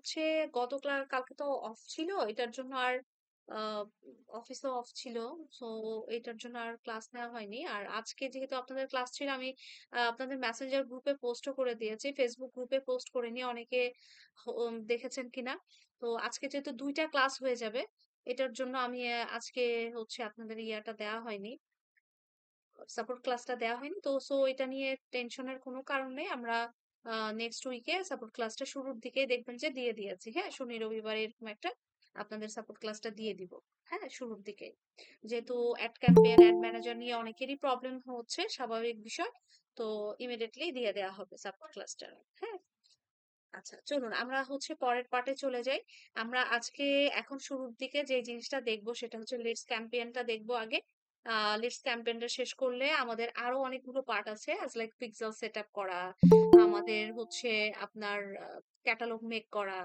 হচ্ছে কালকে তো অফ ছিল, এটার জন্য আর অফিসও অফ ছিল। সো এটার জন্য আর ক্লাস নেওয়া হয়নি। আর আজকে যেহেতু আপনাদের ক্লাস ছিল, আমি আপনাদের মেসেঞ্জার গ্রুপে পোস্টও করে দিয়েছি, ফেসবুক গ্রুপে পোস্ট করে নিয়ে অনেকে দেখেছেন কিনা। তো আজকে যেহেতু 2টা ক্লাস হয়ে যাবে, এটার জন্য আমি আজকে হচ্ছে আপনাদের ইয়াটা দেওয়া হয়নি, সাপোর্ট ক্লাসটা দেওয়া হয়নি। তো সো এটা নিয়ে টেনশনের কোনো কারণ নেই। আমরা নেক্সট উইকে সাপোর্ট ক্লাসটা শুরুর দিকেই দেখবেন যে দিয়ে দিয়েছি। হ্যাঁ, শনি রবিবার এরকম একটা আপনাদের সাপোর্ট ক্লাসটা দিয়ে দিব। হ্যাঁ, শুরুর দিকে, যেহেতু অ্যাড ক্যাম্পেইন অ্যাড ম্যানেজার নিয়ে অনেকেরই প্রবলেম হচ্ছে, স্বাভাবিক বিষয়। তো ইমিডিয়েটলি দিয়ে দেওয়া হবে সাপোর্ট ক্লাসটা। হ্যাঁ, আচ্ছা চলুন আমরা হচ্ছে পরের পার্টে চলে যাই। আমরা আজকে এখন শুরুর দিকে যে জিনিসটা দেখবো সেটা হচ্ছে লিডস ক্যাম্পেইনটা দেখবো আগে। লিডস ক্যাম্পেইনটা শেষ করলে আমাদের আরো অনেকগুলো পার্ট আছে, as like pixel set up করা, আমাদের হচ্ছে আপনার ক্যাটালগ মেক করা,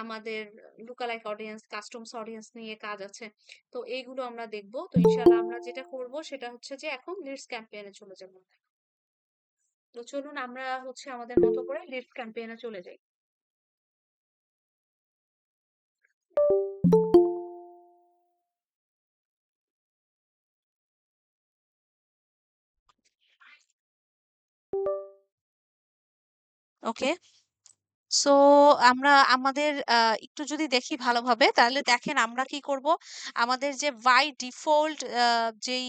আমাদের লুকালাইক অডিয়েন্স, কাস্টমস অডিয়েন্স নিয়ে কাজ আছে। তো এইগুলো আমরা দেখবো। তো ইনশাল্লাহ আমরা যেটা করব সেটা হচ্ছে যে এখন লিডস ক্যাম্পেইনে চলে যাব। তো চলুন আমরা হচ্ছে আমাদের মতো করে লিডস ক্যাম্পেইনে চলে যাই। ওকে, সো আমরা আমাদের একটু যদি দেখি ভালোভাবে, তাহলে দেখেন আমরা কি করব। আমাদের যে বাই ডিফল্ট যেই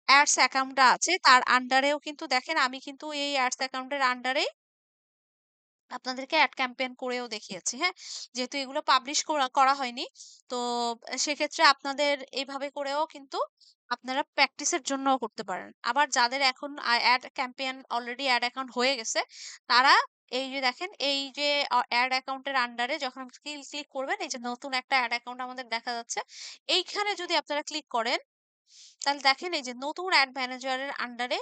অ্যাডস অ্যাকাউন্টটা আছে তার আন্ডারেও কিন্তু দেখেন, আমি কিন্তু এই অ্যাডস অ্যাকাউন্টের আন্ডারে আপনাদেরকে অ্যাড ক্যাম্পেইন করেও দেখিয়েছি। হ্যাঁ, যেহেতু এগুলো পাবলিশ করা করা হয়নি, তো সেক্ষেত্রে আপনাদের এইভাবে করেও কিন্তু আপনারা প্র্যাকটিসের জন্যও করতে পারেন। আবার যাদের এখন ad campaign already ad account হয়ে গেছে, তারা এই যে দেখেন, এই যে অ্যাড অ্যাকাউন্টের আন্ডারে যখন ক্লিক করবেন, এই যে নতুন একটা অ্যাড অ্যাকাউন্ট আমাদের দেখা যাচ্ছে, এইখানে যদি আপনারা ক্লিক করেন, তাহলে দেখেন এই যে নতুন অ্যাড ম্যানেজারের আন্ডারে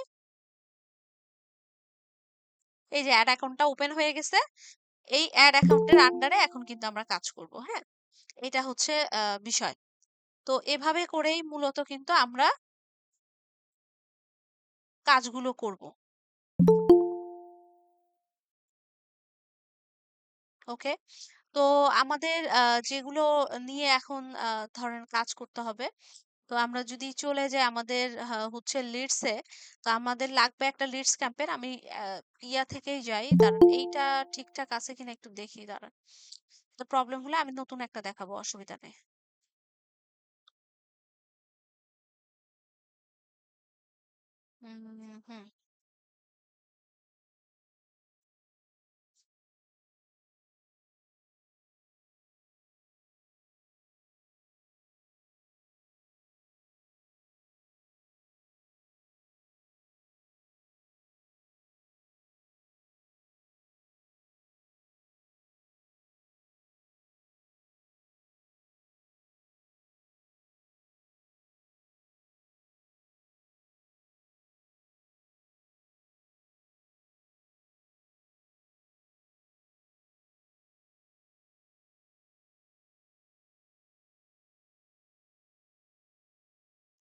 এই যে অ্যাড অ্যাকাউন্টটা ওপেন হয়ে গেছে। এই অ্যাড অ্যাকাউন্টের আন্ডারে এখন কিন্তু আমরা কাজ করব। হ্যাঁ, এটা হচ্ছে বিষয়। তো এভাবে করেই মূলত কিন্তু আমরা কাজগুলো করব। ওকে, তো আমাদের যেগুলো নিয়ে এখন ধরেন কাজ করতে হবে, তো আমরা যদি চলে যাই আমাদের হচ্ছে লিডসে, তো আমাদের লাগবে একটা লিডস ক্যাম্পেইন। আমি ইয়া থেকেই যাই, দাঁড়ান এইটা ঠিকঠাক আছে কিনা একটু দেখি, দাঁড়ান। তো প্রবলেম হলে আমি নতুন একটা দেখাবো, অসুবিধা নেই। হুম হুম,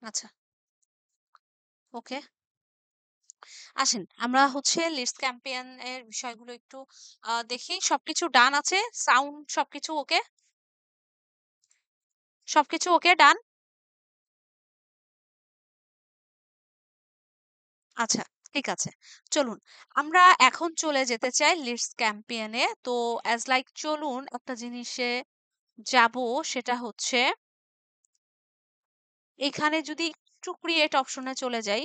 আচ্ছা, ওকে, আসেন আমরা হচ্ছে লিডস ক্যাম্পেইন এর বিষয়গুলো একটু দেখি। সবকিছু ডান আছে, সাউন্ড সবকিছু ওকে, সবকিছু ওকে ডান। আচ্ছা, ঠিক আছে, চলুন আমরা এখন চলে যেতে চাই লিডস ক্যাম্পেইনে। তো অ্যাজ লাইক চলুন একটা জিনিসে যাব, সেটা হচ্ছে এখানে যদি একটু ক্রিয়েট অপশনে চলে যাই,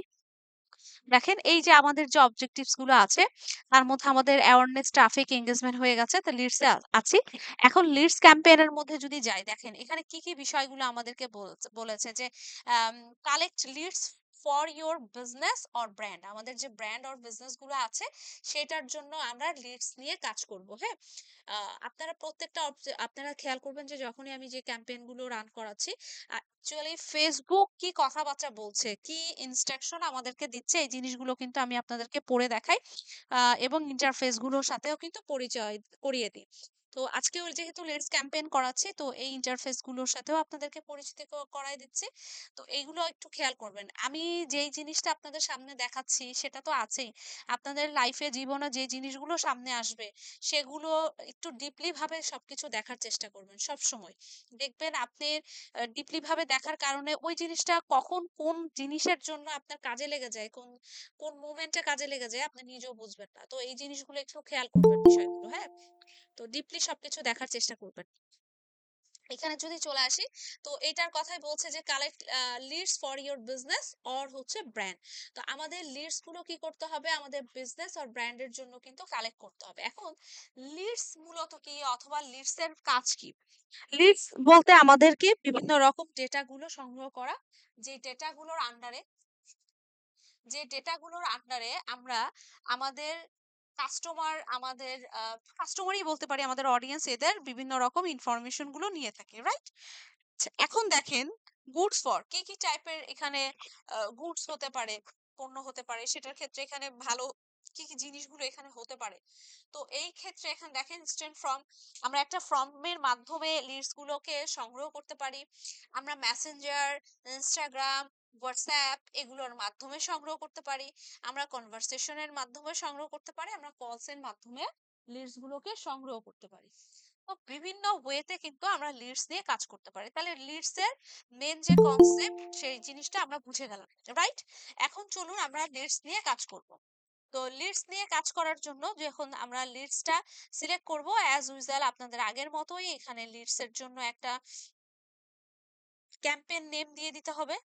দেখেন এই যে আমাদের যে অবজেক্টিভস গুলো আছে, তার মধ্যে আমাদের অ্যাওয়ারনেস, ট্রাফিক, এঙ্গেজমেন্ট হয়ে গেছে, তো লিডসে আছি। এখন লিডস ক্যাম্পেইনের মধ্যে যদি যাই, দেখেন এখানে কি কি বিষয়গুলো আমাদেরকে বলেছে যে collect leads for your business or brand. আমাদের যে ব্র্যান্ড অর বিজনেস গুলো আছে, সেটার জন্য আমরা লিডস নিয়ে কাজ করব। হ্যাঁ, আপনারা প্রত্যেকটা আপনারা খেয়াল করবেন যে যখনই আমি যে ক্যাম্পেইন গুলো রান করাচ্ছি, অ্যাকচুয়ালি ফেসবুক কি কথাবার্তা বলছে, কি ইনস্ট্রাকশন আমাদেরকে দিচ্ছে, এই জিনিসগুলো কিন্তু আমি আপনাদেরকে পড়ে দেখাই, এবং ইন্টারফেস গুলোর সাথেও কিন্তু পরিচয় করিয়ে দিই। তো আজকেও যেহেতু লেটস ক্যাম্পেইন করাচ্ছি, তো এই ইন্টারফেস গুলোর সাথেও আপনাদেরকে পরিচিতি করাই দিচ্ছি। তো এইগুলো একটু খেয়াল করবেন। আমি যেই জিনিসটা আপনাদের সামনে দেখাচ্ছি সেটা তো আছেই, আপনাদের লাইফে জীবনে যে জিনিসগুলো সামনে আসবে সেগুলো একটু ডিপলি ভাবে সবকিছু দেখার চেষ্টা করবেন সব সময়। দেখবেন আপনি ডিপলি ভাবে দেখার কারণে ওই জিনিসটা কখন কোন জিনিসের জন্য আপনার কাজে লেগে যায়, কোন কোন মোমেন্টে কাজে লেগে যায় আপনি নিজেও বুঝবেন না। তো এই জিনিসগুলো একটু খেয়াল করবেন বিষয়গুলো, হ্যাঁ। তো ডিপলি সবকিছু দেখার চেষ্টা করবেন। এখানে যদি চলে আসি, তো এটার কথাই বলছে যে collect leads for your business or হচ্ছে ব্র্যান্ড। তো আমাদের লিডস গুলো কি করতে হবে, আমাদের বিজনেস আর ব্র্যান্ডের জন্য কিন্তু কালেক্ট করতে হবে। এখন লিডস মূলত কি, অথবা লিডস এর কাজ কি? লিডস বলতে আমাদেরকে বিভিন্ন রকম ডেটা গুলো সংগ্রহ করা, যে ডেটাগুলোর আন্ডারে আমরা আমাদের কাস্টমার, আমাদের কাস্টমারই বলতে পারি, আমাদের অডিয়েন্স, এদের বিভিন্ন রকম ইনফরমেশন গুলো নিয়ে থাকে, রাইট? এখন দেখেন, গুডস ফর কি কি টাইপের এখানে গুডস হতে পারে, পণ্য হতে পারে, সেটার ক্ষেত্রে এখানে ভালো কি কি জিনিসগুলো এখানে হতে পারে। তো এই ক্ষেত্রে এখানে দেখেন স্ট্যান্ড ফ্রম, আমরা একটা ফর্মের মাধ্যমে লিডস গুলোকে সংগ্রহ করতে পারি। আমরা মেসেঞ্জার, ইনস্টাগ্রাম, হোয়াটসঅ্যাপ এগুলোর মাধ্যমে সংগ্রহ করতে পারি। আমরা কনভারসেশনের মাধ্যমে সংগ্রহ করতে পারি। আমরা কলস এর মাধ্যমে লিডস গুলোকে সংগ্রহ করতে পারি। তো বিভিন্ন ওয়েতে কিন্তু আমরা লিডস নিয়ে কাজ করতে পারি। তাহলে লিডস এর মেন যে কনসেপ্ট সেই জিনিসটা আমরা বুঝে গেলাম, রাইট? এখন চলুন আমরা লিডস নিয়ে কাজ করব। তো লিডস নিয়ে কাজ করার জন্য যখন আমরা লিডসটা সিলেক্ট করব, অ্যাজ ইউজুয়াল আপনাদের আগের মতোই এখানে লিডস এর জন্য একটা ক্যাম্পেইন নেম দিয়ে দিতে হবে,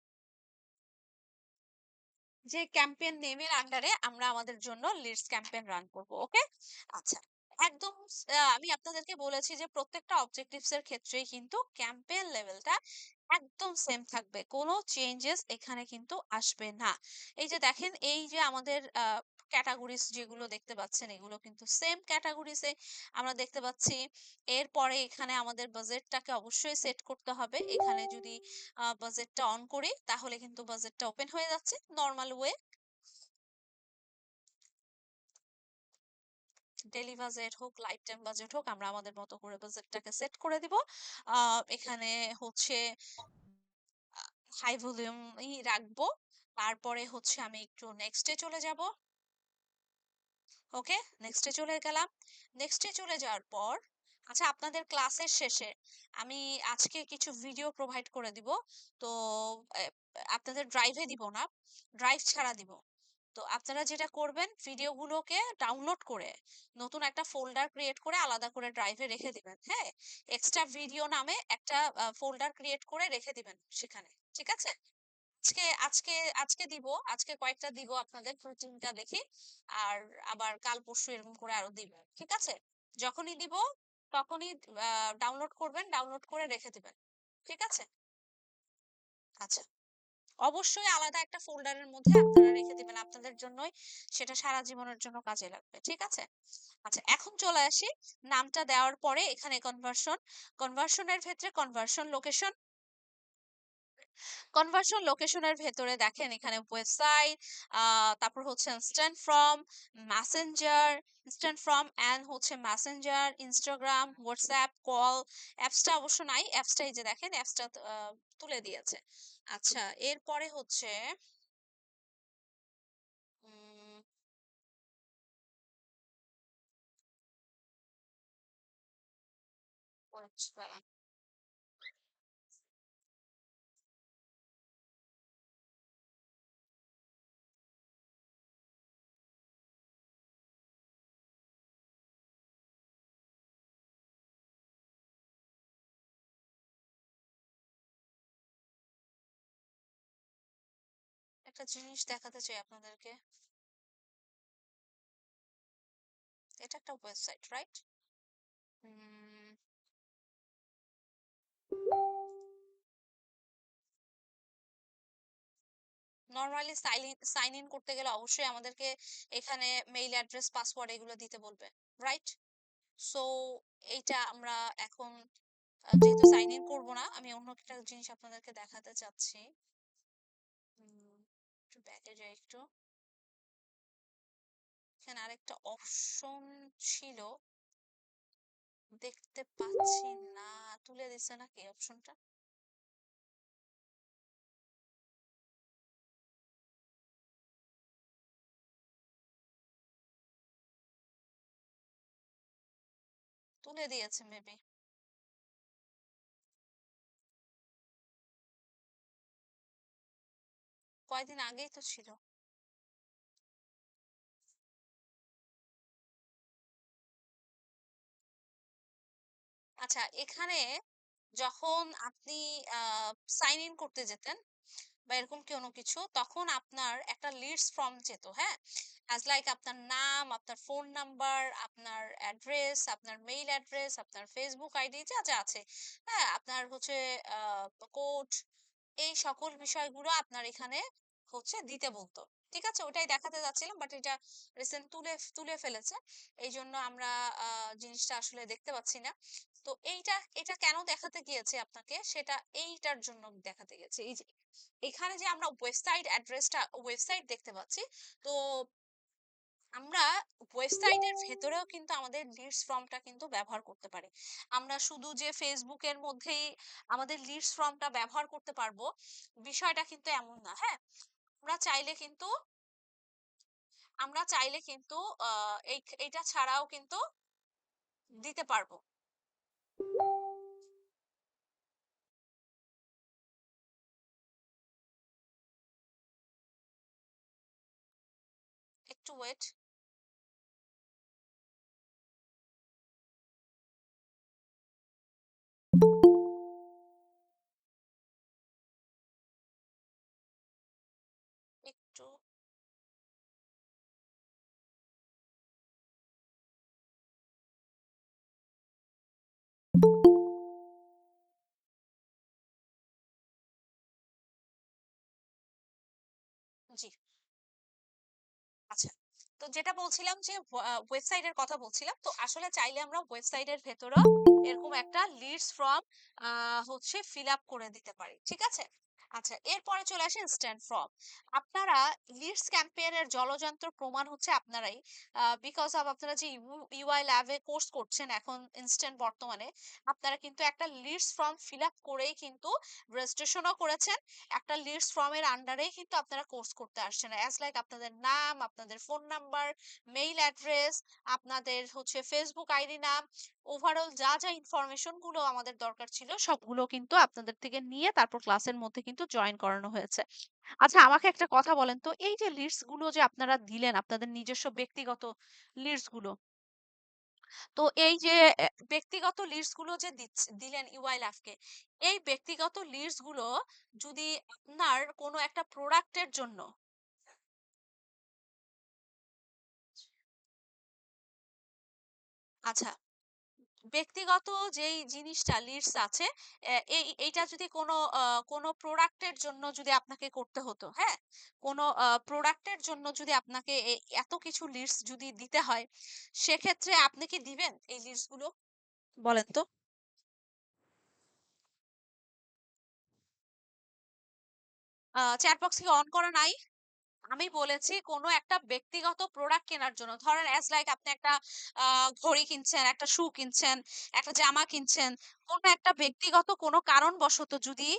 যে ক্যাম্পেইন নেমের আন্ডারে আমরা আমাদের জন্য লিডস ক্যাম্পেইন রান করব। ওকে, আচ্ছা। একদম আমি আপনাদেরকে বলেছি যে প্রত্যেকটা অবজেক্টিভস এর ক্ষেত্রেই কিন্তু ক্যাম্পেইন লেভেলটা একদম সেম থাকবে, কোনো চেঞ্জেস এখানে কিন্তু আসবে না। এই যে দেখেন, এই যে আমাদের ক্যাটাগরিজ যেগুলো দেখতে পাচ্ছেন, এগুলো কিন্তু সেম ক্যাটাগরিজে আমরা দেখতে পাচ্ছি। এরপরে এখানে আমাদের বাজেটটাকে অবশ্যই সেট করতে হবে। এখানে যদি বাজেটটা অন করি তাহলে কিন্তু বাজেটটা ওপেন হয়ে যাচ্ছে নর্মাল ওয়ে। ডেইলি বাজেট হোক, লাইফ টাইম বাজেট হোক, আমরা আমাদের মতো করে বাজেটটাকে সেট করে দিব। এখানে হচ্ছে হাই ভলিউমই রাখবো। তারপরে হচ্ছে আমি একটু নেক্সটে চলে যাব। ওকে, নেক্সটে চলে গেলাম। নেক্সটে চলে যাওয়ার পর, আচ্ছা, আপনাদের ক্লাসের শেষে আমি আজকে কিছু ভিডিও প্রোভাইড করে দিব। তো আহ, আপনাদের ড্রাইভে দিব না, ড্রাইভ ছাড়া দিব। তো আপনারা যেটা করবেন, ভিডিওগুলোকে ডাউনলোড করে নতুন একটা ফোল্ডার ক্রিয়েট করে আলাদা করে ড্রাইভে রেখে দিবেন, হ্যাঁ। এক্সট্রা ভিডিও নামে একটা ফোল্ডার ক্রিয়েট করে রেখে দিবেন সেখানে, ঠিক আছে? আজকে আজকে আজকে দিব, আজকে কয়েকটা দিব আপনাদের প্রুটিনটা দেখি। আর আবার কাল পরশু এরকম করে আরো দিব, ঠিক আছে? যখনই দিব তখনই ডাউনলোড করবেন, ডাউনলোড করে রেখে দিবেন, ঠিক আছে? আচ্ছা, অবশ্যই আলাদা একটা ফোল্ডারের মধ্যে আপনারা রেখে দিবেন, আপনাদের জন্যই সেটা সারা জীবনের জন্য কাজে লাগবে, ঠিক আছে? আচ্ছা, এখন চলে আসি নামটা দেওয়ার পরে এখানে কনভার্সন, কনভার্সনের ক্ষেত্রে কনভার্সন লোকেশন, কনভার্সন লোকেশনের ভেতরে দেখেন এখানে ওয়েবসাইট, তারপর হচ্ছে instant form, messenger, instant form and হচ্ছে মেসেঞ্জার, ইনস্টাগ্রাম, হোয়াটসঅ্যাপ, কল। অ্যাপসটা অবশ্য নাই, অ্যাপসটা এই যে দেখেন, অ্যাপসটা তুলে দিয়েছে। আচ্ছা, এরপরে হচ্ছে উম, wait, একটা জিনিস দেখাতে চাই আপনাদেরকে। এটা একটা website, right? Normally sign in করতে গেলে অবশ্যই আমাদেরকে এখানে মেইল অ্যাড্রেস, পাসওয়ার্ড এগুলো দিতে বলবে, রাইট? সো এইটা আমরা এখন যেহেতু সাইন ইন করবো না, আমি অন্য একটা জিনিস আপনাদেরকে দেখাতে চাচ্ছি। একটু ব্যাকে যাই একটু। এখানে আরেকটা অপশন ছিল, দেখতে পাচ্ছি না। তুলে দিছে নাকি অপশনটা? তুলে দিয়েছে মেবি। কয়দিন আগেই তো ছিল। আচ্ছা, এখানে যখন আপনি সাইন ইন করতে যেতেন বা এরকম কোনো কিছু, তখন আপনার একটা লিস্ট ফর্ম যেত, হ্যাঁ? অ্যাজ লাইক আপনার নাম, আপনার ফোন নাম্বার, আপনার অ্যাড্রেস, আপনার মেইল অ্যাড্রেস, আপনার ফেসবুক আইডি যা যা আছে, হ্যাঁ? আপনার হচ্ছে কোড, এই সকল বিষয়গুলো আপনার এখানে হচ্ছে দিতে বলতো। ঠিক আছে, ওটাই দেখাতে যাচ্ছিলাম, বাট এটা রিসেন্ট তুলে তুলে ফেলেছে, এই জন্য আমরা জিনিসটা আসলে দেখতে পাচ্ছি না। তো এটা কেন দেখাতে গিয়েছে আপনাকে, সেটা এইটার জন্য দেখাতে গেছে। এই যে এখানে যে আমরা ওয়েবসাইট অ্যাড্রেসটা, ওয়েবসাইট দেখতে পাচ্ছি, তো আমরা ওয়েবসাইটের ভেতরেও কিন্তু আমাদের লিডস ফর্মটা কিন্তু ব্যবহার করতে পারি। আমরা শুধু যে ফেসবুকের মধ্যেই আমাদের লিডস ফর্মটা ব্যবহার করতে পারবো, বিষয়টা কিন্তু এমন না, হ্যাঁ? আমরা চাইলে কিন্তু আমরা চাইলে কিন্তু এইটা ছাড়াও কিন্তু দিতে পারবো। একটু ওয়েট। একটু। জি। আচ্ছা, তো যেটা বলছিলাম যে ওয়েবসাইটের কথা বলছিলাম, তো আসলে চাইলে আমরা ওয়েবসাইটের ভেতরেও এরকম একটা লিডস ফর্ম হচ্ছে ফিল আপ করে দিতে পারি। ঠিক আছে। আচ্ছা, এরপরে চলে আসে ইনস্ট্যান্ট ফর্ম। আপনারা লিডস ক্যাম্পেইনের জলযন্ত্র প্রমাণ হচ্ছে আপনারাই, বিকজ অফ আপনারা যে ইউআই ল্যাবে কোর্স করছেন এখন ইনস্ট্যান্ট বর্তমানে, আপনারা কিন্তু একটা লিডস ফর্ম ফিল আপ করেই কিন্তু রেজিস্ট্রেশনও করেছেন। একটা লিডস ফর্মের আন্ডারেই কিন্তু আপনারা কোর্স করতে আসছেন, অ্যাজ লাইক আপনাদের নাম, আপনাদের ফোন নাম্বার, মেইল অ্যাড্রেস, আপনাদের হচ্ছে ফেসবুক আইডি নাম, ওভারঅল যা যা ইনফরমেশন গুলো আমাদের দরকার ছিল সবগুলো কিন্তু আপনাদের থেকে নিয়ে তারপর ক্লাসের মধ্যে কিন্তু জয়েন করানো হয়েছে। আচ্ছা, আমাকে একটা কথা বলেন তো, এই যে লিস্ট গুলো যে আপনারা দিলেন আপনাদের নিজস্ব ব্যক্তিগত লিস্ট গুলো, তো এই যে ব্যক্তিগত লিস্ট গুলো যে দিলেন ইউআই ল্যাবকে, এই ব্যক্তিগত লিস্ট গুলো যদি আপনার কোনো একটা প্রোডাক্টের জন্য, আচ্ছা, ব্যক্তিগত যেই জিনিসটা লিডস আছে, এইটা যদি কোনো প্রোডাক্টের জন্য যদি আপনাকে করতে হতো, হ্যাঁ? কোনো প্রোডাক্টের জন্য যদি আপনাকে এত কিছু লিডস যদি দিতে হয়, সেক্ষেত্রে আপনি কি দিবেন এই লিডস গুলো? বলেন তো। চ্যাট বক্স কি অন করা নাই? আমি বলেছি কোনো একটা ব্যক্তিগত প্রোডাক্ট কেনার জন্য, ধরেন অ্যাজ লাইক আপনি একটা ঘড়ি কিনছেন, একটা শু কিনছেন, একটা জামা কিনছেন, কোনো একটা ব্যক্তিগত কোনো কারণবশত যদি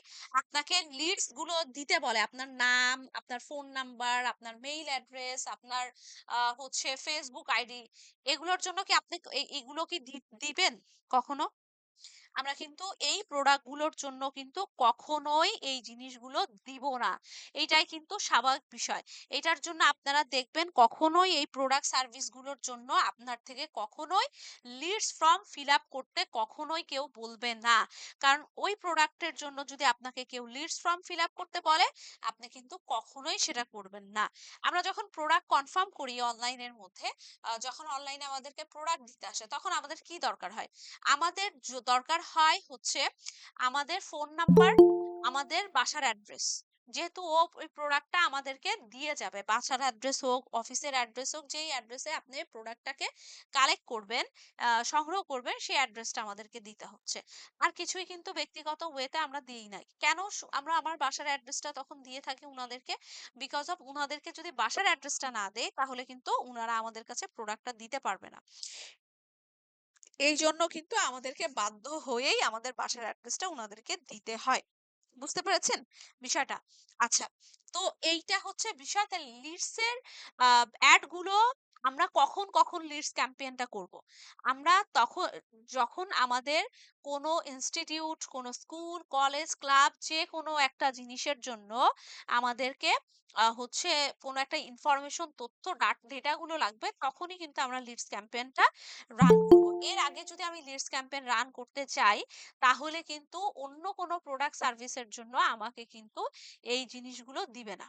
আপনাকে লিডস গুলো দিতে বলে, আপনার নাম, আপনার ফোন নাম্বার, আপনার মেইল অ্যাড্রেস, আপনার হচ্ছে ফেসবুক আইডি, এগুলোর জন্য কি আপনি এগুলো কি দিবেন কখনো? আমরা কিন্তু এই প্রোডাক্ট গুলোর জন্য কিন্তু কখনোই এই জিনিসগুলো দিব না। এটাই কিন্তু স্বাভাবিক বিষয়। এটার জন্য আপনারা দেখবেন কখনোই এই প্রোডাক্ট সার্ভিস গুলোর জন্য আপনার থেকে কখনোই লিডস ফর্ম ফিল আপ করতে কখনোই কেউ বলবে না। কারণ ওই প্রোডাক্টের জন্য যদি আপনাকে কেউ লিডস ফর্ম ফিল আপ করতে বলে, আপনি কিন্তু কখনোই সেটা করবেন না। আমরা যখন প্রোডাক্ট কনফার্ম করি অনলাইনের মধ্যে, যখন অনলাইনে আমাদেরকে প্রোডাক্ট দিতে আসে, তখন আমাদের কি দরকার হয়? আমাদের দরকার হয় হচ্ছে আমাদের ফোন নাম্বার, আমাদের বাসার অ্যাড্রেস। যেহেতু ও ওই প্রোডাক্টটা আমাদেরকে দিয়ে যাবে, বাসার অ্যাড্রেস হোক, অফিসের অ্যাড্রেস হোক, যেই অ্যাড্রেসে আপনি প্রোডাক্টটাকে কালেক্ট করবেন, সংগ্রহ করবেন, সেই অ্যাড্রেসটা আমাদেরকে দিতে হচ্ছে। আর কিছুই কিন্তু ব্যক্তিগত ওয়েতে আমরা দিই নাই। কেন আমরা আমার বাসার অ্যাড্রেসটা তখন দিয়ে থাকি উনাদেরকে? বিকজ অফ উনাদেরকে যদি বাসার অ্যাড্রেসটা না দেয়, তাহলে কিন্তু উনারা আমাদের কাছে প্রোডাক্টটা দিতে পারবে না। এই জন্য কিন্তু আমাদেরকে বাধ্য হয়েই আমাদের বাসার অ্যাড্রেসটা উনাদেরকে দিতে হয়। বুঝতে পেরেছেন বিষয়টা? আচ্ছা। তো এইটা হচ্ছে বিষয়। তাহলে লিডস এর অ্যাড গুলো আমরা কখন লিডস ক্যাম্পেইনটা করব? আমরা যখন আমাদের কোনো ইনস্টিটিউট, কোনো স্কুল, কলেজ, ক্লাব যেকোনো একটা জিনিসের জন্য আমাদেরকে হচ্ছে কোনো একটা ইনফরমেশন, তথ্য, ডেটা গুলো লাগবে, তখনই কিন্তু আমরা লিডস ক্যাম্পেইনটা রান করব। এর আগে যদি আমি লিডস ক্যাম্পেইন রান করতে চাই, তাহলে কিন্তু অন্য কোনো প্রোডাক্ট সার্ভিসের জন্য আমাকে কিন্তু এই জিনিসগুলো দিবে না।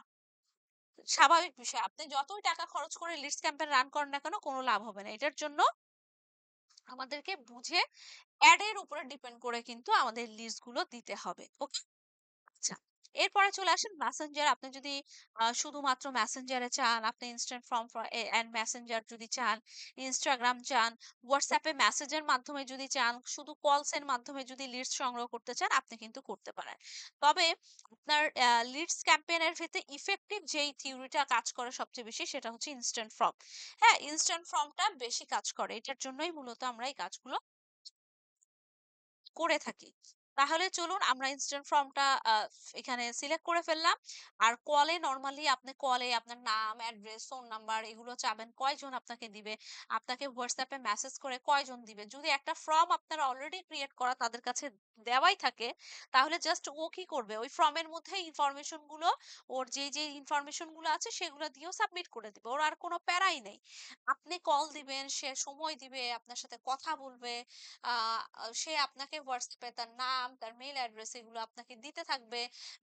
স্বাভাবিক বিষয়। আপনি যতই টাকা খরচ করে লিডস ক্যাম্পেইন রান করেন না কেন, কোনো লাভ হবে না। এটার জন্য আমাদেরকে বুঝে অ্যাড এর উপরে ডিপেন্ড করে কিন্তু আমাদের লিডস গুলো দিতে হবে। ওকে? আচ্ছা। এরপরে চলে আসেন মেসেঞ্জার। আপনি যদি শুধুমাত্র মেসেঞ্জারে চান, আপনি ইনস্ট্যান্ট ফর্ম এন্ড মেসেঞ্জার যদি চান, ইনস্টাগ্রাম চান, হোয়াটসঅ্যাপে মেসেজের মাধ্যমে যদি চান, শুধু কলস এর মাধ্যমে যদি লিডস সংগ্রহ করতে চান, আপনি কিন্তু করতে পারেন। তবে আপনার লিডস ক্যাম্পেইনের ক্ষেত্রে ইফেক্টিভ যেই থিওরিটা কাজ করে সবচেয়ে বেশি, সেটা হচ্ছে ইনস্ট্যান্ট ফর্ম। হ্যাঁ, ইনস্ট্যান্ট ফর্মটা বেশি কাজ করে। এটার জন্যই মূলত আমরা এই কাজগুলো করে থাকি। তাহলে চলুন আমরা ইনস্ট্যান্ট ফর্মটা এখানে সিলেক্ট করে ফেললাম। আর কলে নরমালি আপনি কলে আপনার নাম, অ্যাড্রেস, ফোন নাম্বার এগুলো চাবেন কয়জন আপনাকে দিবে, আপনাকে হোয়াটসঅ্যাপে মেসেজ করে কয়জন দিবে। যদি একটা ফর্ম আপনার অলরেডি ক্রিয়েট করা তাদের কাছে দেওয়াই থাকে, তাহলে জাস্ট ও কি করবে? ওই ফর্মের মধ্যে ইনফরমেশন গুলো, ওর যে ইনফরমেশন গুলো আছে সেগুলো দিয়েও সাবমিট করে দিবে। ওর আর কোনো প্যারাই নেই। আপনি কল দিবেন, সে সময় দিবে, আপনার সাথে কথা বলবে। আ সে আপনাকে হোয়াটসঅ্যাপে তার নাম, তার মেইল অ্যাড্রেস এগুলো আপনাকে দিতে থাকবে,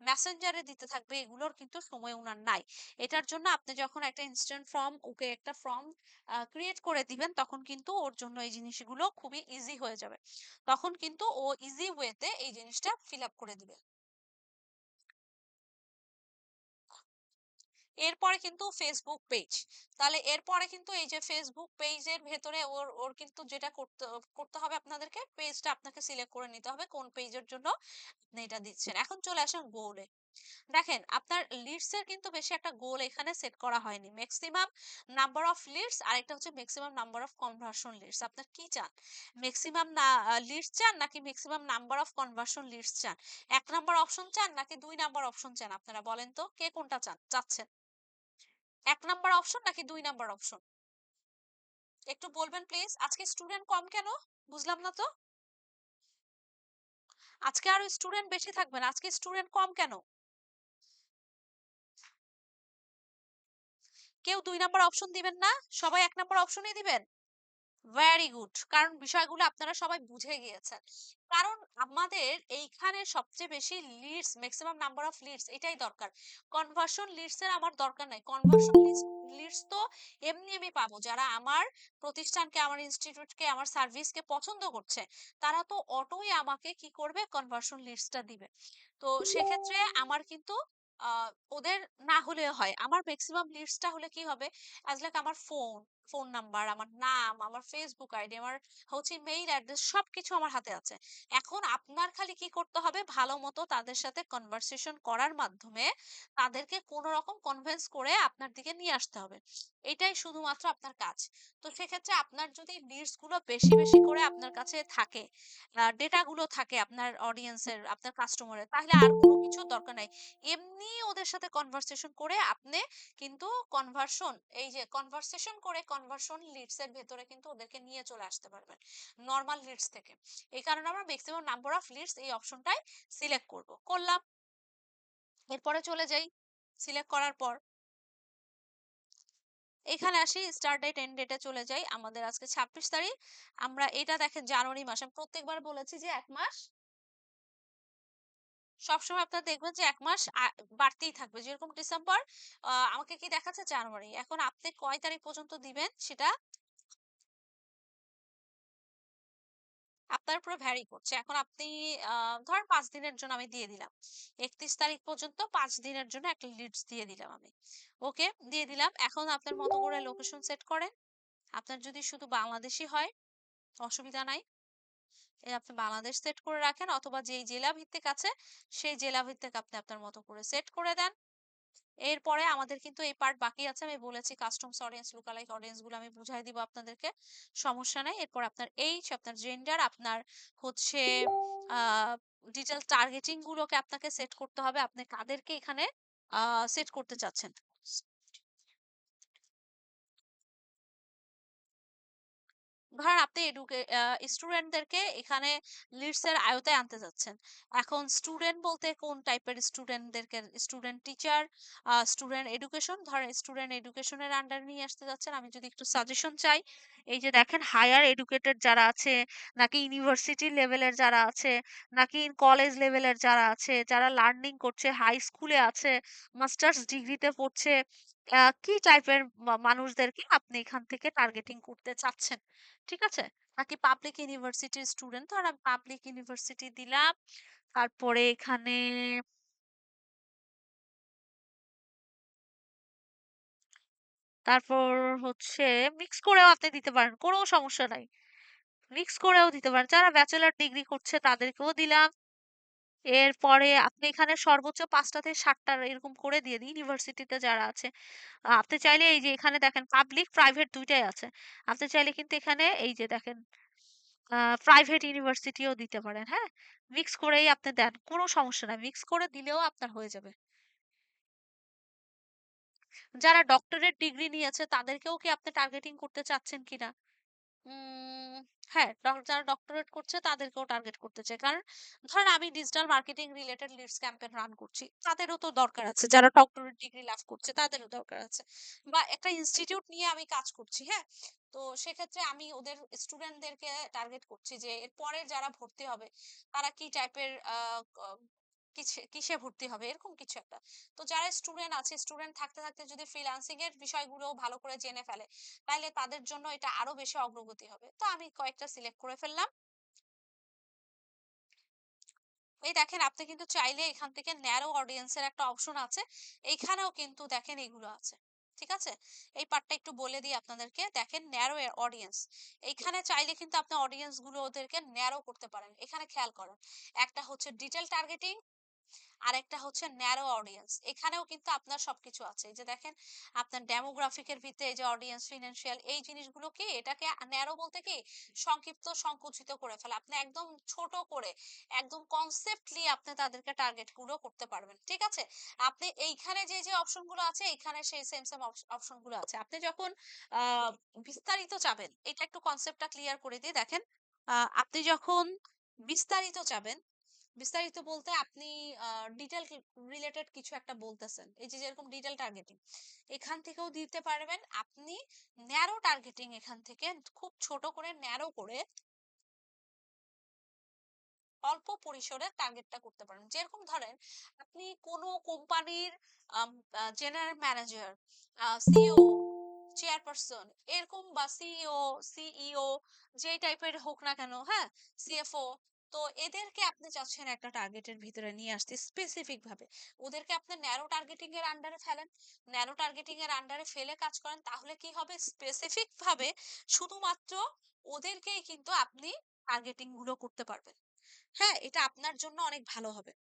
মেসেঞ্জারে দিতে থাকবে। এগুলোর কিন্তু সময় উনার নাই। এটার জন্য আপনি যখন একটা ইনস্ট্যান্ট ফর্ম, ওকে একটা ফর্ম ক্রিয়েট করে দিবেন, তখন কিন্তু ওর জন্য এই জিনিসগুলো খুবই ইজি হয়ে যাবে। তখন কিন্তু ও ইজি ওয়েতে এই জিনিসটা ফিল আপ করে দিবে। এরপরে কিন্তু ফেসবুক পেজ। তাহলে এরপরে কিন্তু এই যে ফেসবুক পেজের ভেতরে ওর ওর কিন্তু যেটা করতে করতে হবে, আপনাদেরকে পেজটা আপনাকে সিলেক্ট করে নিতে হবে কোন পেজের জন্য আপনি এটা দিচ্ছেন। এখন চলে আসেন গোলে। দেখেন, আপনার লিডস এর কিন্তু বেশি একটা গোল এখানে সেট করা হয়নি। ম্যাক্সিমাম নাম্বার অফ লিডস আর একটা হচ্ছে maximum number of conversion leads. আপনার কি চান? ম্যাক্সিমাম না লিডস চান, নাকি maximum number of conversion leads চান? এক নাম্বার অপশন চান নাকি দুই নাম্বার অপশন চান? আপনারা বলেন তো কে কোনটা চাচ্ছেন? এক নাম্বার অপশন নাকি দুই নাম্বার অপশন? একটু বলবেন প্লিজ। আজকে স্টুডেন্ট কম কেন? বুঝলাম না তো। আজকে আরো স্টুডেন্ট বেশি থাকবেন, আজকে স্টুডেন্ট কম কেন? কেউ দুই নাম্বার অপশন দিবেন না? সবাই এক নাম্বার অপশনই দিবেন? Very good. কারণ বিষয়গুলো আপনারা সবাই বুঝে গিয়েছেন। কারণ আমাদের এইখানে সবচেয়ে বেশি leads, maximum number of leads এটাই দরকার। কনভার্সন লিডস এর আমার দরকার নাই। কনভার্সন লিডস তো এমনি আমি পাবো, যারা আমার প্রতিষ্ঠানকে, আমার ইনস্টিটিউটকে, আমার সার্ভিসকে পছন্দ করছে। তারা তো অটোই আমাকে কি করবে? কনভার্সন লিডসটা দিবে। তো সেক্ষেত্রে আমার কিন্তু ওদের না হলেও হয়। আমার ম্যাক্সিমাম লিডসটা হলে কি হবে? অ্যাজ লাইক আমার ফোন নাম্বার, আমার নাম, আমার ফেসবুক আইডি, আমার হচ্ছে মেইল অ্যাড্রেস, সবকিছু আমার হাতে আছে। এখন আপনার খালি কি করতে হবে? ভালো মতো তাদের সাথে কনভারসেশন করার মাধ্যমে তাদেরকে কোনো রকম কনভিন্স করে আপনার দিকে নিয়ে আসতে হবে। এটাই শুধুমাত্র আপনার কাজ। তো সেক্ষেত্রে আপনার যদি লিডস গুলো বেশি বেশি করে আপনার কাছে থাকে, ডেটা গুলো থাকে আপনার অডিয়েন্সের, আপনার কাস্টমারের, তাহলে আর কোনো কিছু দরকার নাই। এমনি ওদের সাথে কনভারসেশন করে আপনি কিন্তু এই যে কনভারসেশন করে কনভার্সন লিডস এর ভেতরে কিন্তু ওদেরকে নিয়ে চলে আসতে পারবেন নরমাল লিডস থেকে। এই কারণে আমরা ম্যাক্সিমাম নাম্বার অফ লিডস এই অপশনটাই সিলেক্ট করলাম। এরপরে চলে যাই। সিলেক্ট করার পর এখানে আসি, স্টার্ট ডেট এন্ড ডেটে চলে যাই। আমাদের আজকে 26 তারিখ। আমরা এটা দেখেন জানুয়ারি মাস, আমি প্রত্যেকবার বলেছি যে 1 মাস, সবসময় আপনারা দেখবেন যে 1 মাস বাড়তেই থাকবে। যেরকম ডিসেম্বর, আমাকে কি দেখাচ্ছে? জানুয়ারি। এখন আপনি কয় তারিখ পর্যন্ত দিবেন সেটা আপনার উপরে ভ্যারি করছে। এখন আপনি ধরেন 5 দিনের জন্য আমি দিয়ে দিলাম। 31 তারিখ পর্যন্ত 5 দিনের জন্য একটা লিডস দিয়ে দিলাম আমি। ওকে, দিয়ে দিলাম। এখন আপনার মতো করে লোকেশন সেট করেন। আপনার যদি শুধু বাংলাদেশি হয়, অসুবিধা নাই। আপনি বাংলাদেশ সেট করে রাখেন, অথবা যেই জেলা ভিত্তিক আছে সেই জেলা ভিত্তিক আপনি আপনার মতো করে সেট করে দেন। এরপরে আমাদের কিন্তু এই পার্ট বাকি আছে। আমি বলেছি কাস্টমস অডিয়েন্স, লুকালাইক অডিয়েন্স গুলো আমি বুঝাই দিব আপনাদেরকে, সমস্যা নাই। এরপর আপনার এইজ, আপনার জেন্ডার, আপনার হচ্ছে ডিটেল টার্গেটিং গুলোকে আপনাকে সেট করতে হবে, আপনি কাদেরকে এখানে সেট করতে চাচ্ছেন। ধরেন আপনি স্টুডেন্টদেরকে এখানে লিডস এর আয়তায় আনতে যাচ্ছেন। এখন স্টুডেন্ট বলতে কোন টাইপের স্টুডেন্টদেরকে, স্টুডেন্ট টিচার, স্টুডেন্ট এডুকেশন, ধরেন স্টুডেন্ট এডুকেশনের আন্ডার নিয়ে আসতে যাচ্ছেন। আমি যদি একটু সাজেশন চাই, এই যে দেখেন হায়ার এডুকেটেড যারা আছে, নাকি ইউনিভার্সিটি লেভেলের যারা আছে, নাকি কলেজ লেভেলের যারা আছে, যারা লার্নিং করছে, হাই স্কুলে আছে, মাস্টার্স ডিগ্রিতে পড়ছে, কি টাইপের মানুষদেরকে আপনি এখান থেকে টার্গেটিং করতে চাচ্ছেন, ঠিক আছে? নাকি পাবলিক ইউনিভার্সিটির স্টুডেন্ট, ধর আমি পাবলিক ইউনিভার্সিটি দিলাম। তারপরে এখানে তারপর হচ্ছে মিক্স করেও আপনি দিতে পারেন, কোনো সমস্যা নাই। মিক্স করেও দিতে পারেন, যারা ব্যাচেলর ডিগ্রি করছে তাদেরকেও দিলাম। এরপরে আপনি এখানে সর্বোচ্চ ৫টা থেকে ৭টা এরকম করে দিয়ে দিন ইউনিভার্সিটিতে যারা আছে। আপনি চাইলে এই যে এখানে দেখেন পাবলিক প্রাইভেট দুইটাই আছে। আপনি চাইলে কিন্তু এখানে এই যে দেখেন প্রাইভেট ইউনিভার্সিটিও দিতে পারেন, হ্যাঁ? মিক্স করেই আপনি দেন। কোনো সমস্যা নাই। মিক্স করে দিলেও আপনার হয়ে যাবে। যারা ডক্টরেট ডিগ্রি নিয়েছে তাদেরকেও কি আপনি টার্গেটিং করতে চাচ্ছেন কিনা? উম হ্যাঁ, যারা ডক্টরেট করছে তাদেরকেও টার্গেট করতে চাই। কারণ ধরেন আমি digital marketing related leads campaign run করছি। তাদেরও তো দরকার আছে। যারা ডক্টরেট ডিগ্রি লাভ করছে তাদেরও দরকার আছে। বা একটা ইনস্টিটিউট নিয়ে আমি কাজ করছি, হ্যাঁ? তো সেক্ষেত্রে আমি ওদের স্টুডেন্টদেরকে টার্গেট করছি যে এর পরে যারা ভর্তি হবে তারা কি টাইপের কিসে ভর্তি হবে, এরকম কিছু একটা। তো যারা স্টুডেন্ট আছে, স্টুডেন্ট থাকতে থাকতে যদি ফ্রিল্যান্সিং এর বিষয়গুলো ভালো করে জেনে ফেলে, তাইলে তাদের জন্য এটা আরো বেশি অগ্রগতি হবে। তো আমি কয়েকটা সিলেক্ট করে ফেললাম। এই দেখেন আপনি কিন্তু চাইলে এখান থেকে ন্যারো অডিয়েন্স এর একটা অপশন আছে, এইখানেও কিন্তু দেখেন এগুলো আছে, ঠিক আছে? এই পার্টটা একটু বলে দিই আপনাদেরকে। দেখেন ন্যারো অডিয়েন্স, এইখানে চাইলে কিন্তু আপনি অডিয়েন্স গুলো ওদেরকে ন্যারো করতে পারেন। এখানে খেয়াল করেন, একটা হচ্ছে ডিটেল টার্গেটিং, আরেকটা হচ্ছে ন্যারো অডিয়েন্স। এখানেও কিন্তু আপনার সবকিছু আছে। এই যে দেখেন আপনার ডেমোগ্রাফিকের ভিত্তিতে এই যে অডিয়েন্স, ফিনান্সিয়াল, এই জিনিসগুলো কি, এটাকে ন্যারো বলতে কি সংক্ষিপ্ত সংকুচিত করে ফেলা। আপনি একদম ছোট করে একদম কনসেপ্টলি আপনি তাদেরকে টার্গেট গুলো করতে পারবেন, ঠিক আছে? আপনি এইখানে যে যে অপশন গুলো আছে, এখানে সেই সেম সেম অপশন গুলো আছে। আপনি যখন আহ বিস্তারিত চাবেন, এটা একটু কনসেপ্টটা ক্লিয়ার করে দিয়ে দেখেন, আপনি যখন বিস্তারিত চাবেন, বিস্তারিত বলতে আপনি ডিটেল রিলেটেড কিছু একটা বলতেছেন, এই যে যেরকম ডিটেল টার্গেটিং এখান থেকেও দিতে পারবেন আপনি। ন্যারো টার্গেটিং এখান থেকে খুব ছোট করে ন্যারো করে অল্প পরিসরে টার্গেটটা করতে পারেন। যেরকম ধরেন আপনি কোনো কোম্পানির জেনারেল ম্যানেজার, সিইও, চেয়ারপারসন এরকম, বা সিইও যে টাইপের হোক না কেন, হ্যাঁ, সিএফও, তো এদেরকে আপনি চাচ্ছেন একটা টার্গেটের ভিতরে নিয়ে আসতে স্পেসিফিক ভাবে। ওদেরকে আপনি ন্যারো টার্গেটিং এর আন্ডারে ফেলেন, ন্যারো টার্গেটিং এর আন্ডারে ফেলে কাজ করেন, তাহলে কি হবে, স্পেসিফিক ভাবে শুধুমাত্র ওদেরকেই কিন্তু আপনি টার্গেটিং গুলো করতে পারবেন। হ্যাঁ, এটা আপনার জন্য অনেক ভালো হবে।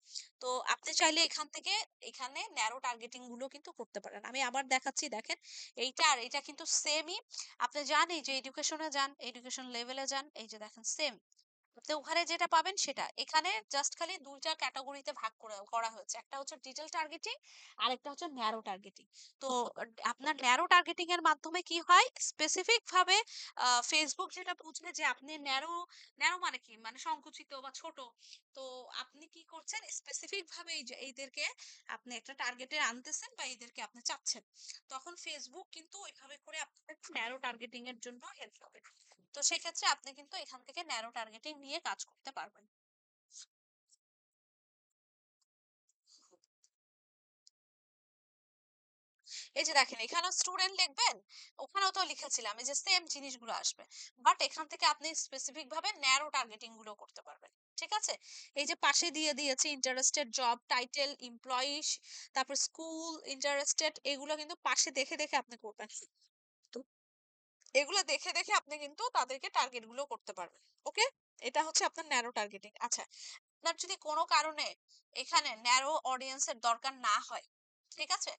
তো আপনি চাইলে এখান থেকে এখানে ন্যারো টার্গেটিং গুলো কিন্তু করতে পারেন। আমি আবার দেখাচ্ছি, দেখেন এইটা আর এটা কিন্তু সেমই। আপনি যান, এই যে এডুকেশনে যান, এডুকেশন লেভেলে যান, এই যে দেখেন সেম। আপনি ওখানে যেটা পাবেন সেটা এখানে জাস্ট খালি দুইটা ক্যাটাগরিতে ভাগ করে করা হয়েছে, একটা হচ্ছে ডিটেল টার্গেটিং, আর একটা হচ্ছে ন্যারো টার্গেটিং। তো আপনার ন্যারো টার্গেটিং এর মাধ্যমে কি হয়, স্পেসিফিক ভাবে ফেসবুক যেটা বুঝবে যে আপনি ন্যারো, ন্যারো মানে কি, মানে সংকুচিত বা ছোট। তো আপনি কি করছেন, স্পেসিফিক ভাবে এই যে এইদেরকে আপনি একটা টার্গেটে আনতেছেন বা এদেরকে আপনি চাচ্ছেন, তখন ফেসবুক কিন্তু ওইভাবে করে আপনার ন্যারো টার্গেটিং এর জন্য হেল্প হবে। তো সেক্ষেত্রে আপনি কিন্তু এখান থেকে ন্যারো টার্গেটিং নিয়ে কাজ করতে পারবেন। এই যে দেখেন এখানেও স্টুডেন্ট লিখবেন, ওখানেও তো লিখেছিলাম, এই যে সেম জিনিসগুলো আসবে, বাট এখান থেকে আপনি স্পেসিফিক ভাবে ন্যারো টার্গেটিং গুলো করতে পারবেন, ঠিক আছে? এই যে পাশে দিয়ে দিয়েছি ইন্টারেস্টেড, জব টাইটেল, এমপ্লয়ি, তারপর স্কুল, ইন্টারেস্টেড, এগুলো কিন্তু পাশে দেখে দেখে আপনি করবেন। তো এগুলো দেখে দেখে আপনি কিন্তু তাদেরকে টার্গেট গুলো করতে পারবেন। ওকে, এটা হচ্ছে আপনার ন্যারো টার্গেটিং। আচ্ছা, আপনার যদি কোনো কারণে এখানে ন্যারো অডিয়েন্সের দরকার না হয়, ঠিক আছে?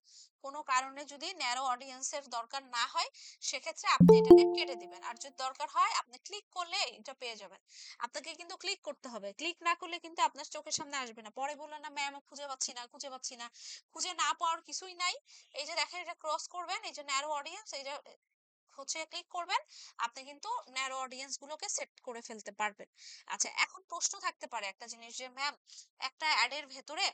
কোনো কারণে যদি ন্যারো অডিয়েন্স এর দরকার না হয়, সেক্ষেত্রে আপনি এটাকে কেটে দিবেন। আর যদি দরকার হয় আপনি ক্লিক করলে এটা পেয়ে যাবেন। আপনাকে কিন্তু ক্লিক করতে হবে। ক্লিক না করলে কিন্তু আপনার চোখের সামনে আসবে না। পরে বললেন না ম্যাম খুঁজে পাচ্ছি না, খুঁজে পাচ্ছি না। খুঁজে না পাওয়ার কিছুই নাই। এই যে দেখেন এটা ক্রস করবেন, এই যে ন্যারো অডিয়েন্স, এই যে হচ্ছে ক্লিক করবেন, আপনি কিন্তু ন্যারো অডিয়েন্স গুলোকে সেট করে ফেলতে পারবেন। আচ্ছা, এখন প্রশ্ন থাকতে পারে একটা জিনিস যে ম্যাম একটা অ্যাড এর ভেতরে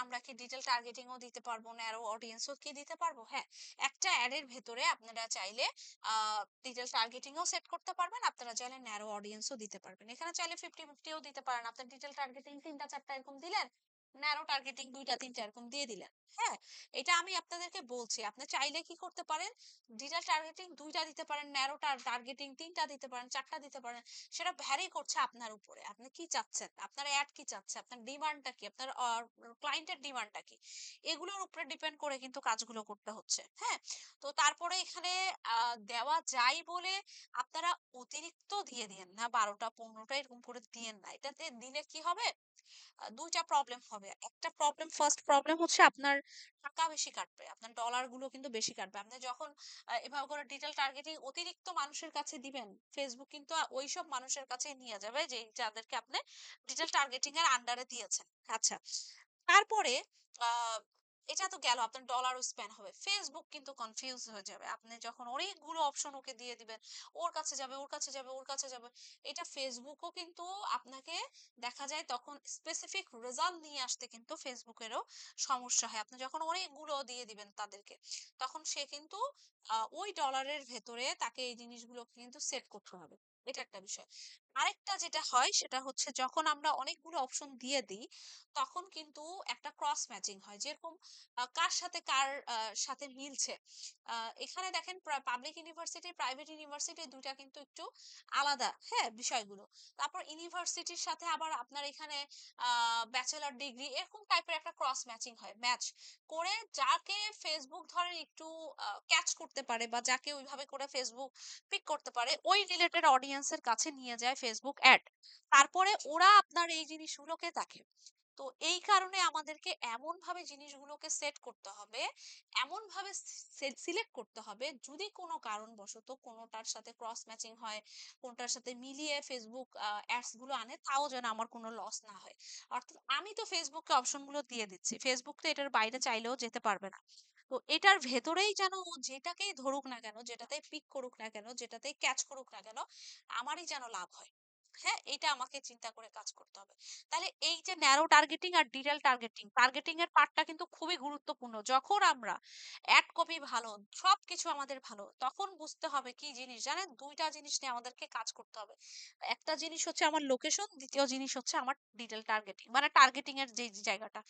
আমরা কি ডিটেইল টার্গেটিং ও দিতে পারবো, ন্যারো অডিয়েন্স ও কি দিতে পারবো? হ্যাঁ, একটা অ্যাড এর ভেতরে আপনারা চাইলে ডিটেইল টার্গেটিং ও সেট করতে পারবেন, আপনারা চাইলে ন্যারো অডিয়েন্স ও দিতে পারবেন। এখানে চাইলে 50-50 ও দিতে পারেন। আপনার ডিটেইল টার্গেটিং 3টা 4টা এরকম দিলেন, ন্যারো টার্গেটিং 2টা 3টা এরকম দিয়ে দিলেন। হ্যাঁ, এটা আমি আপনাদেরকে বলছি। আপনি চাইলে কি করতে পারেন, ডিটেইল টার্গেটিং 2টা দিতে পারেন, ন্যারো টার্গেটিং 3টা দিতে পারেন, 4টা দিতে পারেন। সেটা ভ্যারি করছে আপনার উপরে। আপনি কি চাচ্ছেন? আপনার অ্যাড কি চাচ্ছে? আপনার ডিমান্ডটা কি? আপনার ক্লায়েন্টের ডিমান্ডটা কি? এগুলোর উপরে ডিপেন্ড করে কিন্তু কাজগুলো করতে হচ্ছে। হ্যাঁ? তো তারপরে এখানে দেওয়া যায় বলে আপনারা অতিরিক্ত দিয়ে দিয়েন না। ১২টা ১৫টা এরকম করে দিয়েন না। এটাতে দিলে কি হবে? ২ টা প্রবলেম হবে। একটা প্রবলেম, ফার্স্ট প্রবলেম হচ্ছে আপনার টাকা বেশি কাটবে। আপনার ডলার গুলো কিন্তু বেশি কাটবে। আপনি যখন এভাবে করে ডিটেইল টার্গেটিং অতিরিক্ত মানুষের কাছে দিবেন, Facebook কিন্তু ওইসব মানুষের কাছেই নিয়ে যাবে যে যাদেরকে আপনি ডিটেইল টার্গেটিং এর আন্ডারে দিয়েছেন। আচ্ছা। তারপরে আ এটা তো গেল, আপনার ডলারও স্পেন্ড হবে। Facebook কিন্তু কনফিউজ হয়ে যাবে। আপনি যখন অনেকগুলো অপশন ওকে দিয়ে দিবেন, ওর কাছে যাবে, ওর কাছে যাবে, ওর কাছে যাবে। এটা Facebook ও কিন্তু আপনাকে দেখা যায় তখন স্পেসিফিক রেজাল্ট নিয়ে আসতে কিন্তু Facebook এরও সমস্যা হয়। আপনি যখন অনেকগুলো দিয়ে দিবেন তাদেরকে, তখন সে কিন্তু ওই ডলারের ভেতরে তাকে এই জিনিসগুলো কিন্তু সেট করতে হবে। এটা একটা বিষয়। আরেকটা যেটা হয় সেটা হচ্ছে যখন আমরা অনেকগুলো অপশন দিয়ে দিই, তখন কিন্তু একটা ক্রস ম্যাচিং হয়। যেরকম কার সাথে কার সাথে মিলছে। এখানে দেখেন পাবলিক ইউনিভার্সিটি, প্রাইভেট ইউনিভার্সিটি ২ টা কিন্তু একটু আলাদা, হ্যাঁ? বিষয়গুলো। তারপর ইউনিভার্সিটির সাথে আবার আপনার এখানে ব্যাচেলর ডিগ্রি এরকম টাইপের একটা ক্রস ম্যাচিং হয়। ম্যাচ করে যাকে Facebook ধরেন একটু ক্যাচ করতে পারে বা যাকে ওইভাবে করে Facebook পিক করতে পারে, ওই রিলেটেড অডিয়েন্স এর কাছে নিয়ে যায় Facebook অ্যাড। তারপরে ওরা আপনার এই জিনিসগুলোকে দেখে। তো এই কারণে আমাদেরকে এমনভাবে জিনিসগুলোকে সেট করতে হবে, এমনভাবে সিলেক্ট করতে হবে, যদি কোনো কারণবশত কোনোটার সাথে ক্রস ম্যাচিং হয়, কোনটার সাথে মিলিয়ে ফেসবুক অ্যাডস গুলো আনে, তাও যেন আমার কোনো লস না হয়। অর্থাৎ আমি তো ফেসবুককে অপশনগুলো দিয়ে দিচ্ছি। ফেসবুক তো এটার বাইরে চাইলেও যেতে পারবে না। তো এটার ভেতরেই যেন ও যেটাকেই ধরুক না কেন, যেটাতেই পিক করুক না কেন, যেটাতেই ক্যাচ করুক না কেন, আমারই যেন লাভ হয়। হ্যাঁ, এটা আমাকে চিন্তা করে কাজ করতে হবে। তাহলে এই যে ন্যারো টার্গেটিং আর ডিটেইল টার্গেটিং, টার্গেটিং এর পার্টটা কিন্তু খুবই গুরুত্বপূর্ণ। যখন আমরা অ্যাড কপি ভালো, সবকিছু আমাদের ভালো, তখন বুঝতে হবে কি জিনিস জানেন? ২ টা জিনিস নিয়ে আমাদেরকে কাজ করতে হবে। একটা জিনিস হচ্ছে আমার লোকেশন, দ্বিতীয় জিনিস হচ্ছে আমার ডিটেইল টার্গেটিং। মানে টার্গেটিং এর যে জায়গাটা,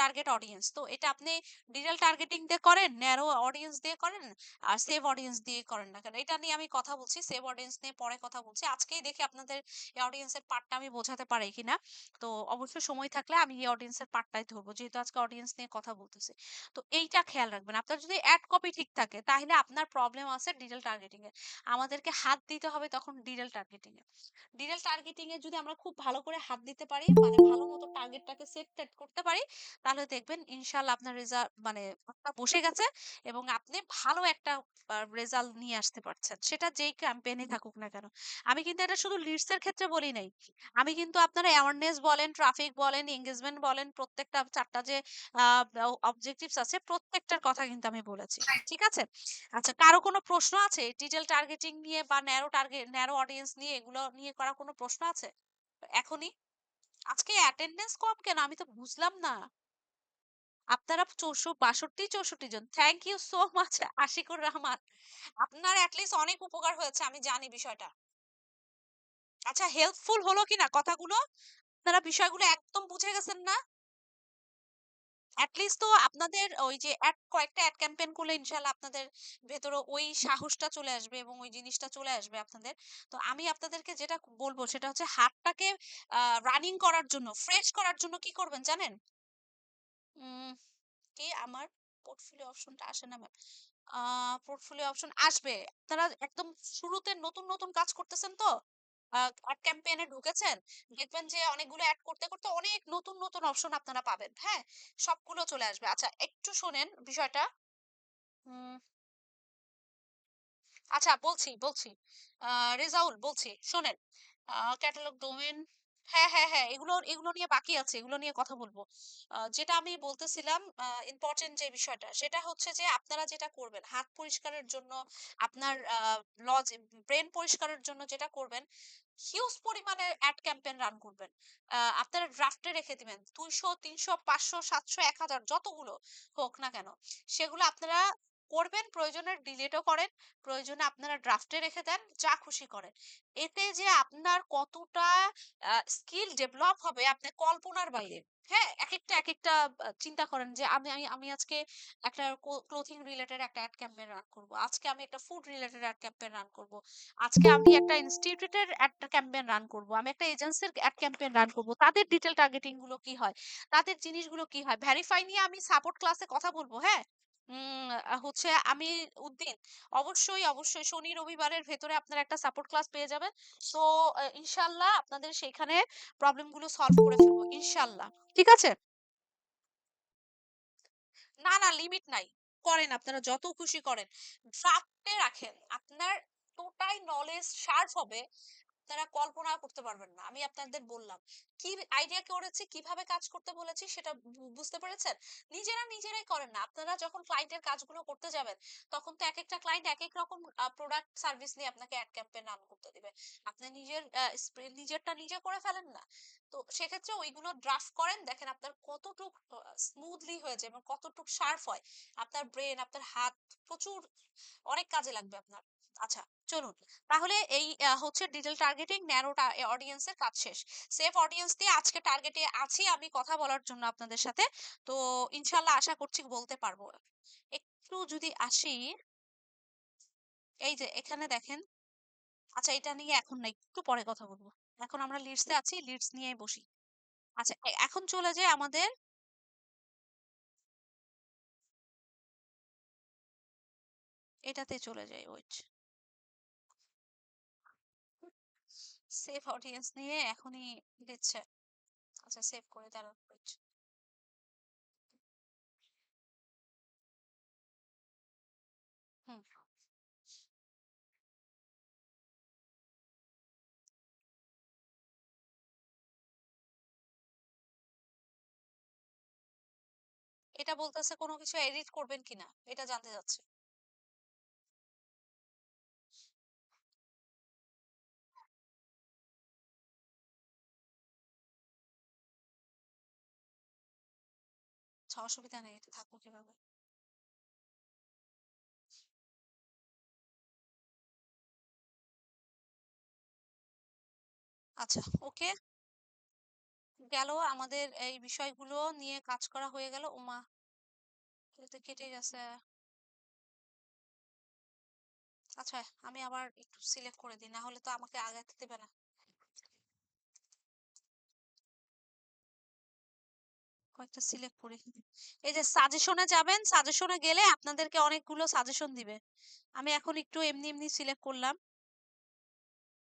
টার্গেট অডিয়েন্স। তো এটা আপনি ডিটেইল টার্গেটিং দিয়ে করেন, ন্যারো অডিয়েন্স দিয়ে করেন, আর সেভ অডিয়েন্স দিয়ে করেন না কেন? এটা নিয়ে আমি কথা বলছি। সেভ অডিয়েন্স নিয়ে পরে কথা বলছি। আজকেই দেখি আপনাদের এই অডিয়েন্স এর পার্টটা আমি বোঝাতে পারি কিনা। তো অবশ্যই সময় থাকলে আমি এই অডিয়েন্স এর পার্টটাই ধরবো। যেহেতু আজকে অডিয়েন্স নিয়ে কথা বলতেছি। তো এইটা খেয়াল রাখবেন। আপনার যদি এড কপি ঠিক থাকে, তাহলে আপনার প্রবলেম আছে ডিটেইল টার্গেটিং এ। আমাদেরকে হাত দিতে হবে তখন detail targeting a. Detail targeting a যদি আমরা খুব ভালো করে হাত দিতে পারি, মানে ভালো মতো টার্গেটটাকে সেট করতে পারি, তাহলে দেখবেন ইনশাআল্লাহ আপনার মানে আপনার বসে গেছে এবং আপনি ভালো একটা রেজাল্ট নিয়ে আসতে পারছেন। সেটা যেই ক্যাম্পেইন থাকুক না কেন। আমি কিন্তু এটা শুধু লিডস এর ক্ষেত্রে বলি নাই। আমি কিন্তু আপনার অ্যাওয়ারনেস বলেন, ট্রাফিক বলেন, এনগেজমেন্ট বলেন, প্রত্যেকটা ৪ টা যে আ অবজেক্টিভস আছে, প্রত্যেকটার কথা কিন্তু আমি বলেছি। ঠিক আছে? আচ্ছা, কারো কোনো প্রশ্ন আছে? ডিটেইল টার্গেটিং নিয়ে বা ন্যারো অডিয়েন্স নিয়ে, এগুলো নিয়ে করা কোনো প্রশ্ন আছে? এখনই? আজকে অ্যাটেন্ডেন্স কম কেন? আমি তো বুঝলাম না। আপনারা ৬২ জন। Thank you so much Ashikur Rahman. আপনার এট লিস্ট অনেক উপকার হয়েছে, আমি জানি বিষয়টা। আচ্ছা, হেল্পফুল হলো কিনা কথাগুলো? আপনারা বিষয়গুলো একদম বুঝে গেছেন না? এট লিস্ট তো আপনাদের ওই যে কয়েকটা এড ক্যাম্পেইন করলে ইনশাআল্লাহ আপনাদের ভেতরে ওই সাহসটা চলে আসবে এবং ওই জিনিসটা চলে আসবে আপনাদের। তো আমি আপনাদেরকে যেটা বলব সেটা হচ্ছে হাতটাকে রানিং করার জন্য, ফ্রেশ করার জন্য কি করবেন জানেন? উম কি আমার পোর্টফোলিও অপশনটা আসে না ম্যাম। পোর্টফোলিও অপশন আসবে। আপনারা একদম শুরুতে নতুন কাজ করতেছেন তো? অ্যাড ক্যাম্পেইনে ঢুকেছেন, দেখবেন যে অনেকগুলো অ্যাড করতে করতে অনেক নতুন নতুন অপশন আপনারা পাবেন। হ্যাঁ, সবগুলো চলে আসবে। আচ্ছা, একটু শোনেন বিষয়টা। উম, আচ্ছা, বলছি। রেজাউল বলছি, শোনেন। ক্যাটালগ ডোমেন, হ্যাঁ, হ্যাঁ, হ্যাঁ, এগুলো নিয়ে বাকি আছে, এগুলো নিয়ে কথা বলবো। যেটা আমি বলতেছিলাম, ইম্পর্টেন্ট যে বিষয়টা সেটা হচ্ছে যে আপনারা যেটা করবেন হাত পরিষ্কারের জন্য, আপনার লজ ব্রেন পরিষ্কারের জন্য যেটা করবেন, হিউজ পরিমাণে অ্যাড ক্যাম্পেইন রান করবেন। আপনারা ড্রাফটে রেখে দিবেন 200, 300, 500, 700, 1000 যতগুলো হোক না কেন, সেগুলো আপনারা করবেন। প্রয়োজনে ডিলিটও করেন, প্রয়োজনে আপনারা ড্রাফটে রেখে দেন, যা খুশি করেন। এতে যে আপনার কতটা স্কিল ডেভেলপ হবে আপনি কল্পনার বাইরে। হ্যাঁ, একেকটা চিন্তা করেন যে আমি আজকে একটা ক্লোথিং রিলেটেড একটা অ্যাড ক্যাম্পেইন রান করব, আজকে আমি একটা food related ad campaign run করব, আজকে আমি একটা ইনস্টিটিউটের অ্যাড ক্যাম্পেইন রান করব, আমি একটা এজেন্সির অ্যাড ক্যাম্পেইন রান করব। তাদের ডিটেল টার্গেটিং গুলো কি হয়, তাদের জিনিসগুলো কি হয়, ভেরিফাই নিয়ে আমি সাপোর্ট ক্লাসে কথা বলবো। হ্যাঁ, হচ্ছে আমি উদ্দিন, অবশ্যই শনি রবিবারের ভেতরে আপনারা একটা সাপোর্ট ক্লাস পেয়ে যাবেন। তো ইনশাল্লাহ আপনাদের সেইখানে প্রবলেম গুলো সলভ করে ফেলবো ইনশাল্লাহ। ঠিক আছে? না, না, লিমিট নাই। করেন, আপনারা যত খুশি করেন। ড্রাফটে রাখেন। আপনার এতটাই নলেজ শার্প হবে, আপনারা কল্পনা করতে পারবেন না। আমি আপনাদের বললাম কি আইডিয়া করেছি, কিভাবে কাজ করতে বলেছি, সেটা বুঝতে পেরেছেন? নিজেরাই করেন না। আপনারা যখন ক্লায়েন্টের কাজগুলো করতে যাবেন, তখন তো একেকটা ক্লায়েন্ট একেক রকম প্রোডাক্ট সার্ভিস নিয়ে আপনাকে অ্যাড ক্যাম্পেইন রান করতে দিবে। আপনি নিজেরটা নিজে করে ফেলেন না। তো সেক্ষেত্রে ওইগুলো ড্রাফট করেন, দেখেন আপনার কতটুক স্মুথলি হয়ে যায় এবং কতটুক শার্প হয়। আপনার ব্রেন, আপনার হাত প্রচুর অনেক কাজে লাগবে আপনার। আচ্ছা, চলুন। তাহলে এই হচ্ছে ডিজিটাল টার্গেটিং ন্যারো অডিয়েন্সের কাজ শেষ। সেফ অডিয়েন্স দিয়ে আজকে টার্গেটে আছি আমি কথা বলার জন্য আপনাদের সাথে। তো ইনশাল্লাহ আশা করছি বলতে পারবো। একটু যদি আসি, এই যে এখানে দেখেন। আচ্ছা, এটা নিয়ে এখন না, একটু পরে কথা বলবো। এখন আমরা লিডসে আছি, লিডস নিয়েই বসি। আচ্ছা, এখন চলে যায় আমাদের এটাতে চলে যায়, ওয়েট। সেফ অডিয়েন্স নিয়ে এখনই দিচ্ছে। আচ্ছা, সেভ করে দাঁড়ান, ওয়েট। হুম, এটা বলতেছে কোনো কিছু এডিট করবেন কিনা, এটা জানতে চাচ্ছে। আচ্ছা, অসুবিধা নেই, এটা থাকবো কিভাবে। আচ্ছা, ওকে, গেল আমাদের এই বিষয়গুলো নিয়ে কাজ করা হয়ে গেল। ওমা, এটা তো কেটে গেছে। আচ্ছা, আমি আবার একটু সিলেক্ট করে দিই, না হলে তো আমাকে আগাতে দেবে না। কয়েকটা সিলেক্ট করি। এই যে সাজেশনে যাবেন, সাজেশনে গেলে আপনাদেরকে অনেকগুলো সাজেশন দিবে। আমি এখন একটু এমনি এমনি সিলেক্ট করলাম,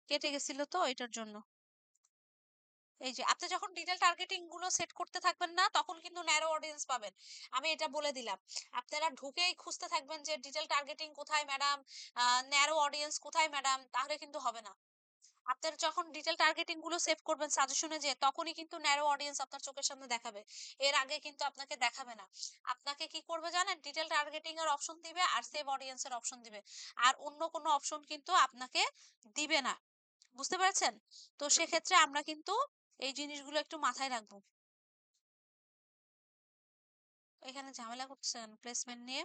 কেটে গেছিল তো এটার জন্য। এই যে আপনি যখন ডিটেল টার্গেটিং গুলো সেট করতে থাকবেন না, তখন কিন্তু ন্যারো অডিয়েন্স পাবেন। আমি এটা বলে দিলাম। আপনারা ঢুকেই খুঁজতে থাকবেন যে ডিটেল টার্গেটিং কোথায় ম্যাডাম, ন্যারো অডিয়েন্স কোথায় ম্যাডাম, তাহলে কিন্তু হবে না। আপনার যখন ডিটেল টার্গেটিং গুলো সেভ করবেন সাজেশনে, যে তখনই কিন্তু ন্যারো অডিয়েন্স আপনার চোখের সামনে দেখাবে। এর আগে কিন্তু আপনাকে দেখাবে না। আপনাকে কি করবে জানেন, ডিটেল টার্গেটিং এর অপশন দিবে আর সেভ অডিয়েন্স এর অপশন দিবে। আর অন্য কোনো অপশন কিন্তু আপনাকে দিবে না। বুঝতে পেরেছেন? তো সেক্ষেত্রে আমরা কিন্তু এই জিনিসগুলো একটু মাথায় রাখবো। এখানে ঝামেলা করছেন প্লেসমেন্ট নিয়ে।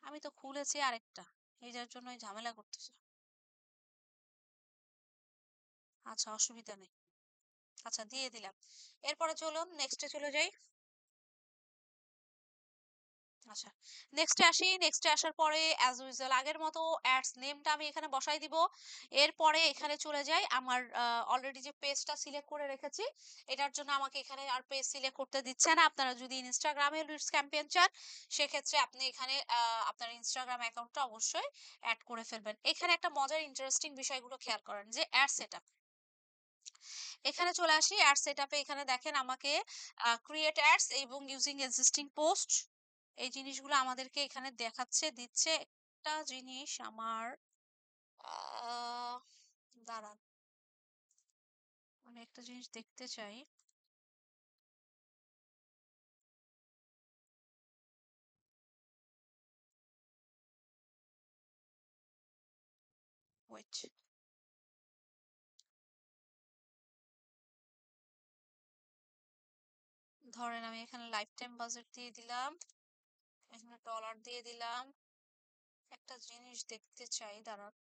আমি তো খুলেছি আরেকটা, এই যার জন্য ঝামেলা করতেছে। আচ্ছা, অসুবিধা নেই। আচ্ছা, দিয়ে দিলাম। এরপরে চলুন নেক্সটে চলে যাই। আচ্ছা, নেক্সটে আসি। নেক্সটে আসার পরে অ্যাজ ইউজুয়াল আগের মতো অ্যাডস নেমটা আমি এখানে বসাই দিব। এরপরে এখানে চলে যাই আমার অলরেডি যে পেজটা সিলেক্ট করে রেখেছি, এটার জন্য আমাকে এখানে আর পেজ সিলেক্ট করতে দিচ্ছে না। আপনারা যদি ইনস্টাগ্রামে লিডস ক্যাম্পেইন চান, সেক্ষেত্রে আপনি এখানে আপনার ইনস্টাগ্রাম অ্যাকাউন্টটা অবশ্যই এড করে ফেলবেন। এখানে একটা মজার ইন্টারেস্টিং বিষয়গুলো খেয়াল করেন যে অ্যাড সেটআপ। এখানে চলে আসি অ্যাড সেটআপে, এখানে দেখেন আমাকে ক্রিয়েট অ্যাডস এবং ইউজিং এক্সিস্টিং পোস্ট এই জিনিসগুলো আমাদেরকে এখানে দেখাচ্ছে দিচ্ছে। একটা জিনিস আমার আহ দাঁড়ান, আমি একটা জিনিস দেখতে চাই। ওয়েট, ধরেন আমি এখানে লাইফ টাইম বাজেট দিয়ে দিলাম, এখানে ডলার দিয়ে দিলাম। একটা জিনিস দেখতে চাই, দাঁড়ান।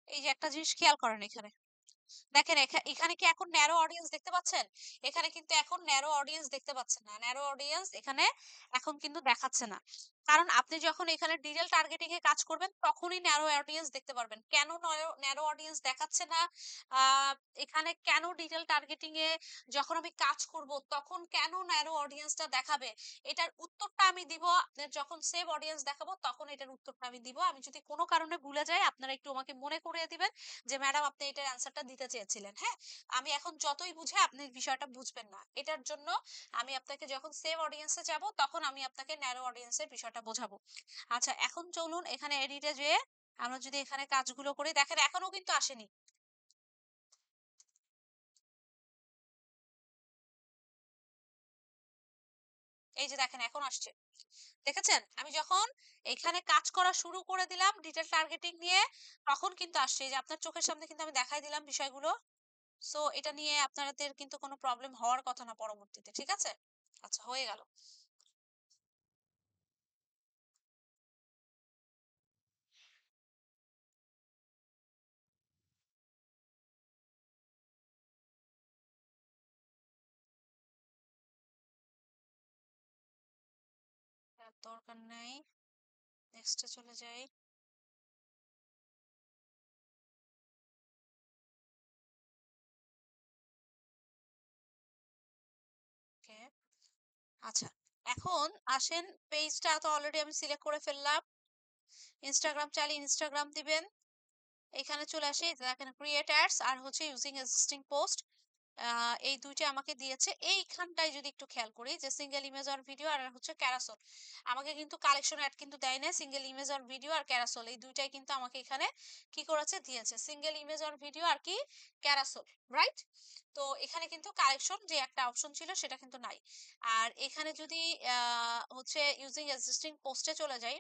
এই যে একটা জিনিস খেয়াল করেন এখানে, দেখেন এখানে কি এখন ন্যারো অডিয়েন্স দেখতে পাচ্ছেন? এখানে কিন্তু এখন ন্যারো অডিয়েন্স দেখতে পাচ্ছেন না। ন্যারো অডিয়েন্স এখানে এখন কিন্তু দেখাচ্ছে না। কারণ আপনি যখন এখানে ডিটেইল টার্গেটিং এ কাজ করবেন তখনই ন্যারো অডিয়েন্স দেখতে পারবেন। কেন ন্যারো অডিয়েন্স দেখাচ্ছে না? আহ এখানে কেন ডিটেইল টার্গেটিং এ যখন আমি কাজ করব তখন কেন ন্যারো অডিয়েন্সটা দেখাবে? এটার উত্তরটা আমি দিব আপনার যখন সেভ অডিয়েন্স দেখাবো, তখন এটার উত্তরটা আমি দিব। আমি যদি কোনো কারণে ভুলে যাই, আপনারা একটু আমাকে মনে করিয়ে দিবেন যে ম্যাডাম আপনি এটার অ্যান্সারটা দিতে চেয়েছিলেন। হ্যাঁ, আমি এখন যতই বুঝে আপনি বিষয়টা বুঝবেন না। এটার জন্য আমি আপনাকে যখন সেভ অডিয়েন্সে যাব তখন আমি আপনাকে ন্যারো অডিয়েন্সের বিষয়টা বোঝাবো। আচ্ছা, এখন চলুন এখানে এডিটে যেয়ে আমরা যদি এখানে কাজগুলো করি, দেখেন এখনো কিন্তু আসেনি। এই যে দেখেন এখন আসছে, দেখেছেন? আমি যখন এখানে কাজ করা শুরু করে দিলাম ডিটেল টার্গেটিং নিয়ে, তখন কিন্তু আসছে। এই যে আপনার চোখের সামনে কিন্তু আমি দেখাই দিলাম বিষয়গুলো। সো এটা নিয়ে আপনাদের কিন্তু কোনো প্রবলেম হওয়ার কথা না পরবর্তীতে, ঠিক আছে? আচ্ছা, হয়ে গেল। আর দরকার নাই, নেক্সটে চলে যাই। ওকে, আচ্ছা, এখন আসেন, পেজটা তো অলরেডি আমি সিলেক্ট করে ফেললাম। ইনস্টাগ্রাম চাইলে ইনস্টাগ্রাম দিবেন। এখানে চলে আসি, এই যে দেখেন ক্রিয়েট অ্যাডস আর হচ্ছে ইউজিং এক্সিস্টিং পোস্ট, এই দুইটা আমাকে দিয়েছে। এইখানটায় যদি একটু খেয়াল করি যে সিঙ্গেল ইমেজ অর ভিডিও আর হচ্ছে ক্যারাসল, আমাকে কিন্তু কালেকশন অ্যাড কিন্তু দেয় না। সিঙ্গেল ইমেজ অর ভিডিও আর ক্যারাসল এই দুইটাই কিন্তু আমাকে এখানে কি করেছে দিয়েছে, সিঙ্গেল ইমেজ অর ভিডিও আর কি ক্যারাসল, রাইট? তো এখানে কিন্তু কালেকশন যে একটা অপশন ছিল সেটা কিন্তু নাই। আর এখানে যদি হচ্ছে ইউজিং এক্সিস্টিং পোস্টে চলে যাই,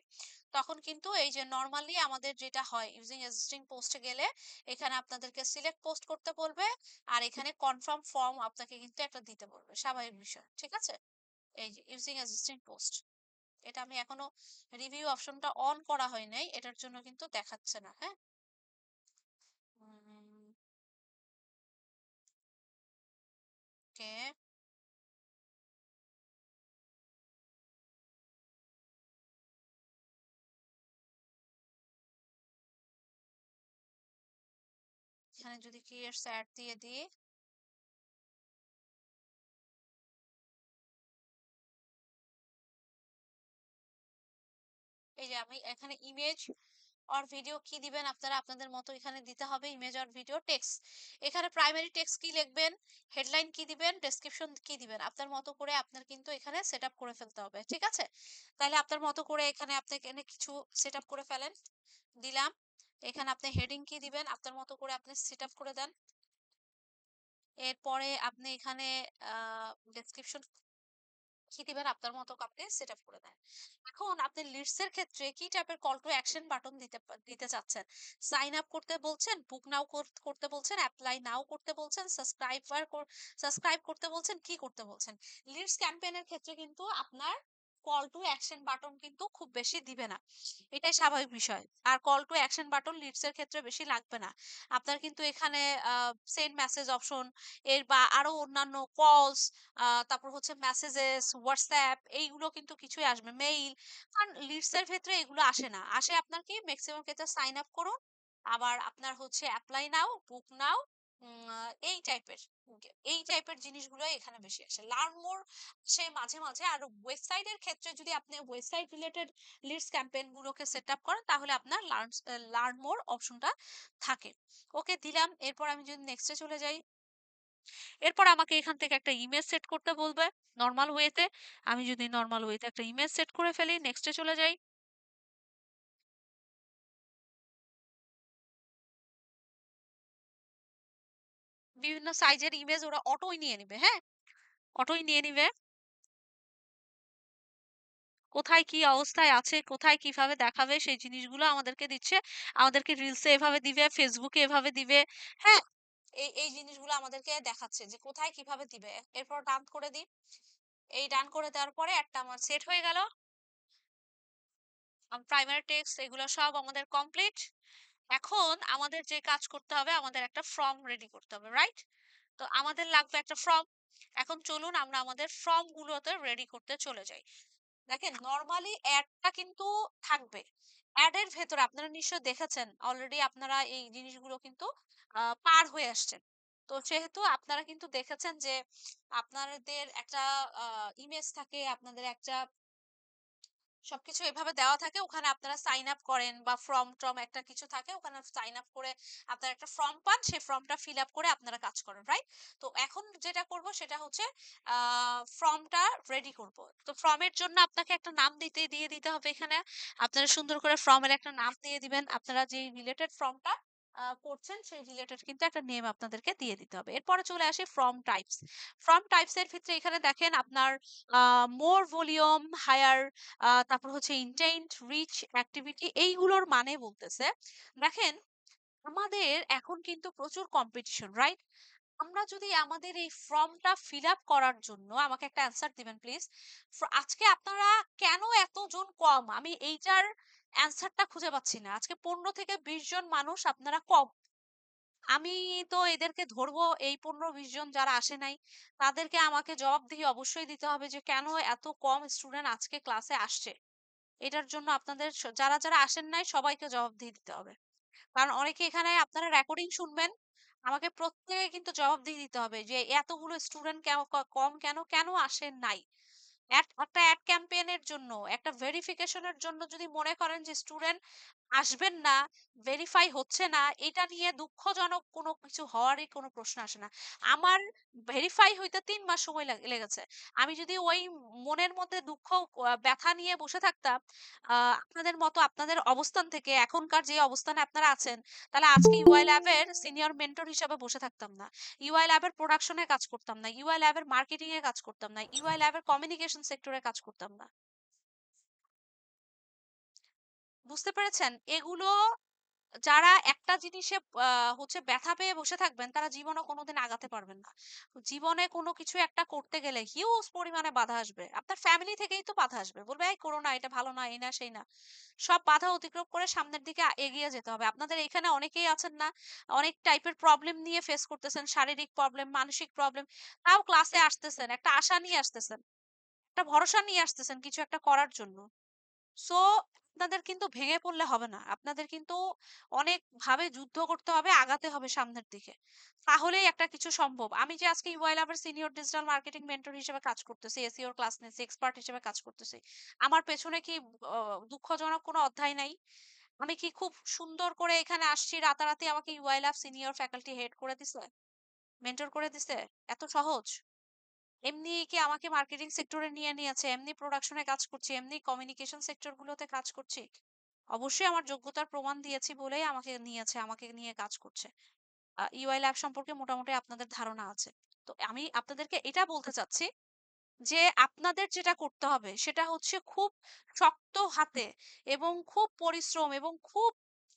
তখন কিন্তু এই যে নর্মালি আমাদের যেটা হয় ইউজিং এক্সিস্টিং পোস্টে গেলে এখানে আপনাদেরকে সিলেক্ট পোস্ট করতে বলবে, আর এখানে কনফার্ম ফর্ম আপনাকে কিন্তু একটা দিতে বলবে, স্বাভাবিক বিষয়, ঠিক আছে? এই যে ইউজিং এক্সিস্টিং পোস্ট, এটা আমি এখনো রিভিউ অপশনটা অন করা হয় নাই, এটার জন্য কিন্তু দেখাচ্ছে না। হ্যাঁ, ওকে, এখানে যদি ক্রিয়েটস অ্যাড দিয়ে দিই, এই যে আমি এখানে ইমেজ আর ভিডিও কি দিবেন আপনারা আপনাদের মতো এখানে দিতে হবে, ইমেজ আর ভিডিও টেক্সট। এখানে প্রাইমারি টেক্সট কি লিখবেন, হেডলাইন কি দিবেন, ডেসক্রিপশন কি দিবেন, আপনার মতো করে আপনার কিন্তু এখানে সেট আপ করে ফেলতে হবে, ঠিক আছে? তাহলে আপনার মতো করে এখানে আপনি এখানে কিছু সেট আপ করে ফেলেন। দিলাম, এখানে আপনি হেডিং কি দিবেন আপনার মতো করে আপনি সেট আপ করে দেন। এরপরে আপনি এখানে ডেসক্রিপশন কি দিবেন আপনার মতো আপনি সেট আপ করে দেন। এখন আপনি লিডস এর ক্ষেত্রে কি টাইপের কল টু অ্যাকশন বাটন দিতে চাচ্ছেন? সাইন আপ করতে বলছেন, বুক নাও করতে বলছেন, অ্যাপ্লাই নাও করতে বলছেন, সাবস্ক্রাইব করতে বলছেন, কি করতে বলছেন? লিডস ক্যাম্পেইনের ক্ষেত্রে কিন্তু আপনার কল টু অ্যাকশন বাটন কিন্তু খুব বেশি দিবে না। এটাই স্বাভাবিক বিষয়। আর call to action button leads এর ক্ষেত্রে বেশি লাগবে না। আপনার কিন্তু এখানে সেন্ড মেসেজ অপশন এর বা আরো অন্যান্য কলস, তারপর হচ্ছে মেসেজেস, হোয়াটসঅ্যাপ এইগুলো কিন্তু কিছুই আসবে, মেইল। কারণ লিডস এর ক্ষেত্রে এগুলো আসে না। আসে আপনার কি ম্যাক্সিমাম ক্ষেত্রে সাইন আপ করুন, আবার আপনার হচ্ছে অ্যাপ্লাই নাও, বুক নাও, এই টাইপের জিনিসগুলো এখানে বেশি আসে। লার্ন মোর সে মাঝে মাঝে। আর ওয়েবসাইটের ক্ষেত্রে যদি আপনি ওয়েবসাইট রিলেটেড লিডস ক্যাম্পেইন গুলোকে সেট আপ করেন তাহলে আপনার লার্ন মোর অপশনটা থাকে। ওকে দিলাম। এরপর আমি যদি নেক্সটে চলে যাই, এরপর আমাকে এখান থেকে একটা ইমেজ সেট করতে বলবে নরমাল ওয়েতে। আমি যদি নরমাল ওয়েতে একটা ইমেজ সেট করে ফেলি, নেক্সটে চলে যাই। বিভিন্ন সাইজের ইমেজ ওরা অটোই নিয়ে নিবে, হ্যাঁ, অটোই নিয়ে নিবে। কোথায় কি অবস্থায় আছে, কোথায় কিভাবে দেখাবে সেই জিনিসগুলো আমাদেরকে দিচ্ছে। আমাদেরকে রিলসে এভাবে দিবে, ফেসবুকে এভাবে দিবে, হ্যাঁ, এই জিনিসগুলো আমাদেরকে দেখাচ্ছে যে কোথায় কিভাবে দিবে। এরপর ডান করে দিই। এই ডান করে দেওয়ার পরে একটা আমার সেট হয়ে গেল। প্রাইমারি টেক্সট এগুলো সব আমাদের কমপ্লিট। এখন আমাদের যে কাজ করতে হবে, আমাদের একটা ফর্ম রেডি করতে হবে, রাইট? তো আমাদের লাগবে একটা ফর্ম। এখন চলুন আমরা আমাদের ফর্ম গুলোতে রেডি করতে চলে যাই। দেখেন নরমালি অ্যাডটা কিন্তু থাকবে। অ্যাডের ভেতরে আপনারা নিশ্চয়ই দেখেছেন অলরেডি, আপনারা এই জিনিসগুলো কিন্তু পার হয়ে আসছেন। তো সেহেতু আপনারা কিন্তু দেখেছেন যে আপনাদের একটা ইমেজ থাকে, আপনাদের একটা সবকিছু এভাবে দেওয়া থাকে, ওখানে আপনারা সাইন আপ করেন বা ফর্ম টর্ম একটা কিছু থাকে, ওখানে সাইন আপ করে আপনারা একটা ফর্ম পান, সেই ফর্মটা ফিল আপ করে আপনারা কাজ করেন, রাইট? তো এখন যেটা করব সেটা হচ্ছে ফর্মটা রেডি করব। তো ফর্মের জন্য আপনাকে একটা নাম দিয়ে দিতে হবে। এখানে আপনারা সুন্দর করে ফর্মের একটা নাম দিয়ে দিবেন। আপনারা যে রিলেটেড ফর্মটা করছেন সেই রিলেটেড কিন্তু একটা নেম আপনাদেরকে দিয়ে দিতে হবে। এরপরে চলে আসি ফর্ম টাইপস। ফর্ম টাইপস এর ক্ষেত্রে এখানে দেখেন আপনার মোর ভলিউম, হায়ার, তারপর হচ্ছে ইন্টেন্ট, রিচ, অ্যাক্টিভিটি এইগুলোর মানে বলতেছে। দেখেন আমাদের এখন কিন্তু প্রচুর কম্পিটিশন, রাইট? আমরা যদি আমাদের এই ফর্মটা ফিল আপ করার জন্য আমাকে একটা অ্যান্সার দিবেন প্লিজ। আজকে আপনারা কেন এতজন কম? আমি এইটার অ্যান্সারটা খুঁজে পাচ্ছি না। আজকে 15 থেকে 20 জন মানুষ আপনারা কম। আমি তো এদেরকে ধরবো, এই 15-20 জন যারা আসে নাই তাদেরকে আমাকে জবাবদিহি অবশ্যই দিতে হবে যে কেন এত কম স্টুডেন্ট আজকে ক্লাসে আসছে। এটার জন্য আপনাদের যারা আসেন নাই সবাইকে জবাবদিহি দিতে হবে। কারণ অনেকে এখানে আপনারা রেকর্ডিং শুনবেন। আমাকে প্রত্যেকে কিন্তু জবাবদিহি দিতে হবে যে এতগুলো স্টুডেন্ট কম কেন আসেন নাই। একটা অ্যাড ক্যাম্পেইনের জন্য, একটা ভেরিফিকেশনের জন্য যদি মনে করেন যে স্টুডেন্ট আসবেন না, ভেরিফাই হচ্ছে না, এটা নিয়ে দুঃখজনক কোনো কিছু হওয়ারই কোনো প্রশ্ন আসে না। আমার ভেরিফাই হইতে ৩ মাস সময় লেগেছে। আমি যদি ওই মনের মধ্যে দুঃখ ব্যথা নিয়ে বসে থাকতাম, আপনাদের মতো আপনাদের অবস্থান থেকে এখনকার যে অবস্থানে আপনারা আছেন, তাহলে আজকে ইউআই ল্যাব এর সিনিয়র মেন্টর হিসেবে বসে থাকতাম না। ইউআই ল্যাব এর প্রোডাকশনে কাজ করতাম না। ইউআই ল্যাব এর মার্কেটিং এ কাজ করতাম না। ইউআই ল্যাব এর কমিউনিকেশন সেক্টরে কাজ করতাম না। বুঝতে পেরেছেন? এগুলো যারা একটা জিনিসে হচ্ছে ব্যথা পেয়ে বসে থাকবেন তারা জীবনে কোনোদিন আগাতে পারবেন না। জীবনে কোনো কিছু একটা করতে গেলে হিউজ পরিমাণে বাধা আসবে। আপনার ফ্যামিলি থেকেই তো বাধা আসবে। বলবে এই করো না, এটা ভালো না, এই না সেই না। সব বাধা অতিক্রম করে সামনের দিকে এগিয়ে যেতে হবে। আপনাদের এখানে অনেকেই আছেন না, অনেক টাইপের প্রবলেম নিয়ে ফেস করতেছেন, শারীরিক প্রবলেম, মানসিক প্রবলেম। তাও ক্লাসে আসতেছেন, একটা আশা নিয়ে আসতেছেন, একটা ভরসা নিয়ে আসতেছেন কিছু একটা করার জন্য। সো আপনাদের কিন্তু ভেঙে পড়লে হবে না। আপনাদের কিন্তু অনেক ভাবে যুদ্ধ করতে হবে, আগাতে হবে সামনের দিকে। তাহলেই একটা কিছু সম্ভব। আমি যে আজকে ইউআই ল্যাবের সিনিয়র ডিজিটাল মার্কেটিং মেন্টর হিসেবে কাজ করতেছি, এসইওর ক্লাস নিচ্ছি, এক্সপার্ট হিসেবে কাজ করতেছি। আমার পেছনে কি দুঃখজনক কোনো অধ্যায় নাই? আমি কি খুব সুন্দর করে এখানে আসছি, রাতারাতি আমাকে UI lab senior faculty head করে দিছে, মেন্টর করে দিছে? এত সহজ? এমনি কি আমাকে মার্কেটিং সেক্টরে নিয়ে নিয়েছে, এমনি প্রোডাকশনে কাজ করছি, এমনি কমিউনিকেশন সেক্টর গুলোতে কাজ করছি। অবশ্যই আমার যোগ্যতার প্রমাণ দিয়েছি বলেই আমাকে নিয়েছে, আমাকে নিয়ে কাজ করছে। ইউআই ল্যাব সম্পর্কে মোটামুটি আপনাদের ধারণা আছে। তো আমি আপনাদেরকে এটা বলতে চাচ্ছি যে আপনাদের যেটা করতে হবে সেটা হচ্ছে খুব শক্ত হাতে এবং খুব পরিশ্রম এবং খুব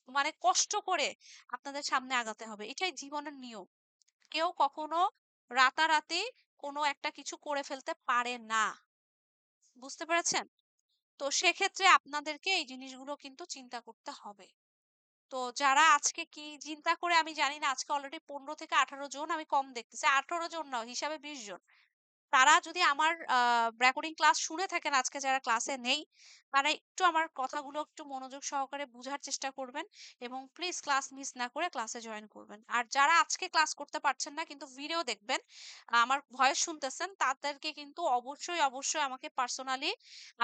মানে কষ্ট করে আপনাদের সামনে আগাতে হবে। এটাই জীবনের নিয়ম। কেউ কখনো রাতারাতি কোনো একটা কিছু করে ফেলতে পারে না। বুঝতে পেরেছেন? তো সেক্ষেত্রে আপনাদেরকে এই জিনিসগুলো কিন্তু চিন্তা করতে হবে। তো যারা আজকে কি চিন্তা করে আমি জানি না, আজকে অলরেডি ১৫ থেকে ১৮ জন আমি কম দেখতেছি। ১৮ জন না, হিসাবে ২০ জন। তারা যদি আমার রেকর্ডিং ক্লাস শুনে থাকেন, আজকে যারা ক্লাসে নেই, তারা একটু আমার কথাগুলো একটু মনোযোগ সহকারে বুঝার চেষ্টা করবেন এবং প্লিজ ক্লাস মিস না করে ক্লাসে জয়েন করবেন। আর যারা আজকে ক্লাস করতে পারছেন না কিন্তু ভিডিও দেখবেন, আমার ভয়েস শুনতেছেন, তাদেরকে কিন্তু অবশ্যই আমাকে পার্সোনালি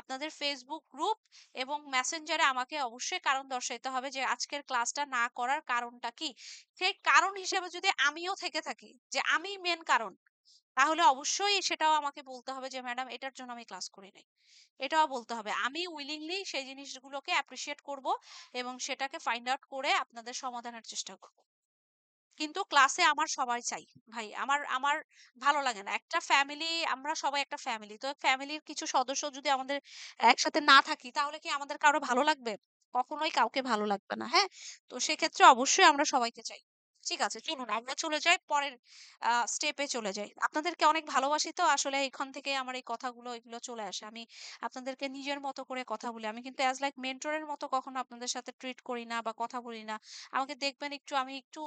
আপনাদের ফেসবুক গ্রুপ এবং মেসেঞ্জারে আমাকে অবশ্যই কারণ দর্শাইতে হবে যে আজকের ক্লাসটা না করার কারণটা কি? সেই কারণ হিসেবে যদি আমিও থেকে থাকি যে আমিই মেইন কারণ, তাহলে অবশ্যই সেটাও আমাকে বলতে হবে যে ম্যাডাম এটার জন্য আমি ক্লাস করি নাই। এটাও বলতে হবে। আমি উইলিংলি সেই জিনিসগুলোকে অ্যাপ্রিশিয়েট করব এবং সেটাকে ফাইন্ড আউট করে আপনাদের সমাধানের চেষ্টা করব। কিন্তু ক্লাসে আমার সবাই চাই। ভাই আমার আমার ভালো লাগে না। একটা ফ্যামিলি, আমরা সবাই একটা ফ্যামিলি। তো ফ্যামিলির কিছু সদস্য যদি আমাদের একসাথে না থাকি তাহলে কি আমাদের কারো ভালো লাগবে? কখনোই কাউকে ভালো লাগবে না। হ্যাঁ? তো সেক্ষেত্রে অবশ্যই আমরা সবাইকে চাই। ঠিক আছে, চলুন আমরা চলে যাই পরের স্টেপে চলে যাই। আপনাদেরকে অনেক ভালোবাসি, তো আসলে এখান থেকে আমার এই কথাগুলো এগুলো চলে আসে। আমি আপনাদেরকে নিজের মতো করে কথা বলি। আমি কিন্তু অ্যাজ লাইক মেন্টর এর মতো কখনো আপনাদের সাথে ট্রিট করি না বা কথা বলি না। আমাকে দেখবেন একটু, আমি একটু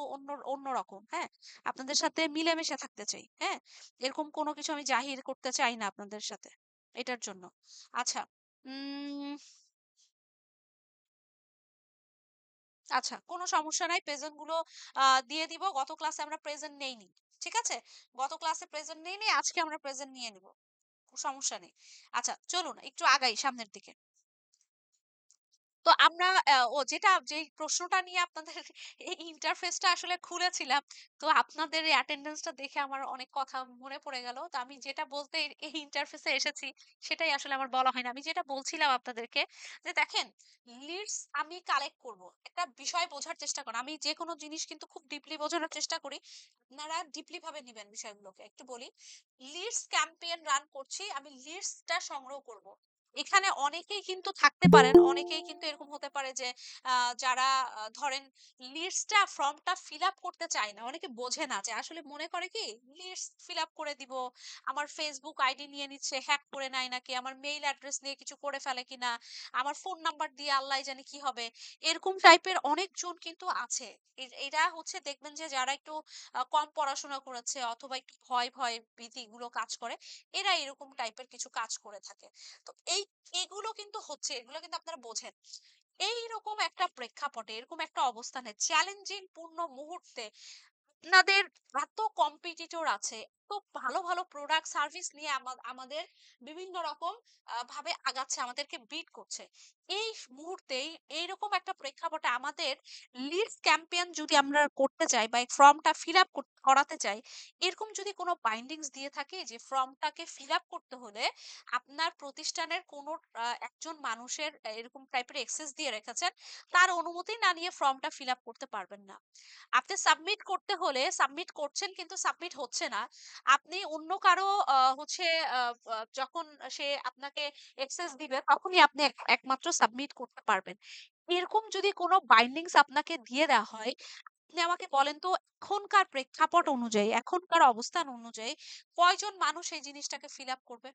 অন্যরকম, হ্যাঁ? আপনাদের সাথে মিলেমিশে থাকতে চাই, হ্যাঁ? এরকম কোনো কিছু আমি জাহির করতে চাই না আপনাদের সাথে। এটার জন্য। আচ্ছা, উম আচ্ছা, কোনো সমস্যা নাই। প্রেজেন্ট গুলো দিয়ে দিব। গত ক্লাসে আমরা প্রেজেন্ট নেইনি। ঠিক আছে? গত ক্লাসে প্রেজেন্ট নেইনি, আজকে আমরা প্রেজেন্ট নিয়ে নিব। সমস্যা নেই। আচ্ছা, চলুন একটু আগাই সামনের দিকে। তো আমরা যেই প্রশ্নটা নিয়ে আপনাদের এই ইন্টারফেসটা আসলে খুলেছিলাম, তো আপনাদের এই অ্যাটেন্ডেন্সটা দেখে আমার অনেক কথা মনে পড়ে গেল। তো আমি যেটা বলতে এই ইন্টারফেসে এসেছি সেটাই আসলে আমার বলা হয়নি। আমি যেটা বলছিলাম আপনাদেরকে যে দেখেন, লিডস আমি কালেক্ট করব। একটা বিষয় বোঝার চেষ্টা করেন। আমি যেকোনো জিনিস কিন্তু খুব ডিপলি বোঝানোর চেষ্টা করি। আপনারা ডিপলি ভাবে নিবেন বিষয়গুলোকে। একটু বলি, লিডস ক্যাম্পেইন রান করছি। আমি লিডসটা সংগ্রহ করব। এখানে অনেকেই কিন্তু থাকতে পারেন, অনেকেই কিন্তু এরকম হতে পারে যে যারা ধরেন লিস্টটা ফর্মটা ফিল আপ করতে চায় না, অনেকে বোঝে না, যে আসলে মনে করে কি লিস্ট ফিল আপ করে দিব, আমার ফেসবুক আইডি নিয়ে নিচ্ছে, হ্যাক করে নেয় নাকি, আমার মেইল অ্যাড্রেস নিয়ে কিছু করে ফেলে কিনা, আমার ফোন নাম্বার দিয়ে আল্লাহ জানে কি হবে। এরকম টাইপের অনেকজন কিন্তু আছে। এরা হচ্ছে দেখবেন যে যারা একটু কম পড়াশোনা করেছে অথবা একটু ভয় ভয় ভীতি গুলো কাজ করে, এরা এরকম টাইপের কিছু কাজ করে থাকে। তো এগুলো কিন্তু হচ্ছে, এগুলো কিন্তু আপনারা বোঝেন। এইরকম একটা প্রেক্ষাপটে, এরকম একটা অবস্থানে, চ্যালেঞ্জিং পূর্ণ মুহূর্তে আপনাদের এত কম্পিটিটর আছে, এত ভালো ভালো প্রোডাক্ট সার্ভিস নিয়ে আমাদের বিভিন্ন রকম ভাবে আগাচ্ছে, আমাদেরকে বিট করছে। এই মুহূর্তেই এইরকম একটা প্রেক্ষাপটে আমাদের লিডস ক্যাম্পেইন যদি আমরা করতে চাই বা এই ফর্মটা ফিল আপ করাতে চাই, এরকম যদি কোনো বাইন্ডিংস দিয়ে থাকে যে ফর্মটাকে ফিল আপ করতে হলে আপনার প্রতিষ্ঠানের কোনো একজন মানুষের এরকম টাইপের এক্সেস দিয়ে রেখেছেন, তার অনুমতি না নিয়ে ফর্মটা ফিল আপ করতে পারবেন না। আপনি সাবমিট করতে হলে সাবমিট করছেন কিন্তু সাবমিট হচ্ছে না। আপনি অন্য কারো হচ্ছে যখন সে আপনাকে অ্যাক্সেস দিবে তখনই আপনি একমাত্র সাবমিট করতে পারবেন। এরকম যদি কোনো বাইন্ডিংস আপনাকে দিয়ে দেওয়া হয়, আপনি আমাকে বলেন তো এখনকার প্রেক্ষাপট অনুযায়ী, এখনকার অবস্থান অনুযায়ী কয়জন মানুষ এই জিনিসটাকে ফিল আপ করবে?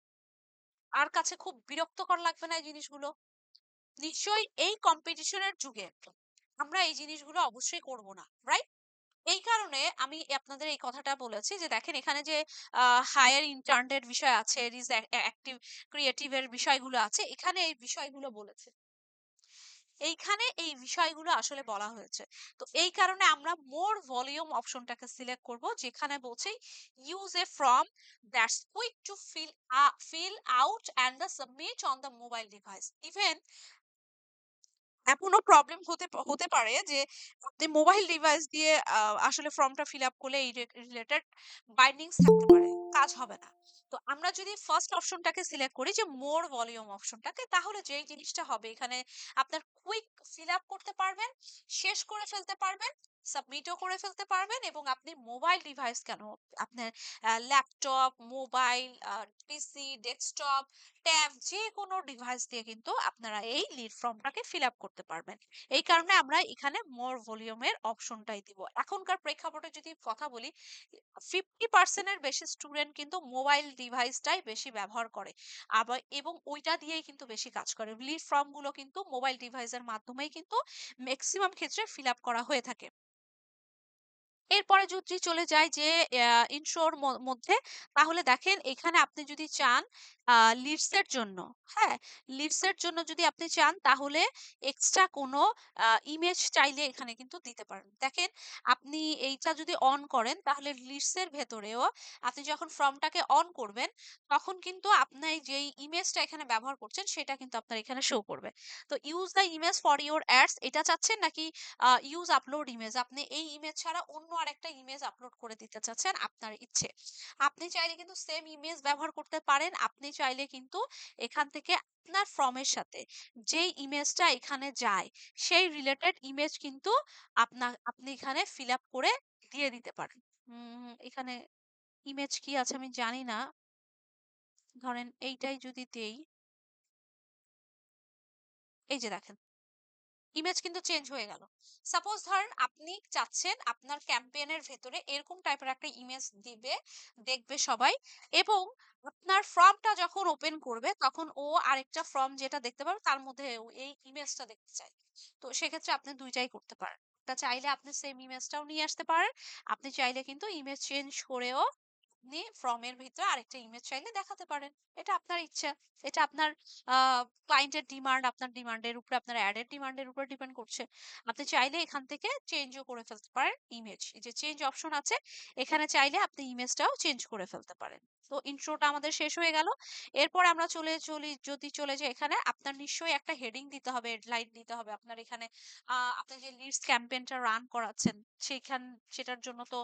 আর কাছে খুব বিরক্তকর লাগবে না এই জিনিসগুলো? নিশ্চয়ই এই কম্পিটিশনের যুগে আমরা এই জিনিসগুলো অবশ্যই করব না। রাইট? এই কারণে আমি আপনাদের এই কথাটা বলেছি যে দেখেন, এখানে যে হায়ার ইন্টার্নের বিষয় আছে, রিজ অ্যাক্টিভ ক্রিয়েটিভ এর বিষয়গুলো আছে, এখানে এই বিষয়গুলো বলেছে। এইখানে এই বিষয়গুলো আসলে বলা হয়েছে। তো এই কারণে আমরা মোর ভলিউম অপশনটাকে সিলেক্ট করব, যেখানে বলছে use a form that's quick two fill out and the submit on the mobile device. Even এমনও প্রবলেম হতে পারে যে আপনি মোবাইল ডিভাইস দিয়ে আসলে ফর্মটা ফিল আপ করলে এই রিলেটেড বাইন্ডিংস থাকতে পারে, কাজ হবে না। তো আমরা যদি ফার্স্ট অপশনটাকে সিলেক্ট করি, যে মোর ভলিউম অপশনটাকে, তাহলে যেই জিনিসটা হবে এখানে আপনার কুইক ফিল আপ করতে পারবেন, শেষ করে ফেলতে পারবেন, সাবমিটও করে ফেলতে পারবেন এবং আপনি মোবাইল ডিভাইস কেন, আপনার ল্যাপটপ, মোবাইল, পিসি, ডেস্কটপ, ট্যাব যে কোনো ডিভাইস দিয়ে কিন্তু আপনারা এই লিড ফর্মটাকে ফিল আপ করতে পারবেন। এই কারণে আমরা এখানে মোর ভলিউমের অপশনটাই দিব। এখনকার প্রেক্ষাপটে যদি কথা বলি, 50% এর বেশি স্টুডেন্ট কিন্তু মোবাইল ডিভাইসটাই বেশি ব্যবহার করে। আবার এবং ওইটা দিয়েই কিন্তু বেশি কাজ করে। লিড ফর্ম গুলো কিন্তু মোবাইল ডিভাইসের মাধ্যমেই কিন্তু ম্যাক্সিমাম ক্ষেত্রে ফিল আপ করা হয়ে থাকে। এরপরে যদি চলে যাই যে ইন্ট্রোর মধ্যে, তাহলে দেখেন এখানে আপনি যদি চান লিডস এর জন্য, হ্যাঁ, লিডস এর জন্য যদি আপনি চান তাহলে এক্সট্রা কোনো ইমেজ চাইলে এখানে কিন্তু দিতে পারেন। দেখেন আপনি এইটা যদি অন করেন তাহলে লিডস এর ভেতরেও আপনি যখন ফর্মটাকে অন করবেন তখন কিন্তু আপনি যেই ইমেজটা এখানে ব্যবহার করছেন সেটা কিন্তু আপনার এখানে শো করবে। তো use the image for your ads এটা চাচ্ছেন নাকি ইউজ আপলোড ইমেজ, আপনি এই ইমেজ ছাড়া অন্য আরেকটা ইমেজ আপলোড করে দিতে চাচ্ছেন, আপনার ইচ্ছে। আপনি চাইলে কিন্তু সেম ইমেজ ব্যবহার করতে পারেন, আপনি চাইলে কিন্তু এখান থেকে আপনার ফর্মের সাথে যেই ইমেজটা এখানে যায় সেই রিলেটেড ইমেজ কিন্তু আপনি এখানে ফিল আপ করে দিয়ে দিতে পারেন। এখানে ইমেজ কি আছে আমি জানি না, ধরেন এইটাই যদি দেই, এই যে দেখেন ইমেজ কিন্তু চেঞ্জ হয়ে গেল। সাপোজ ধরেন আপনি চাচ্ছেন আপনার ক্যাম্পেইনের ভেতরে এরকম টাইপের একটা ইমেজ দিবে, দেখবে সবাই, এবং আপনার ফর্মটা যখন ওপেন করবে তখন ও আরেকটা ফর্ম যেটা দেখতে পারবে তার মধ্যে ও এই ইমেজটা দেখতে চাই। তো সেক্ষেত্রে আপনি দুইটাই করতে পারেন। একটা চাইলে আপনি সেম ইমেজটাও নিয়ে আসতে পারেন, আপনি চাইলে কিন্তু ইমেজ চেঞ্জ করেও আপনি ফর্মের ভিতরে আরেকটা ইমেজ চাইলে দেখাতে পারেন। এটা আপনার ইচ্ছা। এটা আপনার ক্লায়েন্টের ডিমান্ড, আপনার ডিমান্ডের উপরে, আপনার অ্যাড এর ডিমান্ডের উপর ডিপেন্ড করছে। আপনি চাইলে এখান থেকে চেঞ্জও করে ফেলতে পারেন ইমেজ। এই যে চেঞ্জ অপশন আছে, এখানে চাইলে আপনি ইমেজটাও চেঞ্জ করে ফেলতে পারেন। তো ইন্ট্রোটা আমাদের শেষ হয়ে গেল। এরপর আমরা যদি চলে যাই এখানে, আপনার নিশ্চয়ই একটা হেডিং দিতে হবে, হেডলাইন দিতে হবে। আপনার এখানে আপনি যে লিডস ক্যাম্পেইনটা রান করাচ্ছেন, সেখান সেটার জন্য তো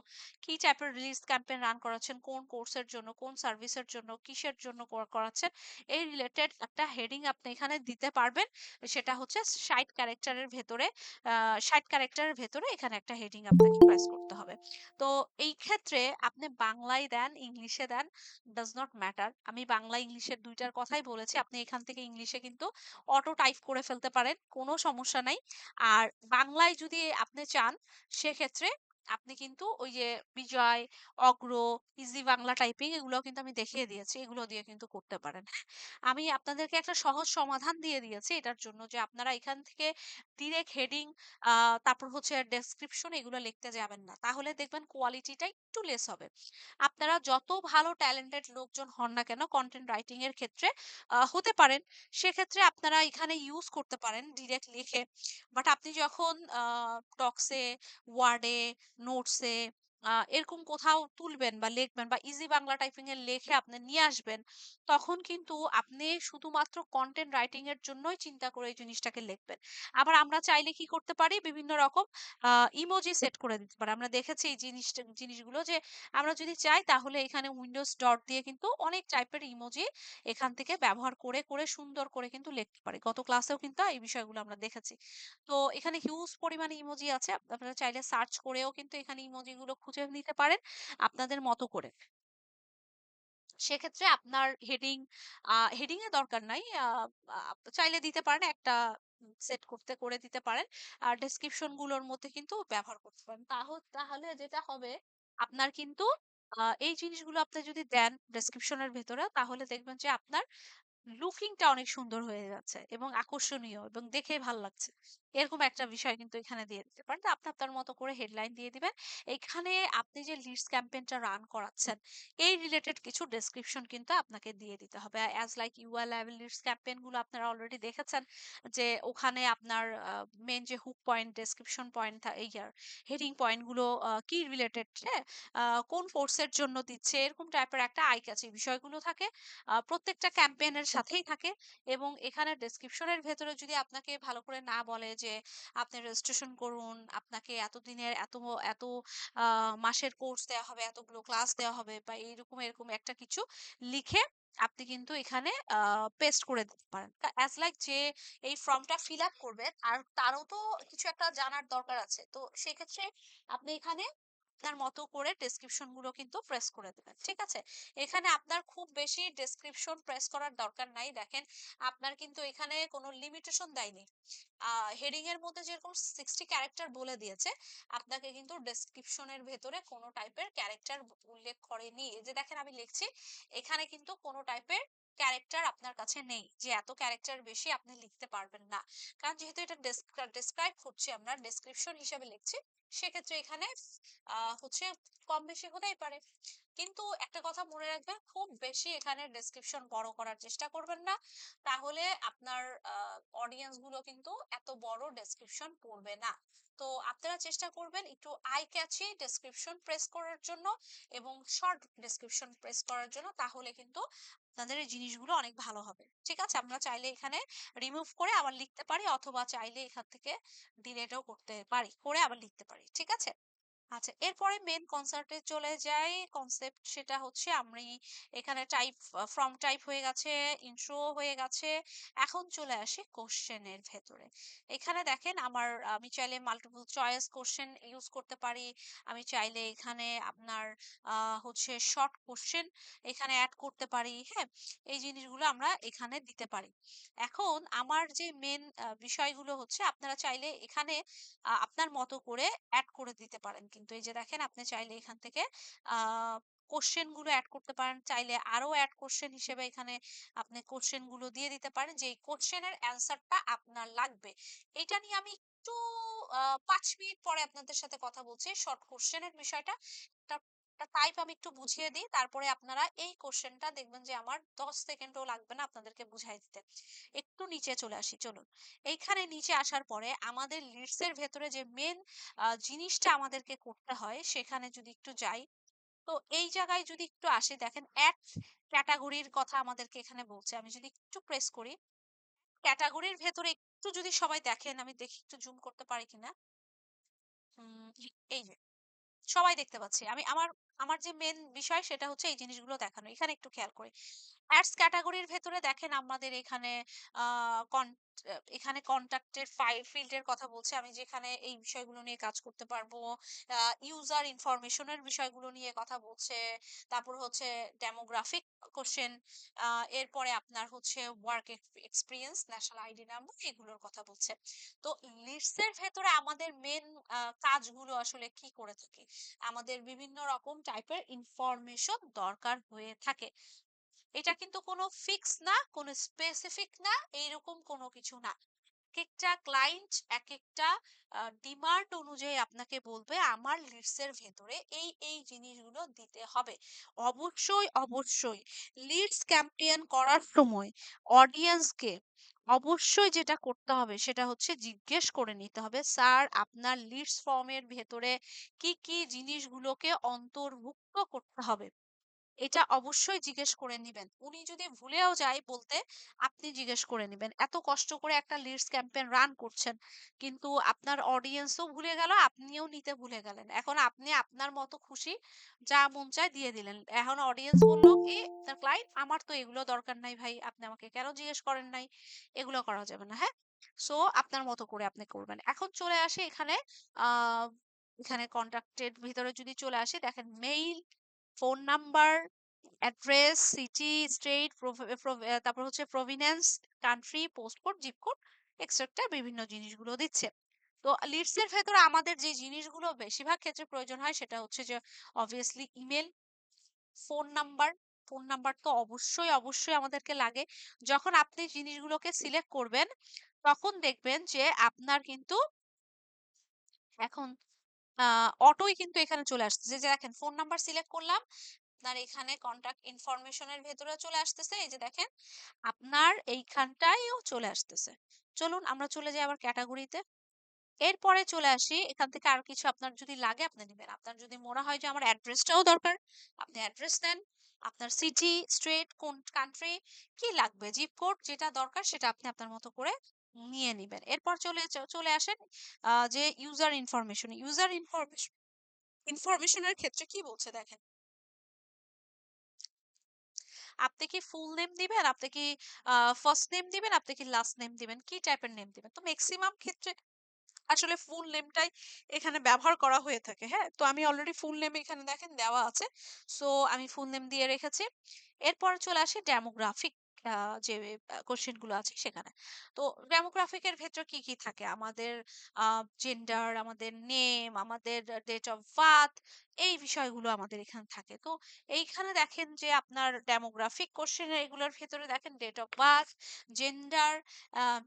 কি টাইপের রিলিজ ক্যাম্পেইন রান করাচ্ছেন, কোন কোর্সের জন্য, কোন সার্ভিসের জন্য, কিসের জন্য করাচ্ছেন, এই রিলেটেড একটা হেডিং আপনি এখানে দিতে পারবেন। সেটা হচ্ছে 60 ক্যারেক্টারের ভেতরে, 60 ক্যারেক্টারের ভেতরে এখানে একটা হেডিং আপনাকে প্রেস করতে হবে। তো এই ক্ষেত্রে আপনি বাংলায় দেন, ইংলিশে দেন, ডাজ নট ম্যাটার। আমি বাংলা ইংলিশের দুইটার কথাই বলেছি। আপনি এখান থেকে ইংলিশে কিন্তু অটো টাইপ করে ফেলতে পারেন, কোনো সমস্যা নাই। আর বাংলায় যদি আপনি চান সেক্ষেত্রে আপনি কিন্তু ওই যে বিজয়, অগ্র, ইজি বাংলা টাইপিং এগুলো কিন্তু আমি দেখিয়ে দিয়েছি। এগুলো দিয়ে কিন্তু করতে পারেন। আমি আপনাদেরকে একটা সহজ সমাধান দিয়ে দিয়েছি এটার জন্য, যে আপনারা এখান থেকে ডিরেক্ট হেডিং তারপর হচ্ছে ডেসক্রিপশন এগুলো লিখতে যাবেন না। তাহলে দেখবেন কোয়ালিটিটা একটু লেস হবে। আপনারা যত ভালো ট্যালেন্টেড লোকজন হন না কেন কন্টেন্ট রাইটিং এর ক্ষেত্রে হতে পারেন, সেক্ষেত্রে আপনারা এখানে ইউজ করতে পারেন ডিরেক্ট লিখে। বাট আপনি যখন টক্সে, ওয়ার্ডে, নোটসে এরকম কোথাও তুলবেন বা লিখবেন বা ইজি বাংলা টাইপিং এ লিখে আপনি নিয়ে আসবেন, তখন কিন্তু আপনি শুধুমাত্র কন্টেন্ট রাইটিং এর জন্যই চিন্তা করে এই জিনিসটাকে লিখবেন। আবার আমরা চাইলে কি করতে পারি, বিভিন্ন রকম ইমোজি সেট করে দিতে পারি। আমরা দেখেছি এই জিনিসগুলো যে আমরা যদি চাই তাহলে এখানে উইন্ডোজ ডট দিয়ে কিন্তু অনেক টাইপের ইমোজি এখান থেকে ব্যবহার করে করে সুন্দর করে কিন্তু লিখতে পারি। গত ক্লাসেও কিন্তু এই বিষয়গুলো আমরা দেখেছি। তো এখানে হিউজ পরিমাণে ইমোজি আছে। আপনারা চাইলে সার্চ করেও কিন্তু এখানে ইমোজি গুলো খুঁজে নিতে পারেন আপনাদের মতো করে। সেক্ষেত্রে আপনার হেডিং এর দরকার নাই। চাইলে দিতে পারেন একটা, সেট করে দিতে পারেন। আর ডেসক্রিপশন গুলোর মধ্যে কিন্তু ব্যবহার করতে পারেন। তাহলে যেটা হবে, আপনার কিন্তু এই জিনিসগুলো আপনি যদি দেন ডেসক্রিপশনের ভেতরে, তাহলে দেখবেন যে আপনার লুকিংটা অনেক সুন্দর হয়ে যাচ্ছে এবং আকর্ষণীয় এবং দেখে ভাল লাগছে। এরকম একটা বিষয় কিন্তু এখানে দিয়ে দিতে পারেন। তো আপনি আপনার মতো করে হেডলাইন দিয়ে দিবেন। এখানে আপনি যে লিডস ক্যাম্পেইনটা রান করাচ্ছেন, এই রিলেটেড কিছু ডেসক্রিপশন কিন্তু আপনাকে দিয়ে দিতে হবে। As like your level leads campaign গুলো আপনারা অলরেডি দেখেছেন, যে ওখানে আপনার মেইন যে হুক পয়েন্ট, ডেসক্রিপশন পয়েন্ট, এই হেডিং পয়েন্ট গুলো কি রিলেটেড, হ্যাঁ, কোন কোর্সের জন্য দিচ্ছে, এরকম টাইপের একটা আই ক্যাচি বিষয়গুলো থাকে। প্রত্যেকটা ক্যাম্পেইনের সাথেই থাকে। এবং এখানে ডেসক্রিপশনের ভেতরে যদি আপনাকে ভালো করে না বলে যে আপনি রেজিস্ট্রেশন করুন, আপনাকে এতদিনের এত মাসের কোর্স দেওয়া হবে, এতগুলো ক্লাস দেওয়া হবে বা এরকম এরকম একটা কিছু লিখে আপনি কিন্তু এখানে পেস্ট করে দিতে পারেন। অ্যাজ লাইক যে এই ফর্মটা ফিল আপ করবেন আর তারও তো কিছু একটা জানার দরকার আছে। তো সেক্ষেত্রে আপনি এখানে আপনার মতো করে ডেসক্রিপশন গুলো কিন্তু প্রেস করে দেবেন। ঠিক আছে? এখানে আপনার খুব বেশি ডেসক্রিপশন প্রেস করার দরকার নাই। দেখেন আপনার কিন্তু এখানে কোনো লিমিটেশন দেয়নি। হেডিং এর মধ্যে যেরকম 60 ক্যারেক্টার বলে দিয়েছে, আপনাকে কিন্তু ডেসক্রিপশনের ভেতরে কোনো টাইপের ক্যারেক্টার উল্লেখ করেনি। এই যে দেখেন আমি লিখছি, এখানে কিন্তু কোনো টাইপের ক্যারেক্টার আপনার কাছে নেই যে এত ক্যারেক্টার বেশি আপনি লিখতে পারবেন না। কারণ যেহেতু এটা ডেসক্রাইব করছি, আমরা ডেসক্রিপশন হিসেবে লিখছি, সেক্ষেত্রে এখানে হচ্ছে কম বেশি হতেই পারে। কিন্তু একটা কথা মনে রাখবেন, খুব বেশি এখানে ডেসক্রিপশন বড় করার চেষ্টা করবেন না, তাহলে আপনার অডিয়েন্স গুলো কিন্তু এত বড় ডেসক্রিপশন পড়বে না। তো আপনারা চেষ্টা করবেন একটু আই ক্যাচি ডেসক্রিপশন প্রেস করার জন্য এবং শর্ট ডেসক্রিপশন প্রেস করার জন্য, তাহলে কিন্তু আপনাদের এই জিনিসগুলো অনেক ভালো হবে। ঠিক আছে? আমরা চাইলে এখানে রিমুভ করে আবার লিখতে পারি, অথবা চাইলে এখান থেকে ডিলিটও করতে পারি, করে আবার লিখতে পারি। ঠিক আছে? আচ্ছা, এরপরে মেন কনসেপ্টে চলে যাই। কনসেপ্ট সেটা হচ্ছে আমি এখানে টাইপ ফ্রম টাইপ হয়ে গেছে, ইন্ট্রো হয়ে গেছে। এখন চলে আসি কোশ্চেনের ভেতরে। এখানে দেখেন আমি চাইলে মাল্টিপল চয়েস কোশ্চেন ইউজ করতে পারি। আমি চাইলে এখানে আপনার হচ্ছে শর্ট কোশ্চেন এখানে অ্যাড করতে পারি। হ্যাঁ, এই জিনিসগুলো আমরা এখানে দিতে পারি। এখন আমার যে মেন বিষয়গুলো হচ্ছে, আপনারা চাইলে এখানে আপনার মতো করে অ্যাড করে দিতে পারেন। কিন্তু এই যে দেখেন, আপনি চাইলে এখান থেকে কোশ্চেন গুলো অ্যাড করতে পারেন, চাইলে আরো অ্যাড কোশ্চেন হিসেবে এখানে আপনি কোশ্চেন গুলো দিয়ে দিতে পারেন যে কোশ্চেনের অ্যান্সারটা আপনার লাগবে। এটা নিয়ে আমি একটু 5 মিনিট পরে আপনাদের সাথে কথা বলছি। শর্ট কোশ্চেনের বিষয়টা টাইপ আমি একটু বুঝিয়ে দিই, তারপরে আপনারা এই কোশ্চেনটা দেখবেন যে আমার 10 সেকেন্ডও লাগবে না আপনাদেরকে বুঝাই দিতে। একটু নিচে চলে আসি, চলুন। এইখানে নিচে আসার পরে আমাদের লিডস এর ভেতরে যে মেন জিনিসটা আমাদেরকে করতে হয়, সেখানে যদি একটু যাই, তো এই জায়গায় যদি একটু আসি, দেখেন অ্যাড ক্যাটাগরির কথা আমাদেরকে এখানে বলছে। আমি যদি একটু প্রেস করি, ক্যাটাগরির ভেতরে একটু যদি সবাই দেখেন, আমি দেখি একটু জুম করতে পারি কিনা। এই যে সবাই দেখতে পাচ্ছি। আমি আমার আমার যে মেন বিষয় সেটা হচ্ছে এই জিনিসগুলো দেখানো। এখানে একটু খেয়াল করি। অ্যাডস ক্যাটাগরির ভেতরে দেখেন আমাদের এখানে আ কন এখানে কনট্যাক্টের ফিল্ডের কথা বলছে। আমি যেখানে এই বিষয়গুলো নিয়ে কাজ করতে পারবো। ইউজার ইনফরমেশন এর বিষয়গুলো নিয়ে কথা বলছে। তারপর হচ্ছে ডেমোগ্রাফিক কোশ্চেন, এরপরে আপনার হচ্ছে work experience, national ID number, এগুলোর কথা বলছে। তো লিস্টস এর ভেতরে আমাদের মেন কাজগুলো আসলে কি করে থাকি? আমাদের বিভিন্ন রকম টাইপের ইনফরমেশন দরকার হয়ে থাকে। এটা কিন্তু কোনো ফিক্স না, কোনো স্পেসিফিক না, এইরকম কোনো কিছু না। একেকটা ক্লায়েন্ট একেকটা ডিমান্ড অনুযায়ী আপনাকে বলবে আমার লিডস এর ভেতরে এই জিনিসগুলো দিতে হবে। অবশ্যই অবশ্যই লিডস ক্যাম্পেইন করার সময় অডিয়েন্সকে অবশ্যই যেটা করতে হবে সেটা হচ্ছে জিজ্ঞেস করে নিতে হবে, স্যার আপনার লিডস ফর্মের ভেতরে কি কি জিনিসগুলোকে অন্তর্ভুক্ত করতে হবে। এটা অবশ্যই জিজ্ঞেস করে নিবেন। উনি যদি ভুলেও যায় বলতে, আপনি জিজ্ঞেস করে নিবেন। এত কষ্ট করে একটা লিডস ক্যাম্পেইন রান করছেন, কিন্তু আপনার অডিয়েন্সও ভুলে গেল, আপনিও নিতে ভুলে গেলেন। এখন আপনি আপনার মতো খুশি যা মন চায় দিয়ে দিলেন। এখন অডিয়েন্স বলল কি, তার ক্লায়েন্ট, আমার তো এগুলো দরকার নাই ভাই, আপনি আমাকে কেন জিজ্ঞেস করেন নাই? এগুলো করা যাবে না, হ্যাঁ? সো আপনার মতো করে আপনি করবেন। এখন চলে আসে এখানে আহ এখানে কন্টাক্টের ভিতরে যদি চলে আসি, দেখেন mail, phone number, address, city, state, তারপর হচ্ছে province, country, postcode, zip code, etcetera বিভিন্ন জিনিসগুলো দিচ্ছে। তো লিডস এর ভেতরে আমাদের যে জিনিসগুলো বেশিরভাগ ক্ষেত্রে প্রয়োজন হয় সেটা হচ্ছে যে obviously email, phone number. Phone number তো অবশ্যই অবশ্যই আমাদেরকে লাগে। যখন আপনি জিনিসগুলোকে সিলেক্ট করবেন, তখন দেখবেন যে আপনার কিন্তু এখন অটোই কিন্তু এখানে চলে আসছে। যে দেখেন ফোন নাম্বার সিলেক্ট করলাম, আপনার এখানে কন্টাক্ট ইনফরমেশন এর ভেতরে চলে আসতেছে। এই যে দেখেন আপনার এইখানটায়ও চলে আসতেছে। চলুন আমরা চলে যাই আবার ক্যাটাগরিতে। এরপরে চলে আসি, এখান থেকে আর কিছু আপনার যদি লাগে আপনি নেবেন। আপনার যদি মনে হয় যে আমার অ্যাড্রেসটাও দরকার, আপনি অ্যাড্রেস নেন। আপনার সিটি, স্টেট, কোন কান্ট্রি, কি লাগবে, জিপ কোড, যেটা দরকার সেটা আপনি আপনার মতো করে নিয়ে নিবেন। এরপর চলে আসেন যে ইউজার ইনফরমেশনের ক্ষেত্রে কি বলছে দেখেন। আপনি কি ফুল নেম দিবেন, আপনি কি ফার্স্ট নেম দিবেন, আপনি কি লাস্ট নেম দিবেন, কি টাইপের নেম দিবেন? তো ম্যাক্সিমাম ক্ষেত্রে আসলে ফুল নেমটাই এখানে ব্যবহার করা হয়ে থাকে। হ্যাঁ, তো আমি অলরেডি ফুল নেম এখানে দেখেন দেওয়া আছে, সো আমি ফুল নেম দিয়ে রেখেছি। এরপর চলে আসি ডেমোগ্রাফিক, যে কোশ্চেন গুলো আছে সেখানে। তো ডেমোগ্রাফিকের ভেতরে কি কি থাকে, আমাদের জেন্ডার, আমাদের নেম, আমাদের ডেট অফ বার্থ, এই বিষয়গুলো আমাদের এখানে থাকে। তো এইখানে দেখেন যে আপনার ডেমোগ্রাফিক কোশ্চেন এগুলোর ভেতরে দেখেন ডেট অফ বার্থ, জেন্ডার,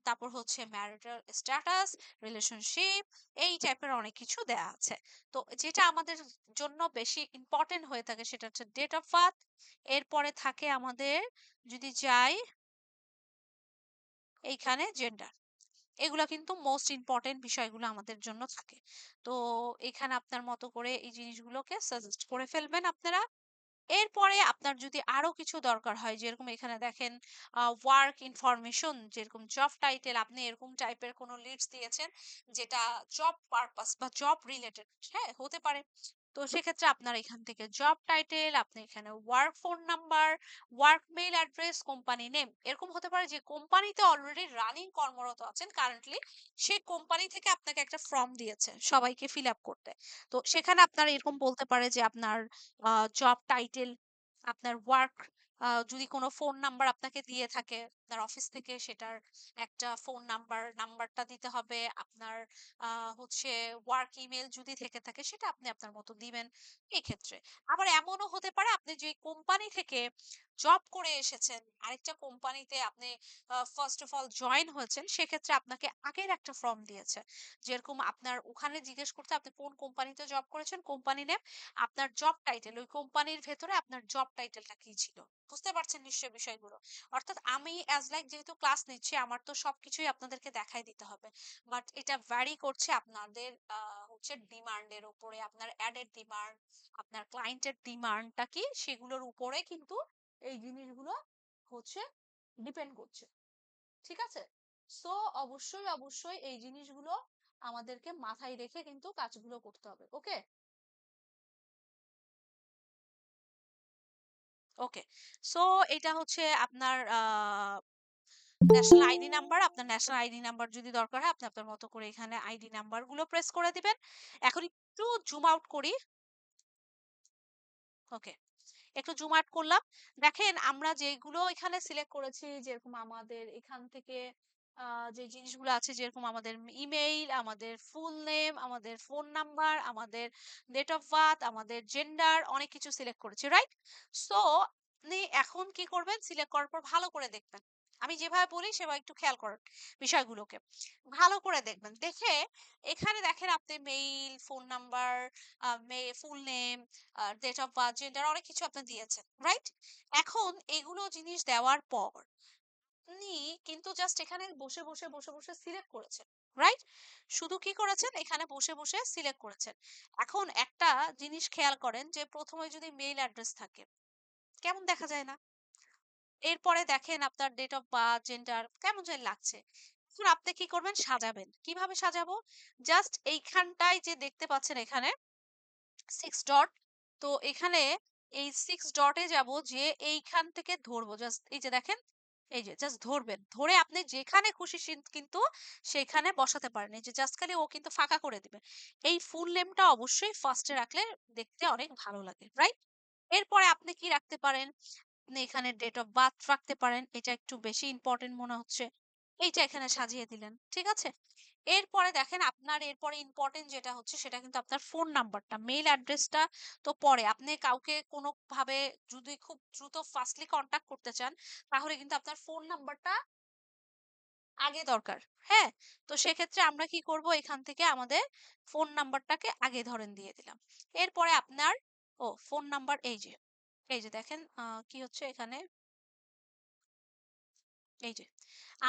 তারপর হচ্ছে ম্যারিটাল স্ট্যাটাস, রিলেশনশিপ, এই টাইপের অনেক কিছু দেয়া আছে। তো যেটা আমাদের জন্য বেশি ইম্পর্টেন্ট হয়ে থাকে সেটা হচ্ছে ডেট অফ বার্থ। এরপরে থাকে আমাদের, যদি যাই এইখানে, জেন্ডার। এগুলা কিন্তু মোস্ট ইম্পর্টেন্ট বিষয়গুলো আমাদের জন্য থাকে। তো এখানে আপনার মতো করে এই জিনিসগুলোকে সাজেস্ট করে ফেলবেন আপনারা। এরপরে আপনার যদি আরো কিছু দরকার হয়, যেরকম এখানে দেখেন ওয়ার্ক ইনফরমেশন, যেরকম জব টাইটেল, আপনি এরকম টাইপের কোনো লিডস দিয়েছেন যেটা জব পারপাস বা জব রিলেটেড, হ্যাঁ, হতে পারে। তো সেক্ষেত্রে আপনার এখান থেকে জব টাইটেল, আপনি এখানে work phone number, work mail address, company name, এরকম হতে পারে যে কোম্পানিতে অলরেডি রানিং কর্মরত আছেন কারেন্টলি, সেই কোম্পানি থেকে আপনাকে একটা ফর্ম দিয়েছে সবাইকে ফিল আপ করতে। তো সেখানে আপনার এরকম বলতে পারে যে আপনার জব টাইটেল, আপনার ওয়ার্ক, যদি কোনো ফোন নাম্বার আপনাকে দিয়ে থাকে আপনার অফিস থেকে, সেটার একটা ফোন নাম্বারটা দিতে হবে আপনার। হচ্ছে ওয়ার্ক ইমেল যদি থেকে থাকে সেটা আপনি আপনার মতো দিবেন এই ক্ষেত্রে। আবার এমনও হতে পারে আপনি যে কোম্পানি থেকে জব করে এসেছেন আরেকটা কোম্পানিতে, আপনি ফার্স্ট অফ অল জয়েন হয়েছেন, সেক্ষেত্রে আপনাকে আগের একটা ফর্ম দিয়েছে, যেরকম আপনার ওখানে জিজ্ঞেস করতে আপনি কোন কোম্পানিতে জব করেছেন, কোম্পানি নেম, আপনার জব টাইটেল, ওই কোম্পানির ভেতরে আপনার জব টাইটেলটা কি ছিল। বুঝতে পারছেন নিশ্চয়ই বিষয়গুলো। অর্থাৎ আমি অ্যাজ লাইক যেহেতু ক্লাস নিচ্ছি, আমার তো সবকিছুই আপনাদেরকে দেখাই দিতে হবে, বাট এটা ভ্যারি করছে আপনাদের হচ্ছে ডিমান্ডের উপরে, আপনার অ্যাডের ডিমান্ড, আপনার ক্লায়েন্টের ডিমান্ডটা কি, সেগুলোর উপরে কিন্তু এই জিনিসগুলো হচ্ছে ডিপেন্ড করছে। ঠিক আছে, সো অবশ্যই অবশ্যই এই জিনিসগুলো আমাদেরকে মাথায় রেখে কিন্তু কাজগুলো করতে হবে। ওকে, ওকে। সো এটা হচ্ছে আপনার ন্যাশনাল আইডি নাম্বার। আপনার ন্যাশনাল আইডি নাম্বার যদি দরকার হয় আপনি আপনার মতো করে এখানে আইডি নাম্বার গুলো প্রেস করে দিবেন। এখন একটু জুম আউট করি। ওকে, একটু জুম আউট করলাম। দেখেন আমরা যেগুলো এখানে সিলেক্ট করেছি, যেরকম আমাদের এখান থেকে যে জিনিসগুলো আছে, যেরকম আমাদের ইমেইল, আমাদের ফুল নেম, আমাদের ফোন নাম্বার, আমাদের ডেট অফ বার্থ, আমাদের জেন্ডার, অনেক কিছু সিলেক্ট করেছি, রাইট? সো আপনি এখন কি করবেন, সিলেক্ট করার পর ভালো করে দেখবেন। আমি যেভাবে বলি সেভাবে একটু খেয়াল করেন বিষয়গুলোকে, ভালো করে দেখবেন। দেখে এখানে দেখেন আপনি mail, phone number, full name, date of birth, gender, অনেক কিছু আপনি দিয়েছেন, রাইট? এখন এগুলো জিনিস দেওয়ার পর আপনি কিন্তু জাস্ট এখানে বসে বসে সিলেক্ট করেছেন, রাইট? শুধু কি করেছেন, এখানে বসে বসে সিলেক্ট করেছেন। এখন একটা জিনিস খেয়াল করেন যে প্রথমে যদি মেইল অ্যাড্রেস থাকে কেমন দেখা যায় না? এরপরে দেখেন আপনার ডেট অফ বার্থ, জেন্ডার, কেমন জানি লাগছে। এখন আপনি কি করবেন, সাজাবেন। কিভাবে সাজাবো? জাস্ট এইখানটায় যে দেখতে পাচ্ছেন এখানে 6 ডট, তো এখানে এই 6 ডটে যাব, যে এইখান থেকে ধরবো জাস্ট, এই যে দেখেন, এই যে জাস্ট ধরবেন, ধরে আপনি যেখানে খুশি কিন্তু সেখানে বসাতে পারেন। এই যে জাস্ট খালি ও কিন্তু ফাঁকা করে দিবে। এই ফুল নেমটা অবশ্যই ফার্স্টে রাখলে দেখতে অনেক ভালো লাগে, রাইট? এরপরে আপনি কি রাখতে পারেন, আপনি এখানে ডেট অফ বার্থ রাখতে পারেন, এটা একটু বেশি ইম্পর্টেন্ট মনে হচ্ছে, এইটা এখানে সাজিয়ে দিলেন, ঠিক আছে? এরপরে দেখেন আপনার এরপরে ইম্পর্টেন্ট যেটা হচ্ছে সেটা কিন্তু আপনার ফোন নাম্বারটা, মেইল অ্যাড্রেসটা তো পরে, আপনি কাউকে কোনো ভাবে যদি খুব দ্রুত ফাস্টলি কন্টাক্ট করতে চান তাহলে কিন্তু আপনার ফোন নাম্বারটা আগে দরকার। হ্যাঁ, তো সেক্ষেত্রে আমরা কি করব, এখান থেকে আমাদের ফোন নাম্বারটাকে আগে ধরেন দিয়ে দিলাম। এরপরে আপনার ফোন নাম্বার, এই যে দেখেন কি হচ্ছে এখানে, এই যে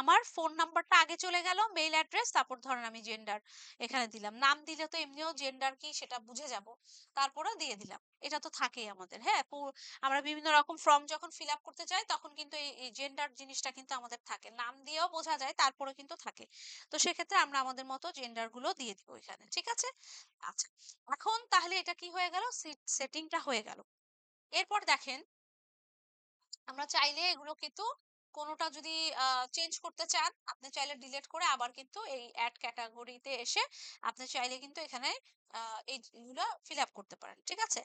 আমার ফোন নাম্বারটা আগে চলে গেল, মেইল অ্যাড্রেস, তারপর ধরেন আমি জেন্ডার এখানে দিলাম। নাম দিলে তো এমনিও জেন্ডার কি সেটা বুঝে যাব, তারপরেও দিয়ে দিলাম। এটা তো থাকেই আমাদের। হ্যাঁ, আমরা বিভিন্ন রকম ফর্ম যখন ফিল আপ করতে যাই তখন কিন্তু এই জেন্ডার জিনিসটা কিন্তু আমাদের থাকে, নাম দিয়েও বোঝা যায়, তারপরে কিন্তু থাকে। তো সেক্ষেত্রে আমরা আমাদের মতো জেন্ডার গুলো দিয়ে দিব এখানে, ঠিক আছে? আচ্ছা, এখন তাহলে এটা কি হয়ে গেল, সেটিংটা হয়ে গেল। এরপর দেখেন আমরা চাইলে এগুলো কিন্তু কোনোটা যদি চেঞ্জ করতে চান, আপনি চাইলে ডিলিট করে আবার কিন্তু এই অ্যাড ক্যাটাগরিতে এসে আপনি চাইলে কিন্তু এখানে এইগুলো ফিল আপ করতে পারেন। ঠিক আছে?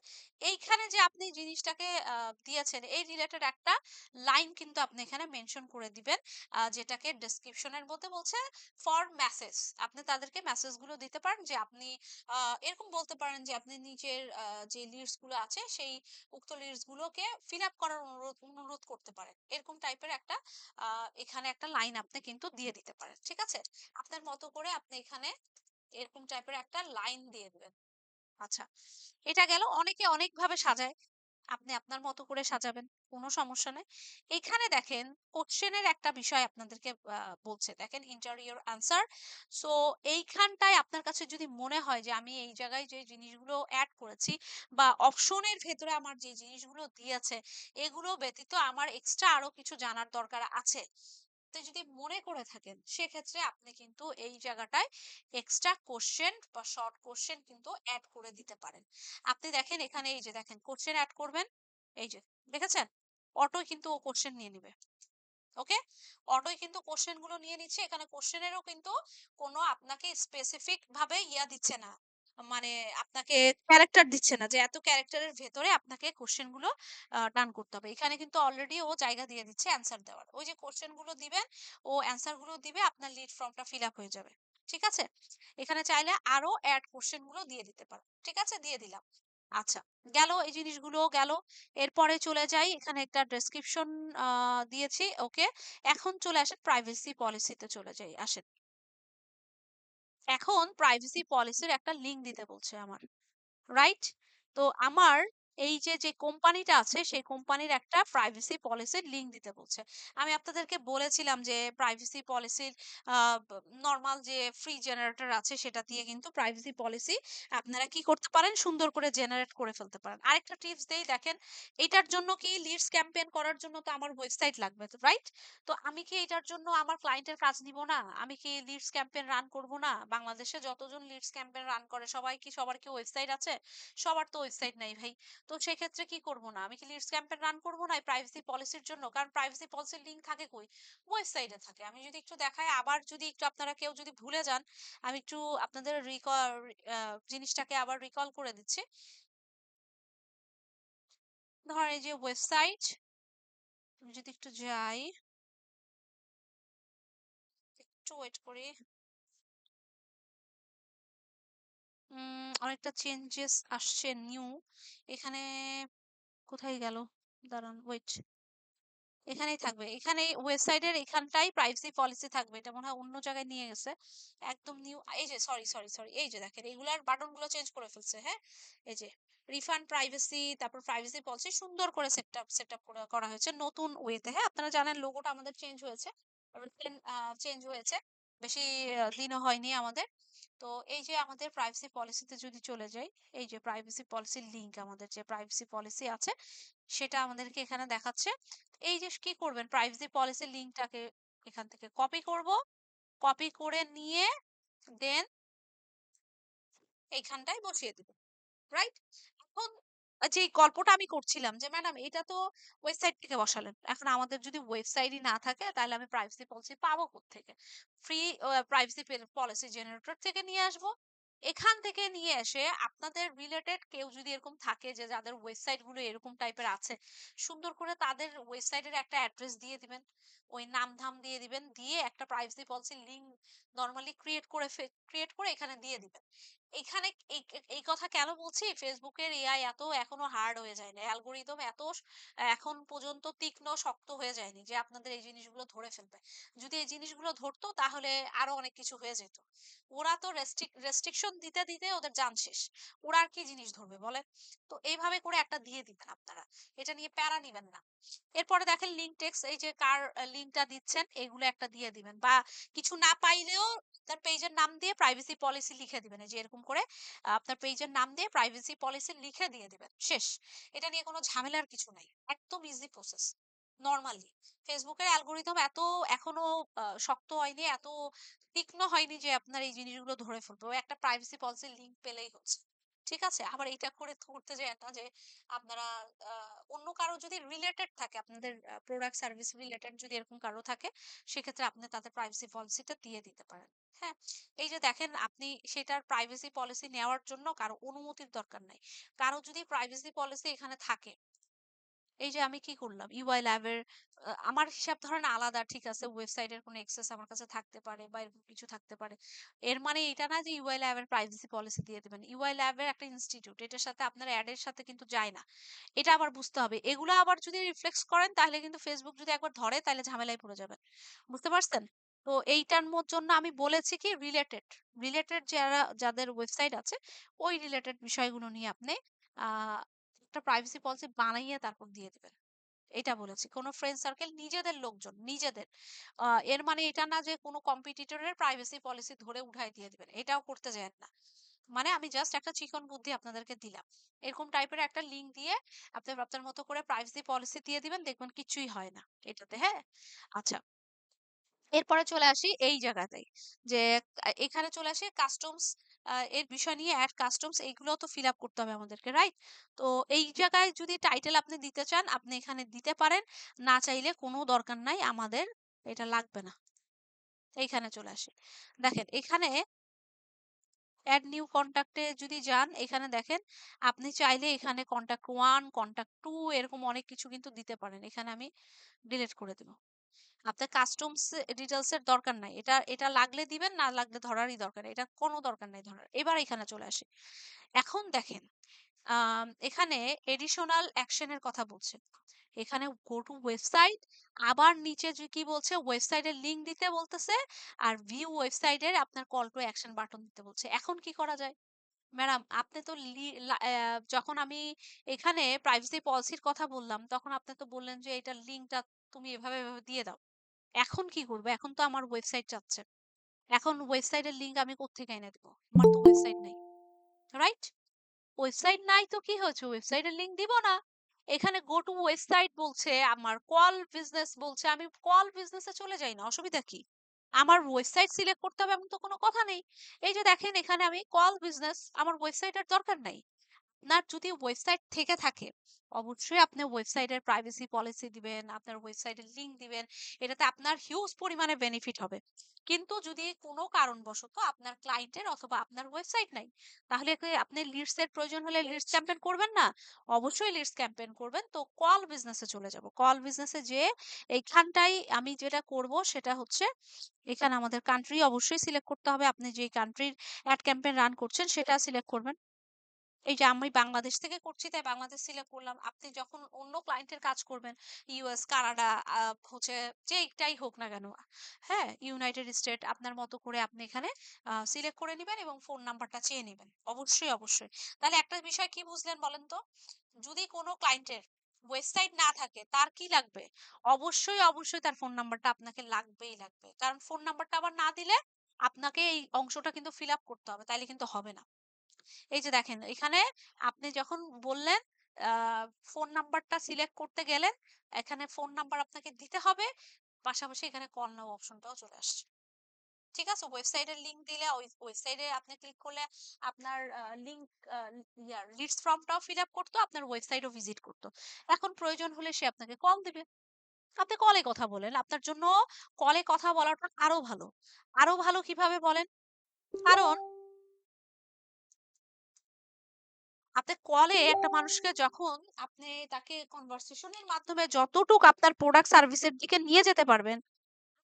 এইখানে যে আপনি জিনিসটাকে দিয়েছেন এই রিলেটেড একটা লাইন কিন্তু আপনি এখানে মেনশন করে দিবেন, যেটাকে ডেসক্রিপশনের মধ্যে বলছে ফর মেসেজ। আপনি তাদেরকে মেসেজগুলো দিতে পারেন যে আপনি এরকম বলতে পারেন যে আপনি নিজের যে লিডস গুলো আছে সেই উক্ত লিডস গুলোকে ফিল আপ করার অনুরোধ অনুরোধ করতে পারেন। এরকম টাইপের একটা এখানে একটা লাইন আপনি কিন্তু দিয়ে দিতে পারেন। ঠিক আছে? আপনার মতো করে আপনি এখানে এরকম টাইপের একটা লাইন দিয়ে দিবেন। আচ্ছা, এটা গেল। অনেকে অনেক ভাবে সাজায়, আপনি আপনার মতো করে সাজাবেন, কোনো সমস্যা নেই। এখানে দেখেন কোশ্চেনের একটা বিষয় আপনাদেরকে বলছে, দেখেন ইন্টারিয়র আনসার। সো এইখানটায় আপনার কাছে যদি মনে হয় যে আমি এই জায়গায় যে জিনিসগুলো অ্যাড করেছি বা অপশনের ভেতরে আমার যে জিনিসগুলো দিয়েছে এগুলো ব্যতীত আমার এক্সট্রা আরো কিছু জানার দরকার আছে, তো যদি মনে করে থাকেন সেক্ষেত্রে আপনি কিন্তু এই জায়গাটায় এক্সট্রা কোশ্চেন বা শর্ট কোশ্চেন কিন্তু অ্যাড করে দিতে পারেন। আপনি দেখেন এখানে এই যে দেখেন কোশ্চেন অ্যাড করবেন, এই যে দেখেছেন অটো কিন্তু ও কোশ্চেন নিয়ে নিবে। ওকে, অটোই কিন্তু কোশ্চেন গুলো নিয়ে নিচ্ছে। এখানে কোশ্চেনেরও কিন্তু কোনো আপনাকে স্পেসিফিক ভাবে ইয়া দিচ্ছে না, মানে আপনাকে ক্যারেক্টার দিচ্ছে না যে এত ক্যারেক্টারের ভেতরে আপনাকে কোশ্চেন গুলো ডান করতে হবে। এখানে কিন্তু অলরেডি ও জায়গা দিয়ে দিচ্ছে অ্যান্সার দেওয়ার। ওই যে কোশ্চেন গুলো দিবেন ও অ্যান্সার গুলো দিবে, আপনার লিড ফর্মটা ফিল আপ হয়ে যাবে। ঠিক আছে? এখানে চাইলে আরো অ্যাড কোশ্চেন গুলো দিয়ে দিতে পারেন। ঠিক আছে, দিয়ে দিলাম। আচ্ছা, গেল এই জিনিসগুলো গেল। এরপরে চলে যাই, এখানে একটা ডেসক্রিপশন দিয়েছি। ওকে, এখন চলে আসেন প্রাইভেসি পলিসিতে চলে যাই, আসেন। এখন প্রাইভেসি পলিসির একটা লিংক দিতে বলছে আমার, রাইট? তো আমার এই যে যে কোম্পানিটা আছে সেই কোম্পানির একটা প্রাইভেসি পলিসির লিংক দিতে বলছে। আমি আপনাদেরকে বলেছিলাম যে প্রাইভেসি পলিসির নর্মাল যে ফ্রি জেনারেটর আছে সেটা দিয়ে কিন্তু প্রাইভেসি পলিসি আপনারা কি করতে পারেন, সুন্দর করে জেনারেট করে ফেলতে পারেন। আরেকটা টিপস দেই, দেখেন এটার জন্য কি লিডস ক্যাম্পেইন করার জন্য তো আমার ওয়েবসাইট লাগবে, তো রাইট? তো আমি কি এটার জন্য আমার ক্লায়েন্টের কাজ নিব না? আমি কি লিডস ক্যাম্পেইন রান করব না? বাংলাদেশে যতজন লিডস ক্যাম্পেইন রান করে সবাই কি, সবার কি ওয়েবসাইট আছে? সবার তো ওয়েবসাইট নাই ভাই। তো সেক্ষেত্রে কি করব না, আমি কি লিডস ক্যাম্পেইন রান করব না এই প্রাইভেসি পলিসির জন্য? কারণ প্রাইভেসি পলিসির লিংক থাকে কই? ওয়েবসাইটে থাকে। আমি যদি একটু দেখাই, আবার যদি একটু আপনারা কেউ যদি ভুলে যান, আমি একটু আপনাদের জিনিসটাকে আবার রিকল করে দিচ্ছি। ধরেন এই যে ওয়েবসাইট, আমি যদি একটু যাই, একটু ওয়েট করি। অনেকটা চেঞ্জেস আসছে, নিউ। এখানে কোথায় গেল? দাঁড়ান, ওয়েট। এখানেই থাকবে, এখানে ওয়েবসাইটের এখানটাই প্রাইভেসি পলিসি থাকবে। এটা মনে হয় অন্য জায়গায় নিয়ে গেছে। একদম নিউ, এই যে সরি সরি সরি, এই যে দেখেন এগুলার বাটন গুলো চেঞ্জ করে ফেলছে। হ্যাঁ, এই যে রিফান্ড প্রাইভেসি, তারপর প্রাইভেসি পলিসি সুন্দর করে সেটআপ করে করা হয়েছে নতুন ওয়েতে। হ্যাঁ, আপনারা জানেন লোগোটা আমাদের চেঞ্জ হয়েছে, চেঞ্জ হয়েছে, বেশি দিনও হয়নি আমাদের। তো এই যে আমাদের প্রাইভেসি পলিসিতে যদি চলে যাই, এই যে প্রাইভেসি পলিসির লিংক, আমাদের যে প্রাইভেসি পলিসি আছে সেটা আমাদেরকে এখানে দেখাচ্ছে। এই যে কি করবেন, প্রাইভেসি পলিসির লিংকটাকে এখান থেকে কপি করব, কপি করে নিয়ে দেন এইখানটায় বসিয়ে দিব, রাইট? এখন যে গল্পটা আমি করছিলাম যে ম্যাডাম এটা তো ওয়েবসাইট থেকে বসালেন, এখন আমাদের যদি ওয়েবসাইটই না থাকে তাহলে আমি প্রাইভেসি পলিসি পাবো কোত্থেকে? ফ্রি প্রাইভেসি পলিসি জেনারেটর থেকে নিয়ে আসবো। এখান থেকে নিয়ে এসে আপনাদের রিলেটেড কেউ যদি এরকম থাকে যে যাদের ওয়েবসাইট গুলো এরকম টাইপের আছে, সুন্দর করে তাদের ওয়েবসাইটের একটা অ্যাড্রেস দিয়ে দিবেন, ওই নাম ধাম দিয়ে দিবেন, দিয়ে একটা privacy policy link normally create করে এখানে দিয়ে দিবেন। এখানে এই এই কথা কেন বলছি, ফেসবুকের এআই এত এখনো হার্ড হয়ে যায়নি, অ্যালগোরিদম এত এখন পর্যন্ত তীক্ষ্ণ শক্ত হয়ে যায়নি যে আপনাদের এই জিনিসগুলো ধরে ফেলবে। যদি এই জিনিসগুলো ধরতো তাহলে আরো অনেক কিছু হয়ে যেত। ওরা তো রেস্ট্রিকশন দিতে দিতে ওদের জান শেষ, ওরা আর কি জিনিস ধরবে বলে? তো এইভাবে করে একটা দিয়ে দিবেন আপনারা, এটা নিয়ে প্যারা নিবেন না। এরপরে দেখেন লিঙ্ক টেক্সট, এই যে কার লিঙ্কটা দিচ্ছেন এগুলো একটা দিয়ে দিবেন, বা কিছু না পাইলেও তার পেজের নাম দিয়ে প্রাইভেসি পলিসি লিখে দিবেন, এই যে এরকম করে আপনার পেজের নাম দিয়ে প্রাইভেসি পলিসি লিখে দিয়ে দিবেন, শেষ। এটা নিয়ে কোনো ঝামেলার কিছু নাই, একদম ইজি প্রসেস। নরমালি ফেসবুকের অ্যালগোরিদম এত এখনো শক্ত হয়নি, এত তীক্ষ্ণ হয়নি যে আপনার এই জিনিসগুলো ধরে ফেলবে। ওই একটা প্রাইভেসি পলিসির লিংক পেলেই হচ্ছে। ঠিক আছে? আবার এইটা করতে যায়েন না যে আপনারা অন্য কারো যদি রিলেটেড থাকে আপনাদের প্রোডাক্ট সার্ভিস রিলেটেড যদি এরকম কারো থাকে, সেক্ষেত্রে আপনি তাদের প্রাইভেসি পলিসিটা দিয়ে দিতে পারেন। হ্যাঁ? এই যে দেখেন আপনি সেটার প্রাইভেসি পলিসি নেওয়ার জন্য কারো অনুমতির দরকার নাই। কারো যদি প্রাইভেসি পলিসি এখানে থাকে, এই যে আমি কি করলাম? ইউআই ল্যাব এর আমার হিসাব ধরেন আলাদা, ঠিক আছে? ওয়েবসাইটের কোনো অ্যাক্সেস আমার কাছে থাকতে পারে বা এরকম কিছু থাকতে পারে। এর মানে এটা না যে ইউআই ল্যাব এর প্রাইভেসি পলিসি দিয়ে দিবেন। ইউআই ল্যাব এর একটা ইনস্টিটিউট। এটার সাথে আপনার এড এর সাথে কিন্তু যায় না। এটা আবার বুঝতে হবে। এগুলা আবার যদি রিফ্লেক্স করেন তাহলে কিন্তু Facebook যদি একবার ধরে তাহলে ঝামেলায় পড়ে যাবেন। বুঝতে পারছেন? তো এইটার জন্য আমি বলেছি কি রিলেটেড, যাদের ওয়েবসাইট আছে ওই রিলেটেড বিষয়গুলো নিয়ে আপনি আ একটা প্রাইভেসি পলিসি বানাইয়ে তারপর দিয়ে দিবেন। এটা বলেছি। কোন ফ্রেন্ড সার্কেল নিজেদের লোকজন, নিজেদের। এর মানে এটা না যে কোন কম্পিটিটরের প্রাইভেসি পলিসি ধরে উঠায় দিয়ে দিবেন। এটাও করতে যায়েন না। মানে আমি জাস্ট একটা চিকন বুদ্ধি আপনাদেরকে দিলাম। এরকম টাইপের একটা লিঙ্ক দিয়ে আপনি আপনার মতো করে প্রাইভেসি পলিসি দিয়ে দিবেন, দেখবেন কিছুই হয় না এটাতে, হ্যাঁ? আচ্ছা। এরপরে চলে আসি এই জায়গাতেই যে এখানে চলে আসি কাস্টমস এর বিষয় নিয়ে অ্যাড কাস্টমস এইগুলো তো ফিল আপ করতে হবে আমাদেরকে, রাইট? তো এই জায়গায় যদি টাইটেল আপনি দিতে চান আপনি এখানে দিতে পারেন, না চাইলে কোনো দরকার নাই, আমাদের এটা লাগবে না। এইখানে চলে আসি, দেখেন এখানে অ্যাড নিউ কন্টাক্টে যদি যান এখানে দেখেন আপনি চাইলে এখানে কন্টাক্ট ওয়ান কন্টাক্ট টু এরকম অনেক কিছু কিন্তু দিতে পারেন। এখানে আমি ডিলিট করে দিব। আপনার কাস্টমস ডিটেইলস এর দরকার নাই। এটা এটা লাগলে দিবেন, না লাগলে ধরারই দরকার নেই। এটা কোনো দরকার নাই ধরার। এবার এখানে চলে আসি। এখন দেখেন এখানে এডিশনাল অ্যাকশন এর কথা বলছে। এখানে গো টু ওয়েবসাইট, আবার নিচে যে কি বলছে ওয়েবসাইটের লিংক দিতে বলতেছে, আর ভিউ ওয়েবসাইটের আপনার কল টু অ্যাকশন বাটন দিতে বলছে। এখন কি করা যায়? ম্যাডাম আপনি তো যখন আমি এখানে প্রাইভেসি পলিসির কথা বললাম তখন আপনি তো বললেন যে এটার লিংকটা তুমি এভাবে এভাবে দিয়ে দাও। এখন কি করব? এখন তো আমার ওয়েবসাইট চাচ্ছে। এখন ওয়েবসাইটের লিংক আমি কোত্থেকে এনে দেব? আমার তো ওয়েবসাইট নাই। রাইট? ওয়েবসাইট নাই তো কি হয়েছে? ওয়েবসাইটের লিংক দিব না। এখানে গো টু ওয়েবসাইট বলছে, আমার কল বিজনেস বলছে। আমি কল বিজনেসে চলে যাই না। অসুবিধা কি? আমার ওয়েবসাইট সিলেক্ট করতে হবে এমন তো কোনো কথা নেই। এই যে দেখেন এখানে আমি কল বিজনেস, আমার ওয়েবসাইটের দরকার নাই। আপনার যদি ওয়েবসাইট থেকে থাকে অবশ্যই আপনি ওয়েবসাইটের প্রাইভেসি পলিসি দিবেন, আপনার ওয়েবসাইটের লিংক দিবেন। এটাতে আপনার হিউজ পরিমাণে বেনিফিট হবে। কিন্তু যদি কোনো কারণবশত আপনার ক্লায়েন্টের অথবা আপনার ওয়েবসাইট নাই, তাহলে কি আপনি লিডস এর প্রয়োজন হলে লিডস ক্যাম্পেইন করবেন না? অবশ্যই লিডস ক্যাম্পেইন করবেন। তো কল বিজনেসে চলে যাব। কল বিজনেসে যেয়ে এইখানটাই আমি যেটা করব সেটা হচ্ছে এখানে আমাদের কান্ট্রি অবশ্যই সিলেক্ট করতে হবে। আপনি যে কান্ট্রির অ্যাড ক্যাম্পেইন রান করছেন সেটা সিলেক্ট করবেন। এই যে আমি বাংলাদেশ থেকে করছি তাই বাংলাদেশ সিলেক্ট করলাম। আপনি যখন অন্য ক্লায়েন্টের কাজ করবেন, ইউএস, কানাডা, হচ্ছে যেইটাই হোক না কেন, হ্যাঁ, ইউনাইটেড স্টেট, আপনার মতো করে আপনি এখানে সিলেক্ট করে নিবেন এবং ফোন নাম্বারটা চেয়ে নিবেন। অবশ্যই, অবশ্যই। তাহলে একটা বিষয় কি বুঝলেন বলেন তো? যদি কোনো ক্লায়েন্টের ওয়েবসাইট না থাকে তার কি লাগবে? অবশ্যই, অবশ্যই তার ফোন নাম্বারটা আপনাকে লাগবেই লাগবে। কারণ ফোন নাম্বারটা আবার না দিলে আপনাকে এই অংশটা কিন্তু ফিল আপ করতে হবে। তাইলে কিন্তু হবে না। এই যে দেখেন এখানে আপনি যখন বললেন ফোন নাম্বারটা সিলেক্ট করতে গেলেন, এখানে ফোন নাম্বার আপনাকে দিতে হবে, পাশাপাশি এখানে কল নাও অপশনটাও চলে আসছে। ঠিক আছে? ওয়েবসাইটের লিংক দিলে ওই ওয়েবসাইটে আপনি ক্লিক করলে আপনার লিংক লিডস ফর্মটাও ফিল আপ করতো, আপনার ওয়েবসাইটও ভিজিট করতো। এখন প্রয়োজন হলে সে আপনাকে কল দিবে। আপনি কলে কথা বলেন। আপনার জন্য কলে কথা বলাটা আরো ভালো। আরো ভালো কিভাবে বলেন? কারণ আপনি কলে একটা মানুষকে যখন আপনি তাকে কনভারসেশনের মাধ্যমে যতটুক আপনার প্রোডাক্ট সার্ভিসের দিকে নিয়ে যেতে পারবেন,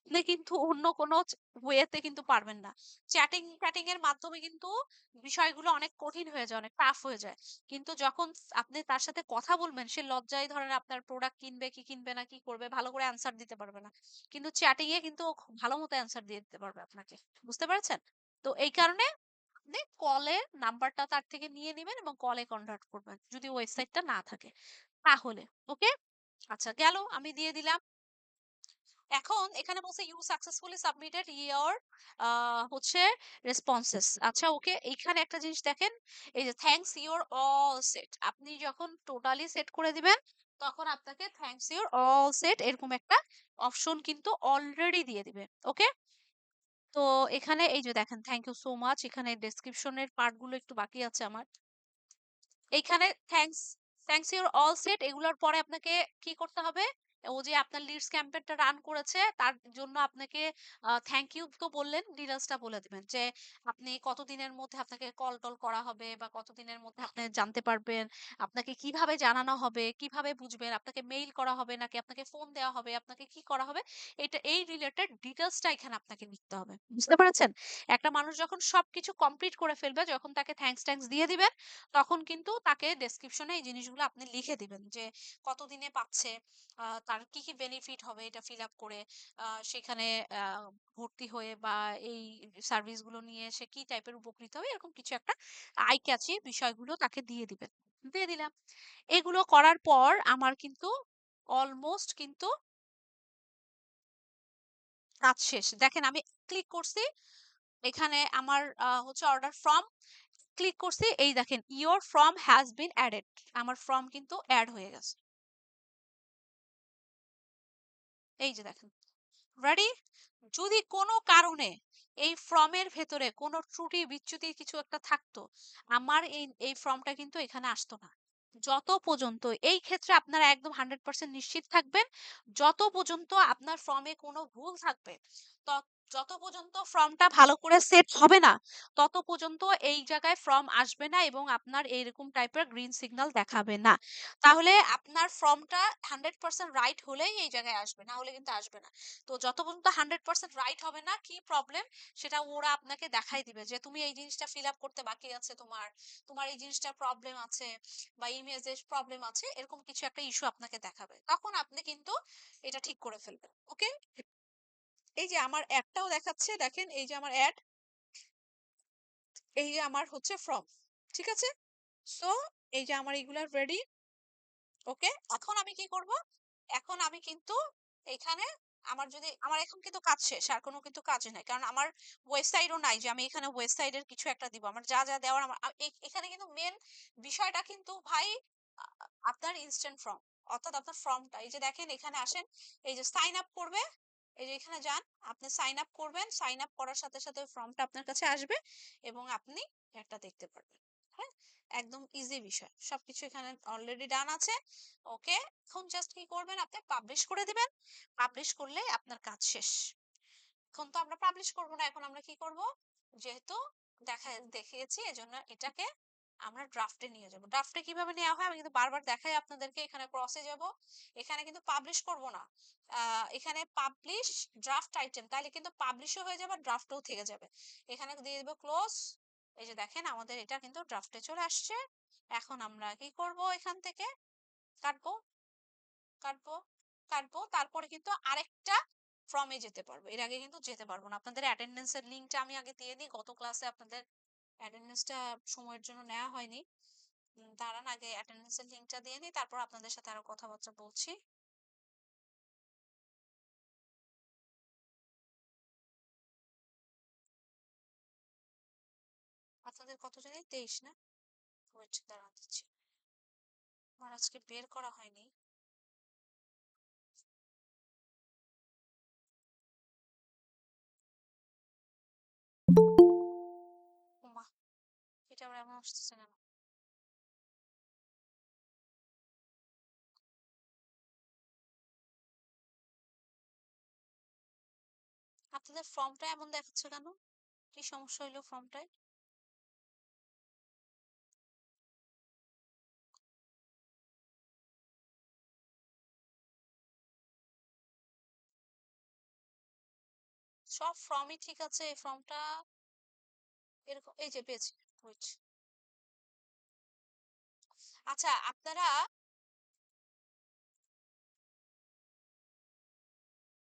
আপনি কিন্তু অন্য কোনো ওয়েতে কিন্তু পারবেন না। চ্যাটিং এর মাধ্যমে কিন্তু বিষয়গুলো অনেক কঠিন হয়ে যায়, অনেক টাফ হয়ে যায়। কিন্তু যখন আপনি তার সাথে কথা বলবেন, সে লজ্জায় ধরেন আপনার প্রোডাক্ট কিনবে কি কিনবে না, কি করবে, ভালো করে অ্যান্সার দিতে পারবে না। কিন্তু চ্যাটিং এ কিন্তু ও খুব ভালো মতো অ্যান্সার দিয়ে দিতে পারবে আপনাকে। বুঝতে পেরেছেন? তো এই কারণে আপনি কলের নাম্বারটা তার থেকে নিয়ে নিবেন এবং কলে কনভার্ট করবেন যদি ওয়েবসাইটটা না থাকে তাহলে। ওকে, আচ্ছা গেল, আমি দিয়ে দিলাম। এখন এখানে বলছে ইউ সাকসেসফুলি সাবমিটেড ইওর হচ্ছে রেসপন্সেস। আচ্ছা ওকে, এইখানে একটা জিনিস দেখেন, এই যে থ্যাঙ্কস ইওর অল সেট, আপনি যখন টোটালি সেট করে দিবেন তখন আপনাকে থ্যাঙ্কস ইওর অল সেট এরকম একটা অপশন কিন্তু অলরেডি দিয়ে দিবে। ওকে, তো এখানে এই যে দেখেন থ্যাংক ইউ সো মাচ, এখানে ডেসক্রিপশনের পার্ট গুলো একটু বাকি আছে আমার। এইখানে thanks, thanks your all set এগুলোর পরে আপনাকে কি করতে হবে? ও যে আপনার লিডস ক্যাম্পেইনটা রান করেছে তার জন্য আপনাকে থ্যাংক ইউ তো বললেন, ডিটেইলসটা বলে দিবেন যে আপনি কতদিনের মধ্যে আপনাকে কল-টল করা হবে বা কতদিনের মধ্যে আপনি জানতে পারবেন, আপনাকে কিভাবে জানানো হবে, কিভাবে বুঝবেন, আপনাকে মেইল করা হবে নাকি আপনাকে ফোন দেওয়া হবে, আপনাকে কি করা হবে, এটা এই রিলেটেড ডিটেইলসটা এখানে আপনাকে লিখতে হবে। বুঝতে পেরেছেন? একটা মানুষ যখন সবকিছু কমপ্লিট করে ফেলবে, যখন তাকে থ্যাংকস দিয়ে দিবেন তখন কিন্তু তাকে ডেসক্রিপশনে এই জিনিসগুলো আপনি লিখে দিবেন যে কতদিনে পাচ্ছে, তার কি কি বেনিফিট হবে এটা ফিল আপ করে, সেখানে ভর্তি হয়ে বা এই সার্ভিসগুলো নিয়ে সে কি টাইপের উপকৃত হবে, এরকম কিছু একটা আই ক্যাচি বিষয়গুলো তাকে দিয়ে দিবেন। দিয়ে দিলাম। এগুলো করার পর আমার কিন্তু অলমোস্ট কিন্তু কাজ শেষ। দেখেন আমি ক্লিক করছি, এখানে আমার হচ্ছে অর্ডার ফ্রম ক্লিক করছি, এই দেখেন your form has been added, আমার ফর্ম কিন্তু অ্যাড হয়ে গেছে। এই যে দেখেন, রেডি। যদি কোনো কারণে এই ফর্মের ভেতরে কোনো ত্রুটি বিচ্যুতি কিছু একটা থাকতো, আমার এই ফর্মটা কিন্তু এখানে আসতো না। যত পর্যন্ত এই ক্ষেত্রে আপনারা একদম 100% নিশ্চিত থাকবেন, যত পর্যন্ত আপনার ফর্মে কোনো ভুল থাকবে, যত পর্যন্ত ফর্মটা ভালো করে সেট হবে না, তত পর্যন্ত এই জায়গায় ফর্ম আসবে না এবং আপনার এইরকম টাইপের গ্রিন সিগন্যাল দেখাবে না। তাহলে আপনার ফর্মটা 100% রাইট হলেই এই জায়গায় আসবে, না হলে কিন্তু আসবে না। তো যত পর্যন্ত 100% রাইট হবে না, কি প্রবলেম সেটা ওরা আপনাকে দেখাই দিবে যে তুমি এই জিনিসটা ফিল আপ করতে বাকি আছে, তোমার তোমার এই জিনিসটা প্রবলেম আছে বা ইমেজের প্রবলেম আছে, এরকম কিছু একটা ইস্যু আপনাকে দেখাবে, তখন আপনি কিন্তু এটা ঠিক করে ফেলবেন। ওকে, এই যে আমার অ্যাডটাও দেখাচ্ছে, দেখেন এই যে আমার অ্যাড, এই যে আমার হচ্ছে ফর্ম, ঠিক আছে। সো এই যে আমার এগুলা রেডি। ওকে, এখন আমি কি করব? এখন আমি কিন্তু এখানে আমার যদি আমার এখন কিন্তু কাজ শেষ, আর কোনো কিন্তু কাজ নাই, কারণ আমার ওয়েবসাইটও নাই যে আমি এখানে ওয়েবসাইটের কিছু একটা দিব। আমার যা যা দেওয়ার আমার এখানে কিন্তু মেন বিষয়টা কিন্তু ভাই আপনার ইনস্ট্যান্ট ফর্ম, অর্থাৎ আপনার ফর্মটা এই যে দেখেন এখানে আসেন, এই যে সাইন আপ করবে, এই যে এখানে যান, আপনি সাইন আপ করবেন, সাইন আপ করার সাথে সাথে ফর্মটা আপনার কাছে আসবে এবং আপনি একটা দেখতে পারবেন। হ্যাঁ, একদম ইজি বিষয়, সবকিছু এখানে অলরেডি ডান আছে। ওকে, এখন জাস্ট কি করবেন, আপনি পাবলিশ করে দিবেন, পাবলিশ করলে আপনার কাজ শেষ। এখন তো আমরা পাবলিশ করব না, এখন আমরা কি করব, যেহেতু দেখিয়েছি এজন্য এটাকে আমরা ড্রাফটে নিয়ে যাব। ড্রাফটে কিভাবে নেওয়া হয় আমি কিন্তু বারবার দেখাই আপনাদেরকে, এখানে ক্রসে যাব, এখানে কিন্তু পাবলিশ করব না, এখানে পাবলিশ ড্রাফট আইটেম, তাহলে কিন্তু পাবলিশও হয়ে যাবে, ড্রাফটও থেকে যাবে। এখানে দিয়ে দেব ক্লোজ। এই যে দেখেন আমাদের এটা কিন্তু ড্রাফটে চলে আসছে। এখন আমরা কি করব, এখান থেকে কাটবো, কাটবো, কাটবো, তারপরে কিন্তু আরেকটা ফর্মে যেতে পারবো, এর আগে কিন্তু যেতে পারবো না। আপনাদের অ্যাটেন্ডেন্সের লিঙ্কটা আমি আগে দিয়ে দিই, গত ক্লাসে আপনাদের অ্যাটেন্ডেন্সটা সময়ের জন্য নেওয়া হয়নি। দাঁড়ান আগে অ্যাটেন্ডেন্সের লিঙ্কটা দিয়ে নিই, তারপর আপনাদের সাথে আরো কথাবার্তা বলছি। আপনাদের কত জানি 23 না? ওয়েট, দাঁড়ান দিচ্ছি, আমার আজকে বের করা হয়নি। ওমা, এটা আবার এমন আসতেছে কেন? আপনাদের ফর্মটা এমন দেখাচ্ছে কেন? কি সমস্যা হইলো ফর্মটায়? সব ফর্মই ঠিক আছে, এই ফর্মটা এরকম, এই যে পেয়েছি। ওয়েট, আচ্ছা আপনারা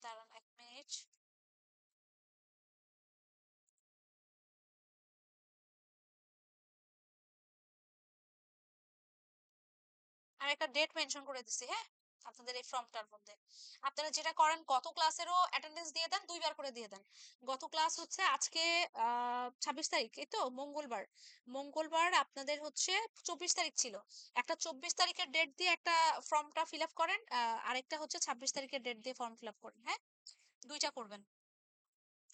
দাঁড়ান 1 মিনিট। আর একটা ডেট মেনশন করে দিছি, হ্যাঁ, আপনাদের এই ফর্মটার মধ্যে। আপনারা যেটা করেন, গত ক্লাসেরও অ্যাটেন্ডেন্স দিয়ে দেন, 2 বার করে দিয়ে দেন। গত ক্লাস হচ্ছে আজকে 26 তারিখ, এই তো মঙ্গলবার, মঙ্গলবার আপনাদের হচ্ছে 24 তারিখ ছিল। একটা 24 তারিখের ডেট দিয়ে একটা ফর্মটা ফিল আপ করেন, আরেকটা হচ্ছে 26 তারিখের ডেট দিয়ে ফর্ম ফিল আপ করেন, হ্যাঁ, দুইটা করবেন।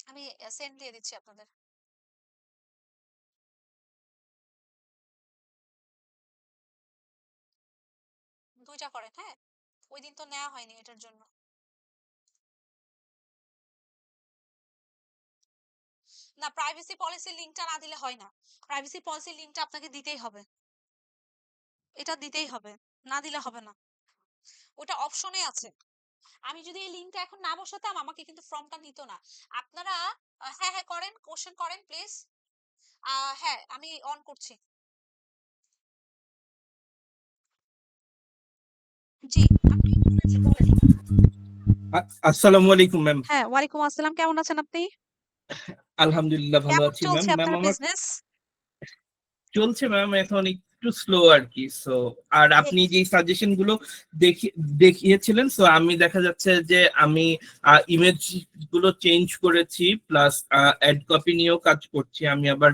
আমি সেন্ড দিয়ে দিচ্ছি আপনাদের। ওইটা করেন। হ্যাঁ, ওই দিন তো নেওয়া হয়নি এটার জন্য। না, প্রাইভেসি পলিসি লিঙ্কটা না দিলে হয় না। প্রাইভেসি পলিসি লিঙ্কটা আপনাকে দিতেই হবে। এটা দিতেই হবে, না দিলে হবে না। ওটা অপশনে আছে। আমি যদি এই লিঙ্কটা এখন না বসাতাম আমাকে কিন্তু ফর্মটা নিত না। আপনারা হ্যাঁ হ্যাঁ করেন, কোশ্চেন করেন প্লিজ। হ্যাঁ আমি অন করছি। জি, আপনি বলেন। আসসালামু আলাইকুম ম্যাম। হ্যাঁ, ওয়ালাইকুম আসসালাম। কেমন আছেন আপনি? আলহামদুলিল্লাহ ভালো কেমন আছি ম্যাম। চলছে ম্যাম আপনার আমার বিজনেস? চলছে ম্যাম, এখন একটু স্লো আর কি। সো আর আপনি যে সাজেশন গুলো দেখিয়েছিলেন, সো আমি দেখা যাচ্ছে যে আমি ইমেজ গুলো চেঞ্জ করেছি, প্লাস অ্যাড কপি নিয়েও কাজ করছি। আমি আবার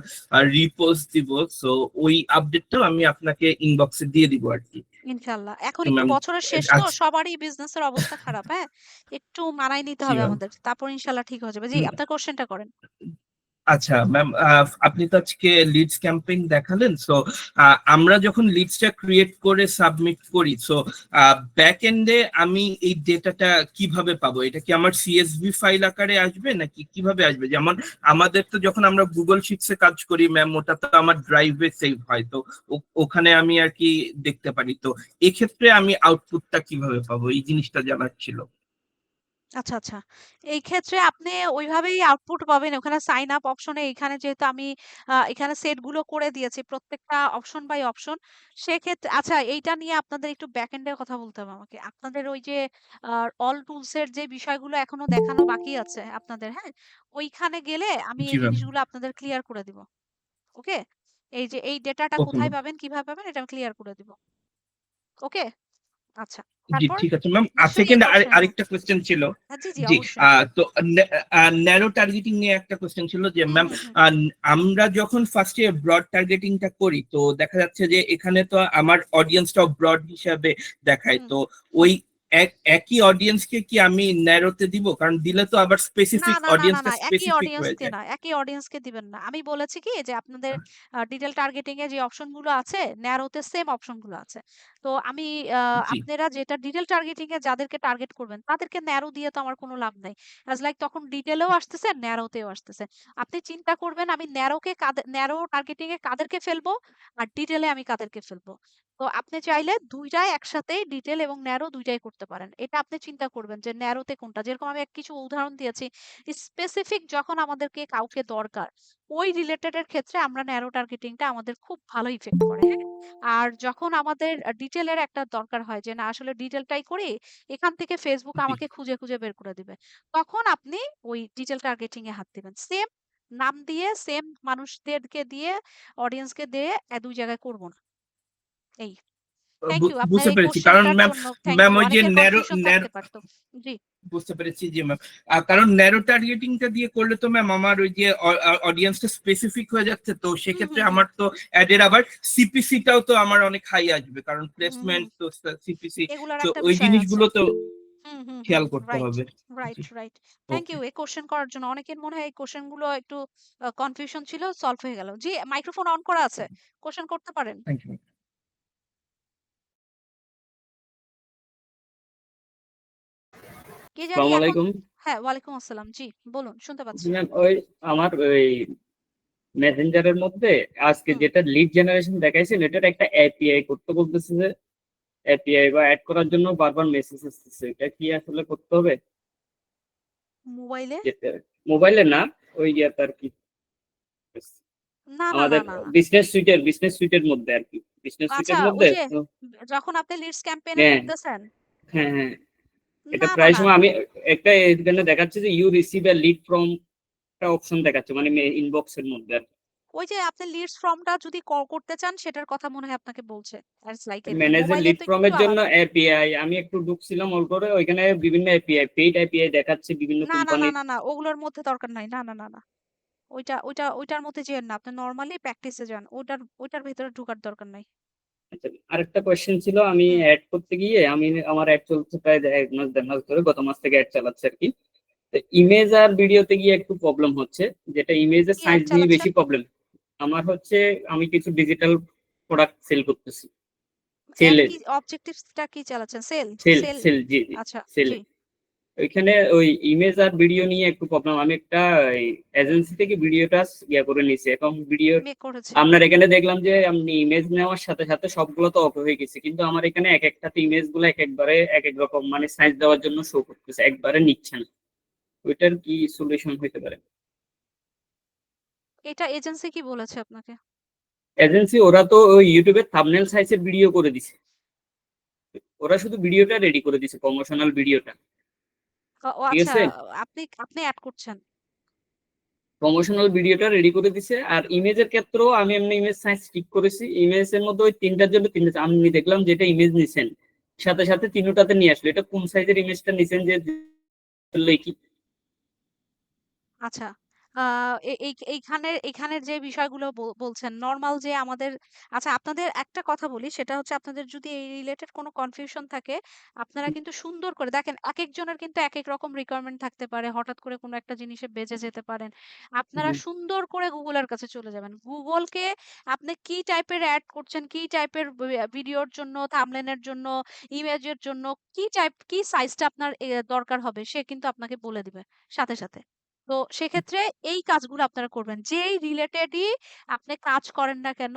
রিপোস্ট দিব, সো ওই আপডেটটাও আমি আপনাকে ইনবক্সে দিয়ে দিব আর কি। ইনশাআল্লাহ। এখন তো একটু ম্যাম বছরের শেষ তো আজ সবারই বিজনেসের অবস্থা খারাপ, হ্যাঁ? একটু মানায় নিতে জি হবে ম্যাম। আমাদের। তারপর ইনশাআল্লাহ ঠিক হয়ে যাবে। জি, আপনার কোশ্চেনটা করেন। আচ্ছা ম্যাম, আপনি তো আজকে লিডস ক্যাম্পেইন দেখালেন। সো আমরা যখন লিডসটা ক্রিয়েট করে সাবমিট করি, সো ব্যাক এন্ডে আমি এই ডেটাটা কিভাবে পাবো? এটা কি আমার সিএসভি ফাইল আকারে আসবে নাকি কিভাবে আসবে? যেমন আমাদের তো যখন আমরা গুগল শিটসে কাজ করি ম্যাম, ওটা তো আমার ড্রাইভে সেভ হয়, তো ওখানে আমি আর কি দেখতে পারি। তো এক্ষেত্রে আমি আউটপুটটা কিভাবে পাবো, এই জিনিসটা জানার ছিল। আচ্ছা, আচ্ছা। এই ক্ষেত্রে আপনি ওইভাবেই আউটপুট পাবেন। ওখানে সাইন আপ অপশনে এখানে যেহেতু আমি এখানে সেট গুলো করে দিয়েছি প্রত্যেকটা অপশন বাই অপশন। সেক্ষেত্রে আচ্ছা এইটা নিয়ে আপনাদের একটু ব্যাক এন্ড এর কথা বলতে হবে আমাকে। আপনাদের ওই যে আ অল টুলস এর যে বিষয়গুলো এখনো দেখানো বাকি আছে আপনাদের, হ্যাঁ? ওইখানে গেলে আমি জি এই ম্যাম। জিনিসগুলো আপনাদের ক্লিয়ার করে দিব। ওকে? এই যে এই ডেটাটা ওকে কোথায় ম্যাম। পাবেন, কিভাবে পাবেন এটা আমি ক্লিয়ার করে দিব। ওকে? আচ্ছা। জি তারপর ঠিক আছে ম্যাম। আর নিশ্চয়ই এই সেকেন্ড কোশ্চেন হ্যাঁ। আরেকটা কোশ্চেন ছিল। জি, জি জি, অবশ্যই। তো ন্যারো টার্গেটিং নিয়ে একটা কোশ্চেন ছিল যে হুম, ম্যাম, হুম, হুম, আমরা যখন ফার্স্টে ব্রড টার্গেটিংটা করি, তো দেখা যাচ্ছে যে এখানে তো আমার অডিয়েন্সটাও ব্রড হিসাবে দেখায়। হুম। তো ওই একই অডিয়েন্সকে কি আমি ন্যারোতে দিব? কারণ দিলে তো আবার না, স্পেসিফিক না, না, না, অডিয়েন্সটা না। একই স্পেসিফিক হয়ে অডিয়েন্সকে যায়। না, একই অডিয়েন্সকে দিবেন না। আমি বলেছি কি যে আপনাদের ডিটেইল টার্গেটিং এ যে অপশন গুলো আছে, ন্যারোতে সেম অপশন গুলো আছে। তো আমি জি আপনারা যেটা ডিটেইল টার্গেটিং এ যাদেরকে টার্গেট করবেন, তাদেরকে ন্যারো দিয়ে তো আমার কোনো লাভ নাই। অ্যাজ লাইক তখন ডিটেইলেও আসতেছে, ন্যারোতেও আসতেছে। আপনি চিন্তা করবেন আমি ন্যারো টার্গেটিং এ কাদেরকে ফেলবো আর ডিটেইলে আমি কাদেরকে ফেলবো। তো আপনি চাইলে ২ টাই একসাথেই ডিটেইল এবং ন্যারো ২ টাই করতে পারেন। এটা আপনি চিন্তা করবেন যে ন্যারোতে কোনটা। যেরকম আমি কিছু উদাহরণ দিয়েছি। স্পেসিফিক যখন আমাদেরকে কাউকে দরকার, ওই রিলেটেড এর ক্ষেত্রে আমরা ন্যারো টার্গেটিংটা আমাদের খুব ভালো ইফেক্ট করে, হ্যাঁ? আর যখন আমাদের ডিটেইলের একটা দরকার হয় যে না আসলে ডিটেইলটাই করি, এখান থেকে Facebook জি। আমাকে খুঁজে, খুঁজে বের করে দিবে। তখন আপনি ওই ডিটেইল টার্গেটিং এ হাত দিবেন। সেম নাম দিয়ে, সেম মানুষদেরকে দিয়ে, অডিয়েন্সকে দিয়ে ২ জায়গায় করব না। এই। Thank you. আপনার বুঝতে এই পেরেছি, কারণ কোয়েশ্চেনটার ম্যাম, জন্য থ্যাংক ম্যাম ইউ। ওই যে অনেকের ন্যারো কনফিউশন ন্যারো থাকতে পারত। জি। বুঝতে পেরেছি জি ম্যাম। কারণ ন্যারো টার্গেটিংটা দিয়ে করলে তো ম্যাম আমার ওই যে অডিয়েন্সটা স্পেসিফিক হয়ে যাচ্ছে, তো হুম, সেক্ষেত্রে হুম, হুম। আমার তো অ্যাডের আবার সিপিসিটাও তো আমার অনেক হাই আসবে, কারণ হুম, হুম, হুম। প্লেসমেন্ট তো সিপিসি। এগুলার তো একটা ওই বিষয় আছে। জিনিসগুলো তো হুম, হুম, হুম। খেয়াল করতে রাইট, হবে। রাইট, জি। রাইট। Thank okay. ইউ এই কোয়েশ্চেন করার জন্য। অনেকের মনে হয় এই কোয়েশ্চেন গুলো একটু কনফিউশন ছিল, সলভ হয়ে গেল। জি, মাইক্রোফোন অন করা আছে। কোয়েশ্চেন করতে পারেন। Thank you. কে জানি আসসালামু এখন আলাইকুম। হ্যাঁ, ওয়ালাইকুম আসসালাম। জি, বলুন শুনতে জি পাচ্ছি। ম্যাম, ওই আমার ওই মেসেঞ্জারের মধ্যে আজকে হুম। যেটা লিড জেনারেশন দেখাইছে এটার একটা এপিআই করতে বলতেছে, যে এপিআই বা অ্যাড করার জন্য বারবার মেসেজ আসতেছে। এটা কি আসলে করতে হবে? মোবাইলে? যেটা মোবাইলে না, ওই ইয়াতে আর কি, না, না, না, আমাদের না, না। বিজনেস সুইটের মধ্যে আর কি, বিজনেস আচ্ছা সুইটের ওই মধ্যে যে তো। যখন আপনি লিডস ক্যাম্পেইনে হ্যাঁ, ঢুকতেছেন। হ্যাঁ, হ্যাঁ। এটা না, না, প্রায় না। সময় আমি একটা এখানে দেখাচ্ছে যে you receive a lead form, একটা অপশন দেখাচ্ছে মানে ইনবক্সের মধ্যে আর কি। ওই যে আপনি লিডস ফর্মটা যদি করতে চান সেটার কথা মনে হয় আপনাকে বলছে। দ্যাটস লাইক এরকম। ম্যানেজার মোবাইলে লিড তো একটু ফর্মের জন্য আলাদা। এপিআই আমি একটু ঢুকছিলাম ওর করে, ওইখানে বিভিন্ন এপিআই, পেইড এপিআই দেখাচ্ছে বিভিন্ন না, না, না, কোম্পানির। না, না। ওগুলোর মধ্যে দরকার নাই। না, না, না, না। ওইটার মধ্যে যেয়েন না। আপনি নরমালি প্র্যাকটিসে যান। ওইটার ভেতরে ঢোকার দরকার নাই। আচ্ছা, আরেকটা কোয়েশ্চেন ছিল, আমি হুম। অ্যাড করতে গিয়ে আমার অ্যাড চলছে প্রায় 1 মাস 1.5 মাস ধরে, গত মাস থেকে অ্যাড চালাচ্ছে আর কি। তো ইমেজ আর ভিডিওতে গিয়ে একটু প্রবলেম হচ্ছে, যেটা ইমেজের কি অ্যাড সাইজ নিয়ে বেশি চালাচ্ছেন? প্রবলেম আমার হচ্ছে। আমি কিছু ডিজিটাল প্রোডাক্ট সেল করতেছি। অ্যাড সেলের কি অবজেক্টিভসটা কি চালাচ্ছেন? সেল সেল সেল সেল জি জি আচ্ছা সেলে জি ওইখানে ওই ইমেজ আর ভিডিও নিয়ে একটু প্রবলেম। আমি একটা এজেন্সি থেকে ভিডিওটা করে নিছি, এবং ভিডিও মেক করেছেন। আপনার এখানে দেখলাম যে আপনি ইমেজ নেওয়ার সাথে সাথে সবগুলো তো অফ হয়ে গেছে, কিন্তু আমার এখানে এক একটাতে ইমেজ গুলো এক একবারে এক এক রকম মানে সাইজ দেওয়ার জন্য শো করতেছে, একবারে নিচ্ছে না। ওইটার কি সলিউশন হতে পারে? এটা এজেন্সি কি বলেছে আপনাকে? এজেন্সি ওরা তো ওই ইউটিউবে থাম্বনেল সাইজের ভিডিও করে দিছে, ওরা শুধু ভিডিওটা রেডি করে দিছে, প্রমোশনাল ভিডিওটা। ও ঠিক আচ্ছা, আছে, আপনি আপনি অ্যাড করছেন। প্রমোশনাল ভিডিওটা রেডি করে দিছে। আর ইমেজের ক্ষেত্রেও আমি এমনি ইমেজ সাইজ ঠিক করেছি, ইমেজের মধ্যে ওই তিনটার জন্য তিনটা আমি দেখলাম যেটা ইমেজ নিছেন সাথে সাথে তিনটাতে নিয়ে আসলো। এটা কোন সাইজের ইমেজটা নিছেন যে কি? আচ্ছা। এইখানের যে বিষয়গুলো বলছেন নরমাল যে আমাদের, আচ্ছা আপনাদের একটা কথা বলি, সেটা হচ্ছে আপনাদের যদি এই রিলেটেড কোনো কনফিউশন থাকে, আপনারা কিন্তু সুন্দর করে দেখেন, একেকজনের কিন্তু একেক রকম রিকোয়ারমেন্ট থাকতে পারে। হঠাৎ করে কোনো একটা জিনিসে বেঁচে যেতে পারেন। আপনারা জি সুন্দর করে গুগলের কাছে চলে যাবেন। গুগলকে আপনি কি টাইপের এড করছেন, কি টাইপের ভিডিওর জন্য, থাম্বনেলের জন্য, ইমেজের জন্য, কি সাইজটা আপনার দরকার হবে, সে কিন্তু আপনাকে বলে দিবে সাথে সাথে। তো সেক্ষেত্রে এই কাজগুলো আপনারা করবেন। যেই রিলেটেডই আপনি কাজ করেন না কেন,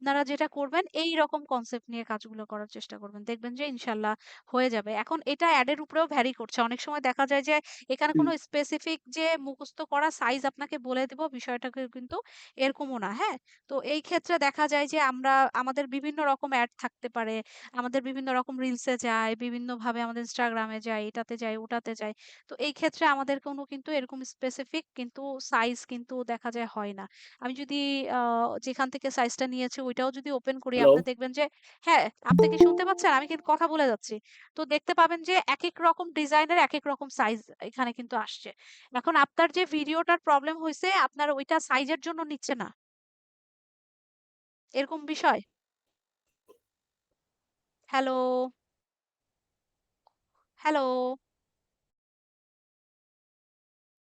আপনারা যেটা করবেন এইরকম কনসেপ্ট নিয়ে কাজগুলো করার চেষ্টা করবেন। দেখবেন যে ইনশাল্লাহ হয়ে যাবে। এখন এটা অ্যাডের উপরেও ভ্যারি করছে। অনেক সময় দেখা যায় যে এখানে কোনো স্পেসিফিক যে মুখস্থ করা সাইজ আপনাকে বলে দিব, বিষয়টাকে কিন্তু এরকমও না, হ্যাঁ? তো এই ক্ষেত্রে দেখা যায় যে আমাদের বিভিন্ন রকম অ্যাড থাকতে পারে। আমাদের বিভিন্ন রকম রিলসে যায়, বিভিন্নভাবে আমাদের ইনস্টাগ্রামে যায়, এটাতে যায়, ওটাতে যায়। তো এই ক্ষেত্রে আমাদের কোনো কিন্তু এরকম স্পেসিফিক কিন্তু সাইজ কিন্তু দেখা যায় হয় না। আমি যদি যেখান থেকে সাইজটা নিয়েছি ওইটাও যদি ওপেন করি, হ্যালো। আপনি দেখবেন যে হ্যাঁ, আপনি কি শুনতে পাচ্ছেন? আমি কিন্তু কথা বলে যাচ্ছি। তো দেখতে পাবেন যে একেক রকম ডিজাইনের একেক রকম সাইজ এখানে কিন্তু আসছে। এখন আপনার যে ভিডিওটার প্রবলেম হইছে, আপনার ওইটা সাইজের জন্য নিচ্ছে না। এরকম বিষয়? হ্যালো? হ্যালো?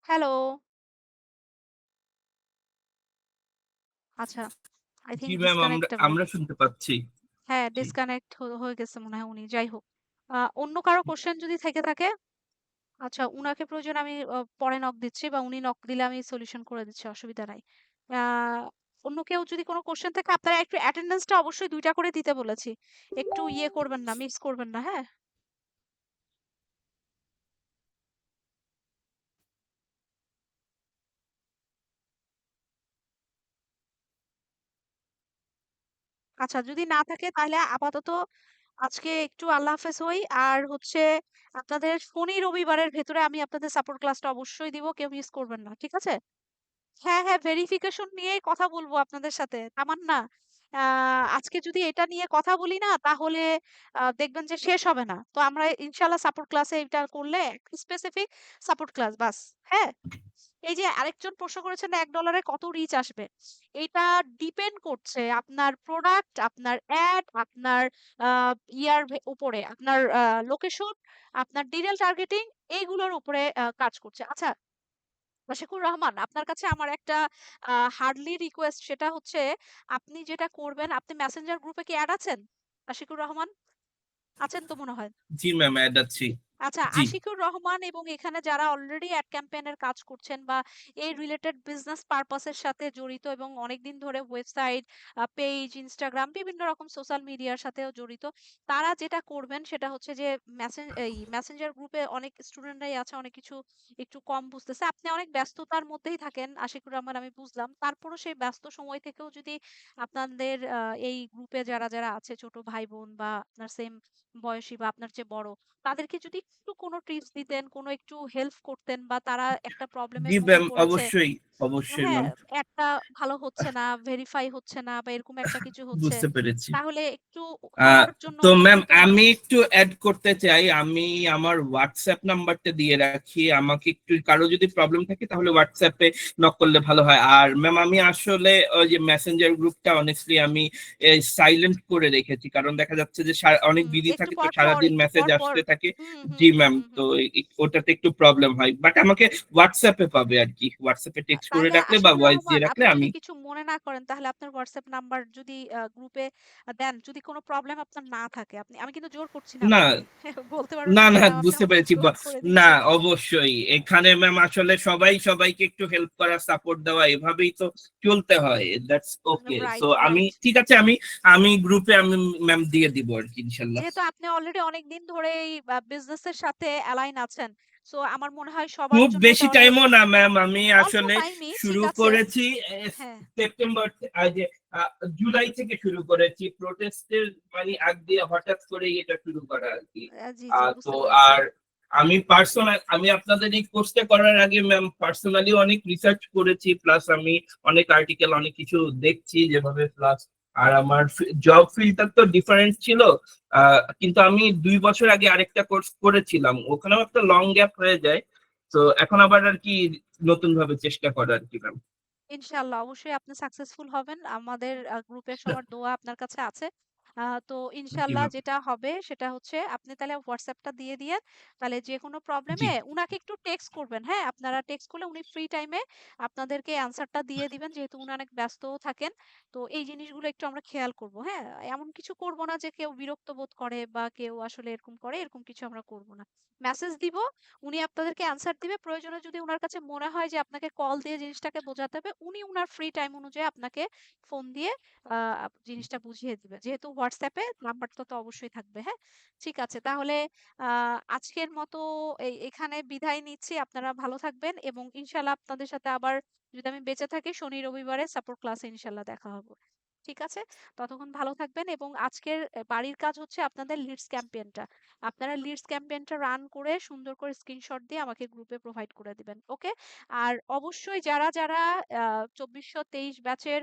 হ্যালো? আচ্ছা, আই জি থিংক ম্যাম, আমরা ডিসকানেক্টেবল। আমরা শুনতে পাচ্ছি। হ্যাঁ, জি ডিসকানেক্ট হয়ে গেছে মনে হয় উনি। যাই হোক। অন্য কারো কোয়েশ্চেন যদি থেকে থাকে, আচ্ছা উনাকে প্রয়োজন আমি পরে নক দিচ্ছি, বা উনি নক দিলে আমি সলিউশন করে দিচ্ছি, অসুবিধা নাই। আ অন্য কেউ যদি কোনো কোয়েশ্চেন থাকে, আপনারা একটু অ্যাটেন্ডেন্সটা অবশ্যই ২ টা করে দিতে বলেছি। একটু ইয়ে করবেন না, মিস করবেন না, হ্যাঁ? আচ্ছা যদি না থাকে তাহলে আপাতত আজকে একটু আল্লাহ হাফেজ হই। আর হচ্ছে আপনাদের শনি রবিবারের ভেতরে আমি আপনাদের সাপোর্ট ক্লাসটা অবশ্যই দিব। কেউ মিস করবেন না। ঠিক আছে? হ্যাঁ, হ্যাঁ, ভেরিফিকেশন নিয়েই কথা বলবো আপনাদের সাথে। তামান্না, আ আজকে যদি এটা নিয়ে কথা বলি না, তাহলে দেখবেন যে শেষ হবে না। তো আমরা ইনশাআল্লাহ সাপোর্ট ক্লাসে এটা করলে স্পেসিফিক সাপোর্ট ক্লাস বাস। হ্যাঁ? এই যে আরেকজন প্রশ্ন করেছেন $1 কত রিচ আসবে? এটা ডিপেন্ড করছে আপনার প্রোডাক্ট, আপনার অ্যাড, আপনার আ উপরে, আপনার লোকেশন, আপনার ডিটেইল টার্গেটিং, এইগুলোর উপরে কাজ করছে। আচ্ছা আশিকুর রহমান, আপনার কাছে আমার একটা হার্ডলি রিকোয়েস্ট, সেটা হচ্ছে আপনি যেটা করবেন, আপনি মেসেঞ্জার গ্রুপে কি অ্যাড আছেন? আশিকুর রহমান, আছেন তো মনে হয়। জি ম্যাম, অ্যাড আছি। আচ্ছা, জি আশিকুর রহমান এবং এখানে যারা অলরেডি অ্যাড ক্যাম্পেইনের কাজ করছেন বা এই রিলেটেড বিজনেস পারপাসের সাথে জড়িত এবং অনেকদিন ধরে ওয়েবসাইট, পেজ, ইনস্টাগ্রাম বিভিন্ন রকম সোশ্যাল মিডিয়ার সাথেও জড়িত, তারা যেটা করবেন সেটা হচ্ছে যে এই মেসেঞ্জার গ্রুপে অনেক স্টুডেন্টরাই আছে, অনেক কিছু একটু কম বুঝতেছে। আপনি অনেক ব্যস্ততার মধ্যেই থাকেন আশিকুর রহমান, আমি বুঝলাম। তারপরও সেই ব্যস্ত সময় থেকেও যদি আপনাদের এই গ্রুপে যারা যারা আছে, ছোট ভাই বোন বা আপনার সেম বয়সী বা আপনার চেয়ে বড়, তাদেরকে যদি একটু কোনো টিপস দিতেন, কোনো একটু হেল্প করতেন, বা তারা একটা জি প্রবলেমের মধ্যে ম্যাম, পড়েছে, অবশ্যই অবশ্যই হ্যাঁ, ম্যাম। একটা ভালো হচ্ছে না, ভেরিফাই হচ্ছে না, বা এরকম একটা কিছু হচ্ছে, বুঝতে পেরেছি। তাহলে একটু আহ, তার জন্য তো ম্যাম দ্রুত মতো। আমি একটু অ্যাড করতে চাই। আমি আমার হোয়াটসঅ্যাপ নাম্বারটা দিয়ে রাখি, আমাকে একটু কারো যদি প্রবলেম থাকে তাহলে হোয়াটসঅ্যাপে নক করলে ভালো হয়। আর ম্যাম আমি আসলে ওই যে মেসেঞ্জার গ্রুপটা অনেস্টলি আমি সাইলেন্ট করে রেখেছি, কারণ দেখা যাচ্ছে যে অনেক বিজি একটু থাকে তো পর পর, সারাদিন একটু মেসেজ পর পর। আসতে থাকে। হুম হুম জি হুম ম্যাম, হুম তো হুম। ওটাতে একটু প্রবলেম হয়, বাট আমাকে হোয়াটসঅ্যাপে পাবে আর কি, হোয়াটসঅ্যাপে টেক্সট করে তাইলে রাখলে বা আশিকুর ভয়েস রহমান, দিয়ে রাখলে আপনি যদি আমি কিছু মনে না করেন তাহলে আপনার হোয়াটসঅ্যাপ নাম্বার যদি গ্রুপে দেন, যদি কোনো প্রবলেম আপনার না থাকে, আমি কিন্তু জোর করছি না না আপনাকে। বলতে পারবেন না যে না ম্যাডাম আপনি বুঝতে আমাকে পেরেছি জোর করে না দিচ্ছেন। অবশ্যই এখানে ম্যাম আসলে সবাই সবাইকে একটু হেল্প করা সাপোর্ট দেওয়া এভাবেই তো চলতে হয়, দ্যাটস ওকে। সো রাইট, আমি রাইট। ঠিক আছে, আমি গ্রুপে আমি ম্যাম দিয়ে দিব আর কি ইনশাল্লাহ। যেহেতু আপনি অলরেডি অনেক দিন ধরে এই বিজনেসের সাথে অ্যালাইন আছেন, সো আমার মনে হয় সবার খুব জন্য বেশি এটা অনেক টাইমও না ম্যাম, আমি অল্প আসলে টাইমই, ঠিক শুরু আছে। করেছি হ্যাঁ, সেপ্টেম্বর যে জুলাই থেকে শুরু করেছি প্রোটেস্টের মানে আগ দিয়ে হঠাৎ করে এটা শুরু করা আর কি। জি, জি, তো বুঝতে পেরেছি। আর আমি আপনাদের এই কোর্সটা করার আগে ম্যাম পার্সোনালি অনেক রিসার্চ করেছি, প্লাস আমি অনেক আর্টিকেল অনেক কিছু দেখছি যেভাবে, প্লাস আর আমার জব ফিল্ডটা তো ডিফারেন্ট ছিল। কিন্তু আমি 2 বছর আগে আরেকটা কোর্স করেছিলাম, ওখানেও একটা লং গ্যাপ হয়ে যায়। তো এখন আবার আর কি নতুন ভাবে চেষ্টা করা আর কি ম্যাম। ইনশাআল্লাহ অবশ্যই আপনি সাকসেসফুল হবেন। আমাদের গ্রুপের সবার দোয়া আপনার কাছে আছে। তো জি ইনশাআল্লাহ ম্যাম। যেটা হবে সেটা হচ্ছে আপনি তাহলে হোয়াটসঅ্যাপটা দিয়ে দিয়েন। তাহলে যে কোনো জি প্রবলেমে উনাকে একটু টেক্সট করবেন। হ্যাঁ? আপনারা টেক্সট করলে উনি ফ্রি টাইমে আপনাদেরকে অ্যান্সারটা দিয়ে দিবেন, যেহেতু উনি অনেক ব্যস্তও থাকেন। তো এই জিনিসগুলো একটু আমরা খেয়াল করব। হ্যাঁ? এমন কিছু করব না যে কেউ বিরক্ত বোধ করে বা কেউ আসলে এরকম করে, এরকম কিছু আমরা করব না। মেসেজ দিব, উনি আপনাদেরকে অ্যান্সার দিবে। প্রয়োজনে যদি উনার কাছে মনে হয় যে আপনাকে কল দিয়ে জিনিসটাকে বোঝাতে হবে, উনি উনার ফ্রি টাইম অনুযায়ী আপনাকে ফোন দিয়ে জিনিসটা বুঝিয়ে দিবে। যেহেতু হোয়াটসঅ্যাপে নাম্বারটা তো অবশ্যই থাকবে। হ্যাঁ? ঠিক আছে। তাহলে আজকের মতো এখানে বিদায় নিচ্ছি। আপনারা ভালো থাকবেন এবং ইনশাআল্লাহ আপনাদের সাথে আবার, যদি আমি বেঁচে থাকি, শনি রবিবারে সাপোর্ট ক্লাসে ইনশাআল্লাহ দেখা হবে। ঠিক আছে? ততক্ষণ ভালো থাকবেন এবং আজকের বাড়ির কাজ হচ্ছে আপনাদের লিডস ক্যাম্পেইনটা। আপনারা লিডস ক্যাম্পেইনটা রান করে সুন্দর করে স্ক্রিনশট দিয়ে আমাকে গ্রুপে প্রোভাইড করে দিবেন। ওকে? আর অবশ্যই যারা ২৪০০-২৩ ব্যাচের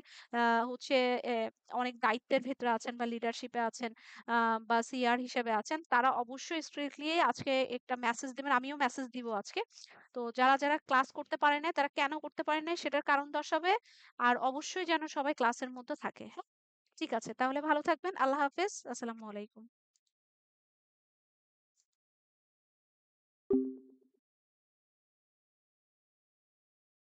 হচ্ছে অনেক দায়িত্বের ভেতরে আছেন বা লিডারশিপে আছেন, বা সিআর হিসেবে আছেন, তারা অবশ্যই স্ট্রিক্টলি আজকে একটা মেসেজ দিবেন। আমিও মেসেজ দিব আজকে। তো যারা ক্লাস করতে পারে নাই, তারা কেন করতে পারে নাই সেটার কারণ দর্শাবে। আর অবশ্যই যেন সবাই ক্লাসের মধ্যে থাকে। হ্যাঁ? ঠিক আছে। তাহলে ভালো থাকবেন। আল্লাহ হাফেজ। আসসালামু আলাইকুম।